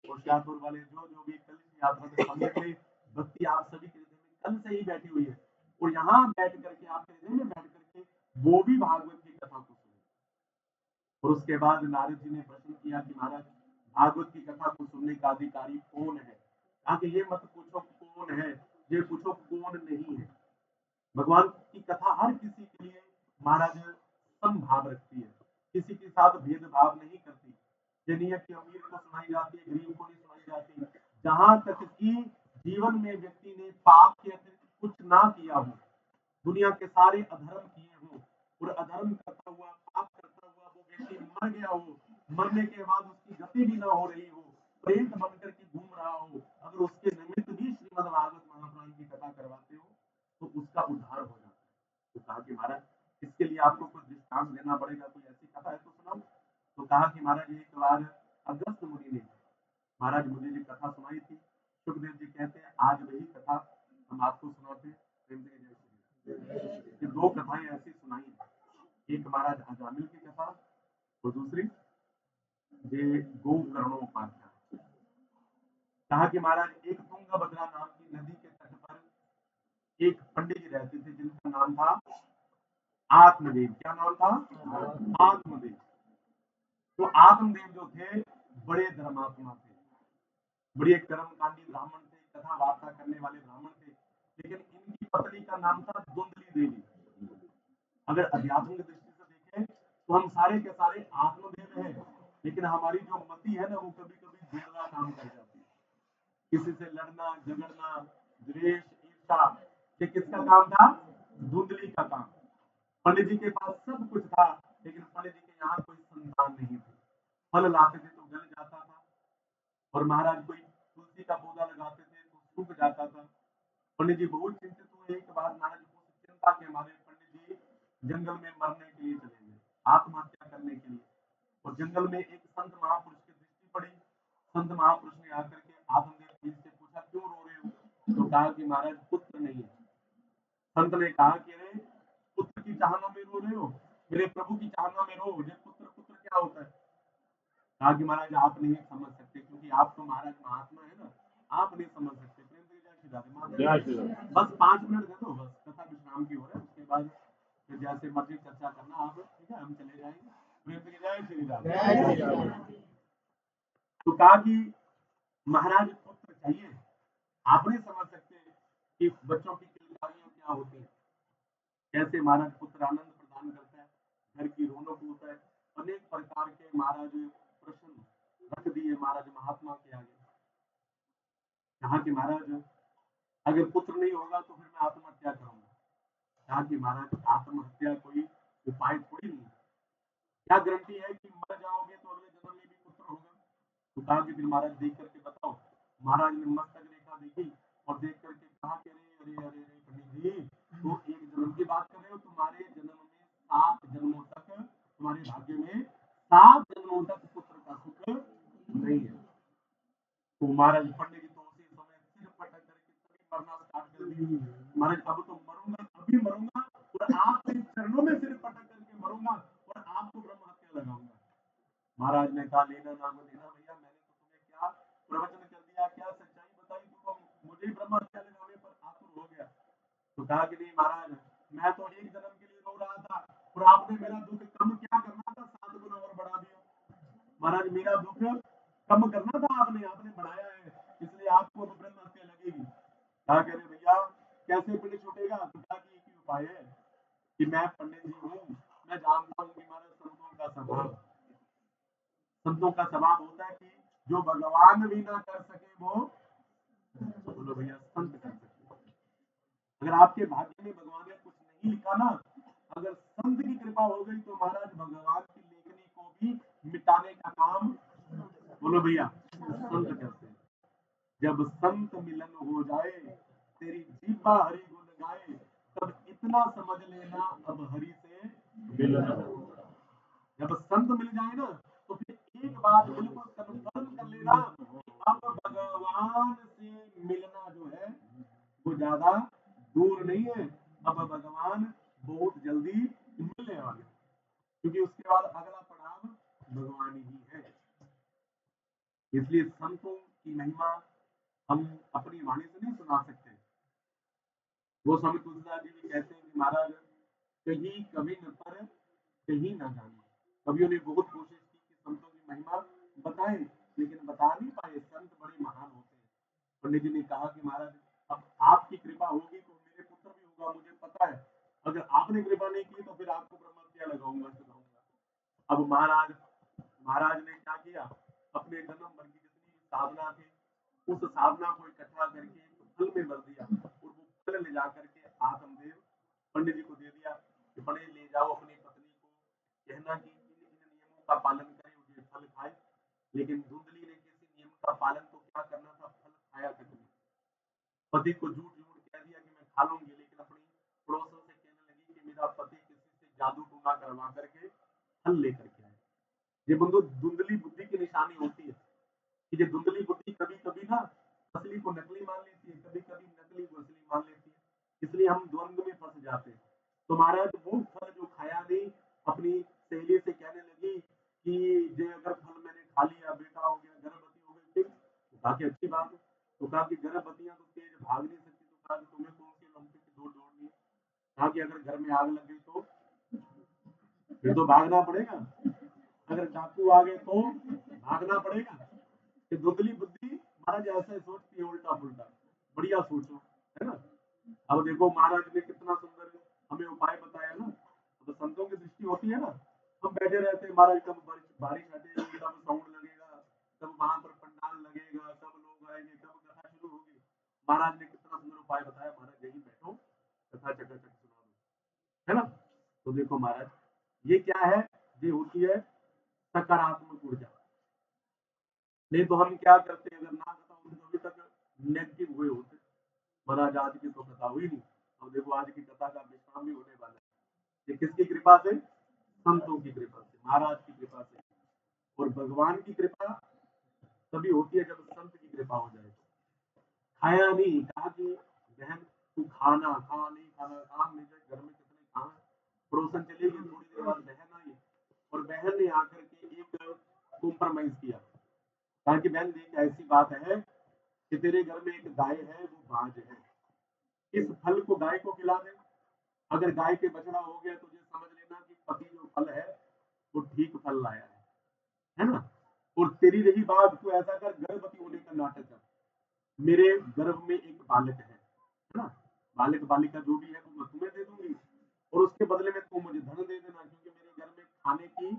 होशियारपुर वाले जो जो भी कल की यात्रा में सम्मिलित हुए, भक्ति आप सभी के हृदय में कल से ही बैठी हुई है। और यहाँ बैठ करके आपके हृदय में बैठ करके वो भी भागवत की कथा को सुने। और उसके बाद नारद जी ने प्रश्न किया कि महाराज भागवत की कथा को सुनने का अधिकारी कौन है? कहा कि ये मत पूछो कौन है, ये पूछो कौन नहीं है। भगवान की कथा हर किसी के लिए महाराज समभाव रखती है, किसी के साथ भेदभाव नहीं करती। ये नहीं है कि अमीर को सुनाई जाती है, गरीब को नहीं सुनाई जाती। जहां तक कि जीवन में व्यक्ति ने पाप के अतिरिक्त कुछ ना किया हो, दुनिया के सारे अधर्म किए हो और अधर्म करता हुआ पाप करता हुआ वो व्यक्ति मर गया हो, मरने के बाद उसकी गति भी ना हो रही हो, प्रेत बनकर के घूम रहा हो, अगर उसके निमित्त भी श्रीमद् भागवत महापुराण की कथा करवाते हो तो उसका उद्धार हो जाता है। तो कहा कि महाराज इसके लिए आपको कुछ दृष्टांत देना पड़ेगा, कोई ऐसी कथा है तो सुनाओ। तो कहा कि महाराज एक बार अगस्त मुनि ने महाराज मुझे जी कथा सुनाई थी। सुखदेव जी कहते हैं आज वही कथा हम आपको सुनाते हैं। ये दो कथाएं ऐसी सुनाई है, एक महाराज अजामिल की कथा और दूसरी ये गोकर्णोपाध्याय। कहा कि महाराज एक तुंगभद्रा नाम की नदी के तट पर एक पंडित जी रहते थे जिनका नाम था आत्मदेव। क्या नाम था? आत्मदेव। तो आत्मदेव जो थे बड़े धर्मात्मा थे, बड़े कर्मकांडी ब्राह्मण थे, कथा वार्ता करने वाले ब्राह्मण थे। लेकिन इनकी पत्नी का नाम था धुंधली देवी। अगर अध्यात्मिक दृष्टि से देखें तो हम सारे के सारे आत्मदेव हैं, लेकिन हमारी जो मति है ना वो कभी कभी धुंधला काम कर जाती है। किसी से लड़ना झगड़ना, द्वेष ईर्षा, ये किसका काम था? धुंधली का काम। पंडित जी के पास सब कुछ था, लेकिन पंडित जी के यहाँ कोई संतान नहीं थी। फल लाते थे तो गल जाता था, और महाराज कोई तुलसी का पौधा लगाते थे तो सूख जाता था। पंडित जी बहुत चिंतित हुए। एक बार महाराज को चिंता के हमारे पंडित जी जंगल में मरने के लिए चले गए, आत्महत्या करने के लिए। और जंगल में एक संत महापुरुष की दृष्टि पड़ी। संत महापुरुष ने आकर के आत्मदेव जी से पूछा क्यों रो रहे हो? तो कहा कि महाराज पुत्र नहीं है। संत ने कहा कि अरे पुत्र की चाहना में रो रहे हो, मेरे प्रभु की चाहना में रो। ये पुत्र पुत्र क्या होता है? कहा कि महाराज आप नहीं समझ सकते, क्योंकि आप तो महाराज महात्मा है ना, आप नहीं समझ सकते। प्रेम से जय श्री राधे माता। बस 5 मिनट दे दो, बस कथा विश्राम की हो रहा है, उसके बाद फिर जैसे मर्जी चर्चा करना आप, ठीक है, हम चले जाएंगे। प्रेम से जय श्री राधे। तो कहा कि महाराज पुत्र चाहिए। आप नहीं समझ सकते कि बच्चों की किलकारियां क्या होती हैं, कैसे महाराज पुत्र आनंद प्रदान करता है, घर की रौनक होता है। अनेक प्रकार के महाराज प्रश्न रख दिए महाराज महात्मा के आगे। कहा कि महाराज अगर पुत्र नहीं होगा तो फिर मैं आत्महत्या करूंगा। कहा कि महाराज आत्महत्या कोई उपाय थोड़ी नहीं है। क्या गारंटी है कि मर जाओगे तो अगले जन्म में भी पुत्र होगा? तो कहा कि फिर महाराज देख करके बताओ। महाराज ने मस्तक रेखा देखी और देख करके कहा कि अरे अरे अरे अरे पंडित जी, तो एक जन्म की बात कर रहे हो, तुम्हारे जन्म में 7 जन्मों तक, तुम्हारे भाग्य में 7 जन्मों तक पुत्र का सुख नहीं है। तो महाराज पंडित जी तो उसी समय सिर पटक करके तभी मरना स्टार्ट कर दी। महाराज अब तो मरूंगा, अभी मरूंगा और आपके चरणों में सिर पटक करके मरूंगा और आपको ब्रह्म हत्या लगाऊंगा। महाराज ने कहा लेना ना देना भैया, मैंने तो तुम्हें क्या प्रवचन कर दिया, क्या सच्चाई बताई, तुम मुझे ब्रह्म हत्या लगाने पर आतुर हो गया। तो कहा कि नहीं महाराज, मैं तो एक जन्म के लिए रो रहा था और आपने मेरा दुख कम क्या करना था, 7 गुना और बढ़ा दिया। महाराज मेरा दुख कम करना था, आपने आपने बढ़ाया है, इसलिए आपको तो ब्रह्म हत्या लगेगी। कहा कि अरे भैया कैसे पेड़ छूटेगा? तो कहा कि एक ही उपाय है कि मैं पंडित जी हूँ, मैं जानता हूँ कि महाराज संतों का स्वभाव, संतों का स्वभाव होता है कि जो भगवान भी ना कर सके वो, बोलो भैया, संत कर सकते। अगर आपके भाग्य में भगवान ने कुछ नहीं लिखा ना, अगर संत की कृपा हो गई तो महाराज भगवान की लेखनी को भी मिटाने का काम, बोलो भैया, संत करते हैं। जब संत मिलन हो जाए, तेरी जीवा हरि गुण गाए, तब इतना समझ लेना अब हरि से मिलन होगा। जब संत मिल जाए ना, तो फिर एक बात बिल्कुल कन्फर्म कर लेना कि अब भगवान से मिलना जो है वो ज्यादा दूर नहीं है, अब भगवान बहुत जल्दी मिलने वाले, क्योंकि उसके बाद अगला पड़ाव भगवान ही है। इसलिए संतों की महिमा हम अपनी वाणी से नहीं सुना सकते। वो स्वामी तुलसीदास जी भी कहते हैं कि महाराज, कहीं कभी न पर कहीं ना जाने। कवियों ने बहुत कोशिश की कि संतों की महिमा बताएं, लेकिन बता नहीं पाए। संत बड़े महान होते हैं। पंडित जी ने कहा कि महाराज, अब आपकी कृपा होगी तो मेरे पुत्र भी होगा, मुझे पता है। अगर आपने कृपा नहीं की तो फिर आपको ब्रह्मत्या लगाऊंगा, सिखाऊंगा। अब महाराज महाराज ने क्या किया, अपने जन्म भर की जितनी साधना थी, उस साधना को इकट्ठा करके एक फल में भर दिया, और वो फल ले जा करके आत्मदेव पंडित जी को दे दिया कि पंडित ले जाओ अपनी पत्नी को, कहना कि इन इन नियमों का पालन करे और ये फल खाए। लेकिन धुंधली ने किसी नियम का पालन तो क्या करना था, फल खाया तक नहीं। पति को झूठ झूठ कह दिया कि मैं खा लूंगी, लेकिन अपनी पड़ोसन से कहने लगी कि मेरा पति किसी से जादू टूना करवा करके फल लेकर के आए। ये बंधु धुंधली बुद्धि की निशानी होती है कि ये धुंधली बुद्धि कभी कभी ना असली को नकली मान लेती है, कभी कभी नकली को असली मान लेती है। इसलिए हम द्वंद्व में फंस जाते हैं। तो महाराज वो फल जो खाया नहीं, अपनी सहेली से कहने लगी कि ये अगर फल मैंने खा लिया, बेटा हो गया, गर्भवती हो गई, फिर तो कहा कि अच्छी बात है। तो कहा कि गर्भवतियां तो तेज भाग नहीं सकती, तो कहा कि तुम्हें कौन सी ओलंपिक की दौड़ दौड़नी है। कहा कि अगर घर में आग लग गई तो फिर तो भागना पड़ेगा, अगर डाकू आ गए तो भागना पड़ेगा। ये धुंधली बुद्धि महाराज ऐसे सोचती है, उल्टा पुल्टा। बढ़िया सोचो, है ना। अब देखो महाराज ने कितना सुंदर हमें उपाय बताया ना। तो संतों की दृष्टि होती है ना, हम बैठे रहते हैं, महाराज कब बारिश बारिश हटेगी, कब साउंड लगेगा, कब वहां पर पंडाल लगेगा, कब लोग आएंगे, कब कथा शुरू होगी। महाराज ने कितना सुंदर उपाय बताया, महाराज यही बैठो, कथा चकाचक सुना दो, है ना। तो देखो महाराज, ये क्या है, ये होती है सकारात्मक ऊर्जा। नहीं तो हम क्या करते हैं, अगर ना कथा होती तो अभी तक नेगेटिव हुए होते। महाराज आज की तो कथा हुई नहीं। अब देखो आज की कथा का विश्राम भी होने वाला है। ये किसकी कृपा से, संतों की कृपा से, महाराज की कृपा से। और भगवान की कृपा तभी होती है जब संत की कृपा हो जाए। खाया नहीं, कहा कि बहन तू खाना, खा नहीं खाना, कहा मेरे घर में कितने खा। पड़ोसन चली गई, थोड़ी देर बाद बहन आई, और बहन ने आकर के एक कॉम्प्रोमाइज किया। कहा कि बहन देख, ऐसी बात है कि तेरे घर में एक गाय है, वो बाज है, इस फल को गाय को खिला दे। अगर गाय के बछड़ा हो गया तो ये समझ लेना कि पति जो फल है वो ठीक फल लाया है ना। और तेरी रही बात, तो ऐसा कर, गर्भवती होने का नाटक कर, मेरे गर्भ में एक बालक है ना। बालक बालिका जो भी है वो मैं तुम्हें दे दूंगी, और उसके बदले में तुम मुझे धन दे देना, क्योंकि मेरे घर में खाने की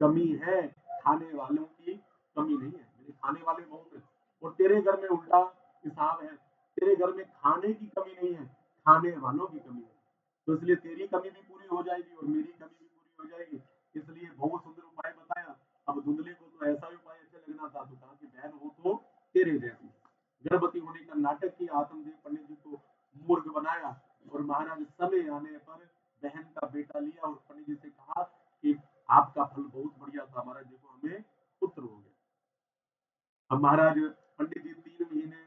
कमी है, खाने वालों की कमी नहीं है, मेरे खाने वाले बहुत है। और तेरे घर में उल्टा हिसाब है, तेरे घर में खाने की कमी नहीं है, खाने वालों की कमी है। तो इसलिए तेरी कमी भी पूरी हो जाएगी और मेरी कमी भी पूरी हो जाएगी। इसलिए बहुत सुंदर उपाय बताया। अब धुंधले को तो ऐसा ही उपाय अच्छा लगना था, तो कहा कि बहन हो तो तेरे जैसी, गर्भवती होने का नाटक किया, आत्मदेव पंडित जी को मूर्ख बनाया, और महाराज समय आने पर बहन का बेटा लिया और पंडित जी से कहा कि आपका फल बहुत बढ़िया था महाराज, देखो हमें पुत्र हो गया। अब महाराज पंडित जी 3 महीने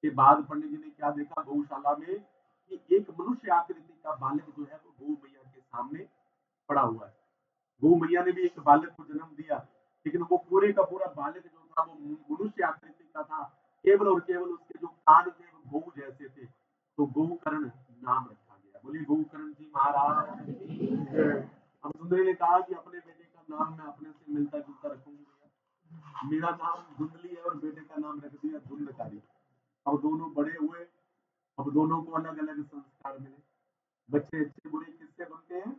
के बाद पंडित जी ने क्या देखा गौशाला में, कि एक मनुष्य आकृति का बालक जो है वो गौ मैया के सामने पड़ा हुआ है। गौ मैया ने भी एक बालक को जन्म दिया, लेकिन वो पूरे का पूरा बालक जो था वो मनुष्य आकृति का था। केवल और केवल उसके जो कान थे वो गौ जैसे थे, तो गौकर्ण नाम रखा गया। बोलिए गौकर्ण जी महाराज की जय। अब सुंदरी ने कहा कि अपने बेटे का नाम मैं अपने से मिलता जुलता रखूंगी भैया, मेरा नाम धुंधली है और बेटे का नाम रख दिया धुंधकारी। अब दोनों बड़े हुए, अब दोनों को अलग अलग संस्कार मिले। बच्चे अच्छे बुरे किससे बनते हैं,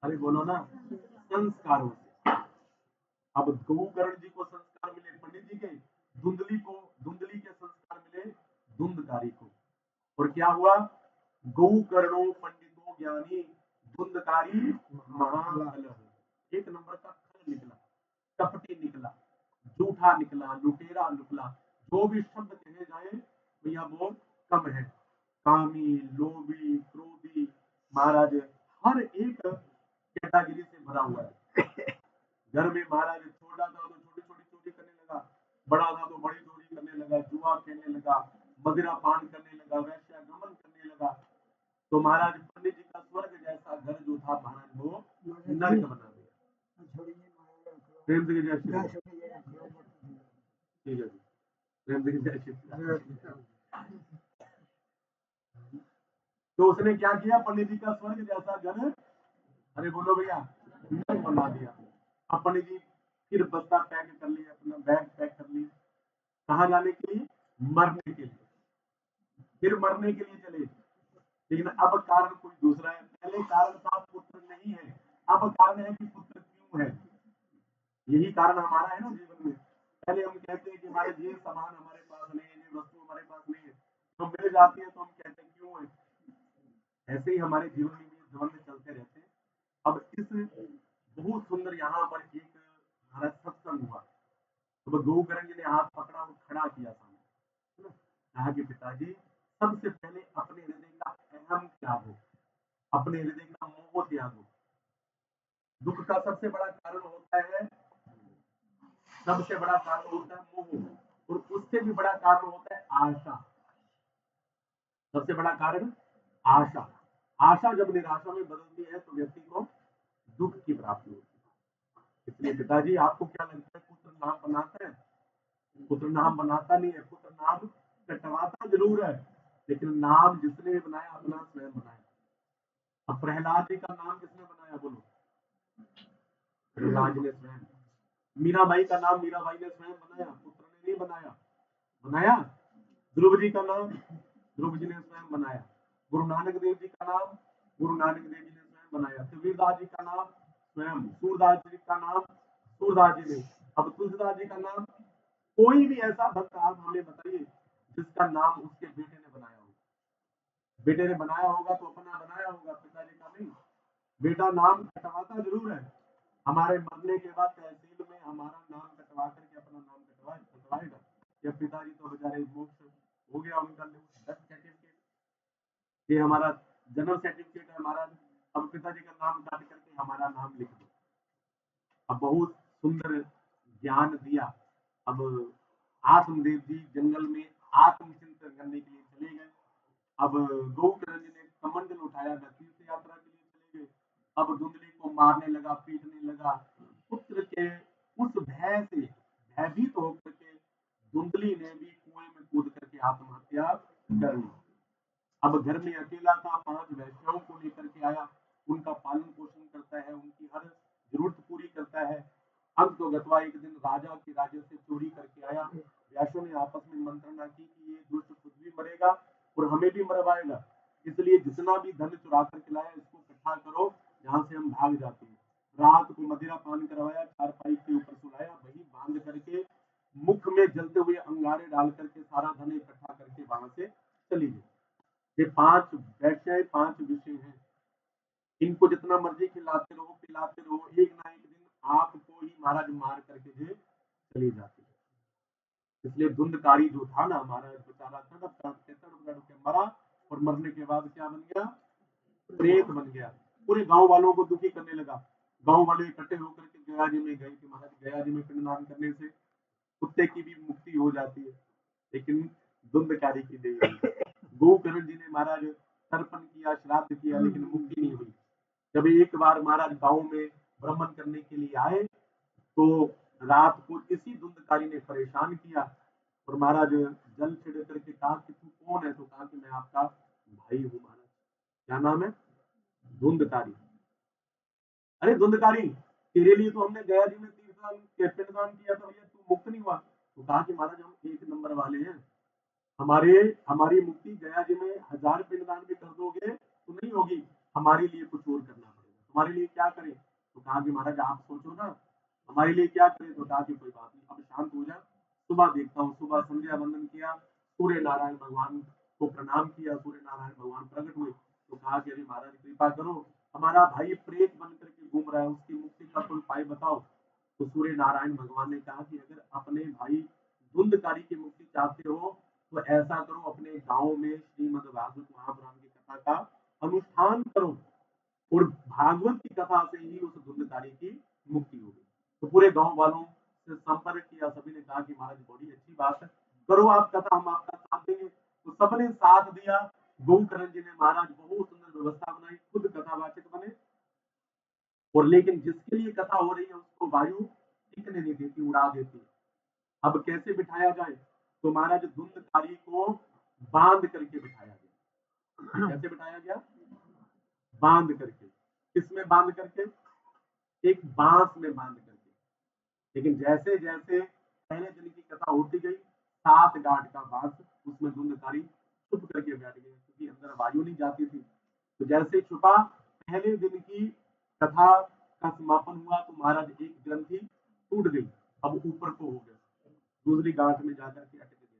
अरे बोलो ना, संस्कारों से। अब गौकर्ण जी को संस्कार मिले पंडित जी के, धुंधली के संस्कार मिले धुंधकारी को। और क्या हुआ? गौकर्णो पंडितो ज्ञानी, धुंधकारी महाकलह। एक नंबर का खल निकला, कपटी निकला, झूठा निकला, लुटेरा निकला। जो भी शब्द कहे जाए भैया वो कम है। कामी, लोभी, क्रोधी, महाराज हर एक कैटेगरी से भरा हुआ है। घर में महाराज छोटा था तो छोटी छोटी चोरी करने लगा, बड़ा था तो बड़ी चोरी करने लगा, जुआ खेलने लगा, मदिरा पान करने लगा, वैश्यागमन करने लगा। तो महाराज पंडित जी का स्वर्ग जैसा घर जो था महाराज वो नरक बना दिया। प्रेम से जय श्री राम। ठीक है जी, प्रेम से जय श्री राम। तो उसने क्या किया? पंडित जी का स्वर्ग जैसा घर, अरे बोलो भैया, नरक बना दिया। अब पंडित जी फिर बस्ता पैक कर लिया, अपना बैग पैक कर लिया। कहाँ जाने के लिए? मरने के लिए। फिर मरने के लिए चले। लेकिन अब कारण कोई दूसरा है। पहले कारण था पुत्र नहीं है, अब कारण है कि पुत्र क्यों है। यही कारण हमारा है ना जीवन में। पहले हम कहते हैं कि हमारे ये सामान हमारे पास नहीं है, ये वस्तु हमारे पास नहीं है, तो मिल जाती है तो हम कहते हैं क्यों है। ऐसे ही हमारे जीवन में भी द्वंद चलते रहते हैं। अब इस बहुत सुंदर यहाँ पर एक हमारा सत्संग हुआ। तो गौकर्ण जी ने हाथ पकड़ा और खड़ा किया सामने, कहा कि पिताजी सबसे पहले अपने हृदय का अहम त्यागो, अपने हृदय का मोह त्यागो। दुख का सबसे बड़ा कारण होता है, सबसे बड़ा कारण होता है मोह, और उससे भी बड़ा कारण होता है आशा। सबसे बड़ा कारण आशा। आशा जब निराशा में बदलती है तो व्यक्ति को दुख की प्राप्ति होती है। इसलिए पिताजी आपको क्या लगता है पुत्र नाम बनाता है? पुत्र नाम बनाता नहीं है, पुत्र नाम कटवाता जरूर है, लेकिन नाम जिसने बनाया अपना स्वयं बनाया। अब प्रहलाद जी का नाम किसने बनाया बोलो? प्रहलाद जी ने स्वयं। मीराबाई का नाम मीराबाई ने स्वयं बनाया, पुत्र ने नहीं बनाया। बनाया? ध्रुव जी का नाम ध्रुव जी ने स्वयं बनाया। गुरु नानक देव जी का नाम गुरु नानक देव जी ने स्वयं बनाया। कबीरदास जी का नाम स्वयं। सूरदास जी का नाम सूरदास जी ने। अब तुलसीदास जी का नाम, कोई भी ऐसा भक्त आप हमें बताइए जिसका नाम उसके बेटे ने बनाया हो। बेटे ने बनाया होगा तो अपना बनाया होगा, पिताजी का नहीं। बेटा नाम कटवाता जरूर है। हमारे मरने के बाद तहसील में हमारा नाम कटवा करके अपना नाम कटवाएगा। या पिताजी तो बेचारे मोक्ष हो गया उनका डेथ सर्टिफिकेट, ये हमारा जन्म सर्टिफिकेट है हमारा। अब पिताजी का नाम काट करके हमारा नाम लिख दो। अब बहुत सुंदर ज्ञान दिया। अब आत्मदेव जी जंगल में आत्मचिंतन करने के लिए चले गए। अब गौकर्ण जी ने कमंडल उठाया, तीर्थ यात्रा के लिए चले गए। अब धुंधली को मारने लगा, पीटने लगा। पुत्र के उस भय से भयभीत होकर के धुंधली ने भी कुएं में कूद करके आत्महत्या कर ली। अब घर में अकेला था, 5 वैश्याओं को लेकर के आया, उनका पालन पोषण करता है, उनकी हर जरूरत पूरी करता है। अंत तो गतवा एक दिन राजा के राज्य से चोरी करके आया। वैश्यों ने आपस में मंत्रणा की कि ये दुष्ट खुद भी मरेगा और हमें भी मरवाएगा, इसलिए जितना भी धन चुरा करके लाया इसको इकट्ठा करो, यहाँ से हम भाग जाते हैं। रात को मदिरा पान करवाया, चारपाई के ऊपर सुलाया, वही बांध करके मुख में जलते हुए अंगारे डाल करके सारा धन इकट्ठा करके वहां से चली गई। ये 5 वैश्य 5 विषय हैं। इनको जितना मर्जी खिलाते रहो पिलाते रहो, एक ना एक दिन आपको ही महाराज मार करके जे चली जाती है। इसलिए धुंधकारी जो था ना हमारा बेचारा, तड़प तड़प के मरा, और मरने के बाद क्या बन गया? प्रेत बन गया। पूरे गांव वालों को दुखी करने लगा। गांव वाले इकट्ठे होकर के गया जी में गए कि महाराज गया जी में पिंडदान करने से कुत्ते की भी मुक्ति हो जाती है, लेकिन धुंधकारी की नहीं हुई। गोकर्ण जी ने महाराज तर्पण किया, श्राद्ध किया, लेकिन मुक्ति नहीं हुई। जब एक बार महाराज गांव में भ्रमण करने के लिए आए तो रात को इसी धुंधकारी ने परेशान किया, और महाराज जल छिड़ करके कहा कि तू कौन है? तो कहा कि मैं आपका भाई हूँ महाराज। क्या नाम है? धुंधकारी। अरे धुंधकारी, तेरे लिए तो हमने गया जी में तीर्थदान पिंडदान किया था भैया, तू मुक्त नहीं हुआ। तो कहा कि महाराज हम एक नंबर वाले हैं, हमारे हमारी मुक्ति गया जी में 1000 पिंडदान भी कर दोगे तो नहीं होगी, हमारे लिए कुछ और करना पड़ेगा। तुम्हारे लिए क्या करें? तो कहा कि महाराज आप सोचो ना, हमारे लिए क्या करे, तो कहा कि कोई बात नहीं, अब शांत हो जा, सुबह देखता हूँ। सुबह संध्या वंदन किया, सूर्य नारायण भगवान को प्रणाम किया, सूर्य नारायण भगवान प्रकट हुए, तो कहा कि अरे महाराज कृपा करो, हमारा भाई प्रेत बन करके घूम रहा है, उसकी मुक्ति का कोई उपाय बताओ। तो सूर्य नारायण भगवान ने कहा कि अगर अपने भाई धुंधकारी की मुक्ति चाहते हो तो ऐसा करो, अपने गांव में श्रीमद् भागवत महापुराण की कथा का अनुष्ठान करो, और भागवत की कथा से ही उस धुंधकारी की मुक्ति होगी। तो पूरे गांव वालों से संपर्क किया, सभी ने कहा कि महाराज बड़ी अच्छी बात है, करो आप कथा, हम आपका साथ देंगे। तो सबने साथ दिया। गोकर्ण जी ने महाराज बहुत सुंदर व्यवस्था बनाई, खुद कथावाचक बने, और लेकिन जिसके लिए कथा हो रही है उसको वायु टिकने नहीं देती, उड़ा देती है। अब कैसे बिठाया जाए, तो महाराज धुंधकारी को बांध करके बिठाया गया। कैसे बिठाया गया, बांध करके। किसमें बांध करके, एक बांस में बांध करके। लेकिन जैसे जैसे पहले दिन की कथा होती गई, 7 गांठ का बांस, उसमें धुंधकारी छुप करके बैठ गए, क्योंकि अंदर वायु नहीं जाती थी। तो जैसे छुपा, पहले दिन की कथा का समापन हुआ, तो महाराज एक ग्रंथि टूट गई, अब ऊपर को हो गया, दूसरी गांठ में जाकर के अटक गया।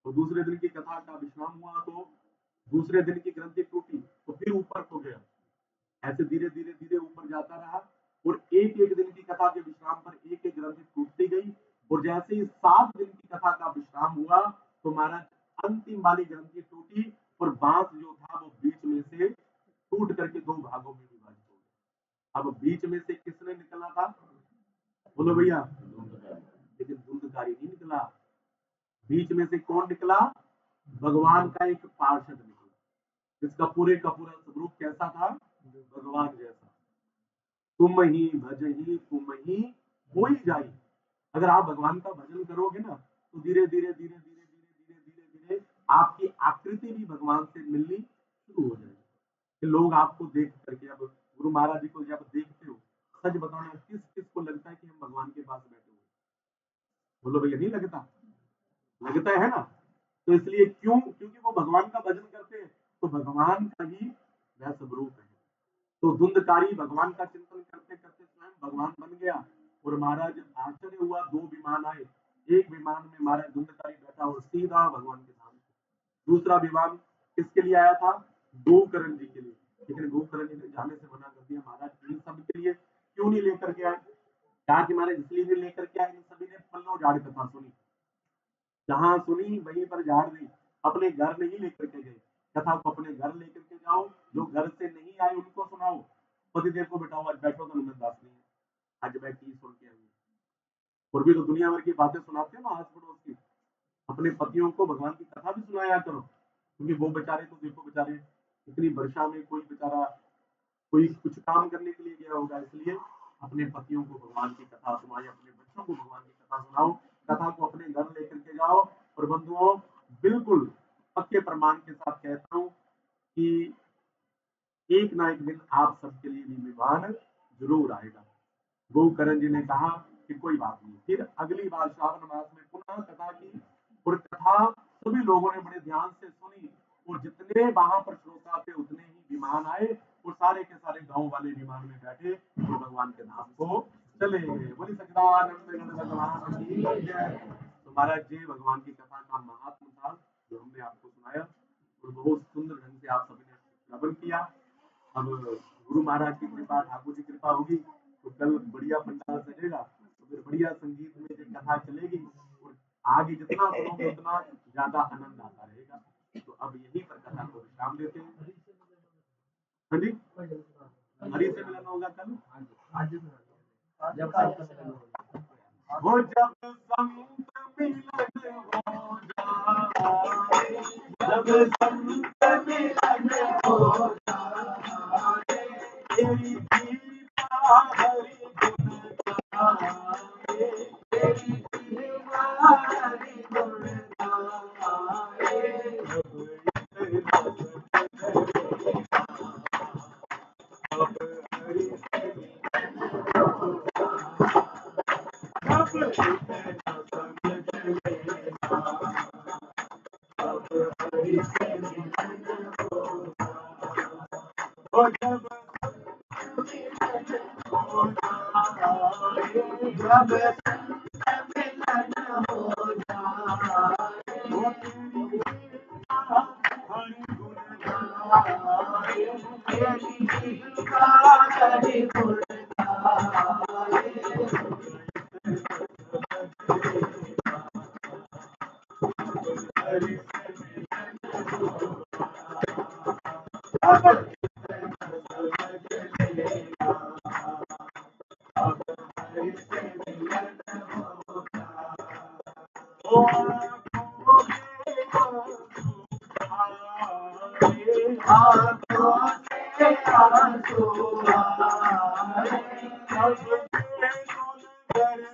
तो दूसरे दिन की कथा का विश्राम हुआ, तो दूसरे दिन की ग्रंथि टूटी, तो फिर ऊपर को गया। ऐसे धीरे धीरे धीरे ऊपर जाता रहा, और एक एक दिन की कथा के विश्राम पर एक एक ग्रंथि टूटती गई। और जैसे ही 7 दिन की कथा का विश्राम हुआ, तो महाराज अंतिम वाली ग्रंथि टूटी, और बांस जो था वो बीच में से टूट करके 2 भागों में विभाजित हो गया। अब बीच में से किसने निकला था, बोलो भैया, लेकिन धुंधकारी नहीं निकला। बीच में से कौन निकला, भगवान का एक पार्षद निकला, जिसका पूरे का पूरा स्वरूप कैसा था, भगवान जैसा। तुम ही भजही तुम ही होई जाई। अगर आप भगवान का भजन करोगे ना, तो धीरे धीरे धीरे धीरे धीरे धीरे धीरे धीरे आपकी आकृति भी भगवान से मिलनी शुरू हो जाएगी। कि लोग आपको देख करके, अब गुरु महाराज जी को जब देखते हो, सच बताना, किस किस को लगता है कि हम भगवान के पास बैठे हुए, बोलो भैया, नहीं लगता, लगता है ना। तो इसलिए क्यों, क्योंकि वो भगवान का भजन करते हैं, तो भगवान का ही वह स्वरूप है। तो धुंधकारी भगवान का चिंतन करते करते स्वयं भगवान बन गया। और महाराज आश्चर्य हुआ, 2 विमान आए, एक विमान में महाराज धुंधकारी बैठा और सीधा भगवान के सामने। दूसरा विमान किसके लिए आया था, गोकर्ण जी के लिए। लेकिन गोकर्ण जी ने जाने से मना कर दिया, महाराज इन सब के लिए क्यों नहीं लेकर के आए। कहा कि महाराज इसलिए नहीं लेकर के आए, इन सभी ने पल्लो झाड़ कथा सुनी, जहां सुनी वहीं पर झाड़ दी, अपने घर नहीं लेकर के गए। कथा को अपने घर लेकर के जाओ, जो घर से नहीं आए उनको सुनाओ। पतिदेव को बिठाओ, आज बैठो, तो नंदन दास नहीं है, आज बैठी सुन के आइए। और भी तो दुनिया भर की बातें सुनाते हैं ना आस पड़ोस की। अपने पतियों को भगवान की कथा भी सुनाया करो, क्योंकि वो बेचारे तो देखो, बेचारे इतनी वर्षा में कोई बेचारा कोई कुछ काम करने के लिए गया होगा, इसलिए अपने पतियों को भगवान की कथा सुनाओ, अपने बच्चों को भगवान की कथा सुनाओ। कथा को अपने घर लेकर के जाओ। और बंधुओं, बिल्कुल पक्के प्रमाण के साथ कहता हूँ कि एक ना एक दिन आप सबके लिए भी विमान जरूर आएगा। गोकर्ण जी ने कहा कि कोई बात नहीं। फिर अगली बार श्रावण मास में पुनः कथा की, और कथा सभी लोगों ने बड़े ध्यान से सुनी, और जितने वहां पर श्रोता थे उतने ही विमान आए, और सारे के सारे गांव वाले विमान में बैठे और भगवान के नाम को चले गए। बोली सच्चिदानंद भगवान की जय। तो महाराज जी, भगवान की कथा का महात्म था जो हमने आपको सुनाया, और बहुत सुंदर ढंग से आप सभी ने श्रवण किया। अब गुरु महाराज की कृपा, ठाकुर जी की कृपा होगी, तो कल बढ़िया पंडाल सजेगा, तो फिर बढ़िया संगीत में जो कथा चलेगी, और आगे जितना सुनोगे उतना ज्यादा आनंद आता रहेगा। तो अब यहीं पर कथा को विश्राम देते हैं। हाँ जी, हरी से मिलन होगा कल, वो जब संत मिलन हो जाए, जब संत मिलन हो जाए, तेरी कृपा हरि गुण गाए, तेरी कृपा हरि गुण गाए, जब इतना सजग अब हरि से अब इतना समझ लेना, अब हरि से हो जब हो जाए,
जब मिलन हो जाए
वो तेरी लीला हरि गुण गाए
तेरी लीला हरि गुण गाए
हरि
अब
हरि से मिलन होगा ओ आँखों में आंसू आए
आँखों से आंसू आए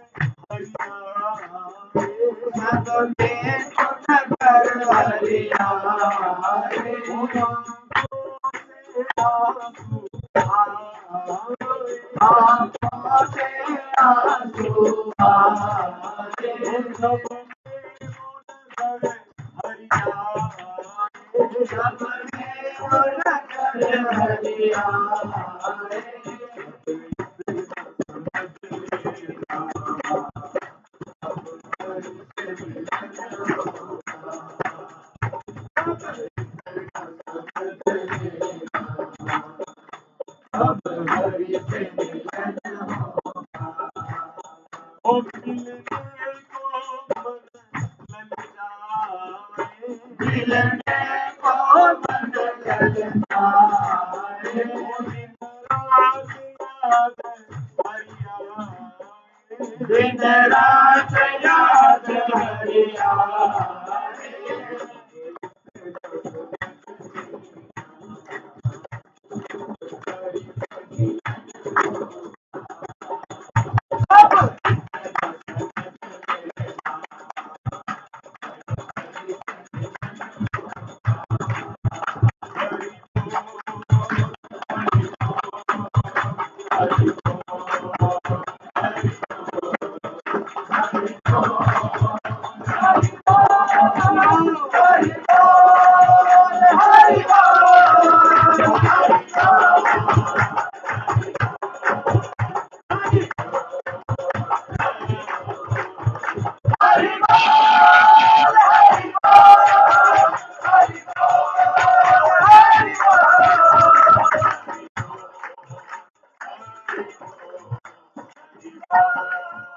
जब देखो नजर हरियाए
जब देखो नगर हरियाए
ओ आँखों से आंसू आए
आँखों से आंसू आए
जब देखो नजर हरियाए
जब देखो नगर हरियाए अब हरि से मिलन
ओ मिलने को मन ललचाए
मिलने को मन ललचाए
ओ दिन रात याद हरियाए
दिन रात याद हरियाए अब हरि बोल हरि बोल हरि बोल हरि बोल हरि बोल हरि बोल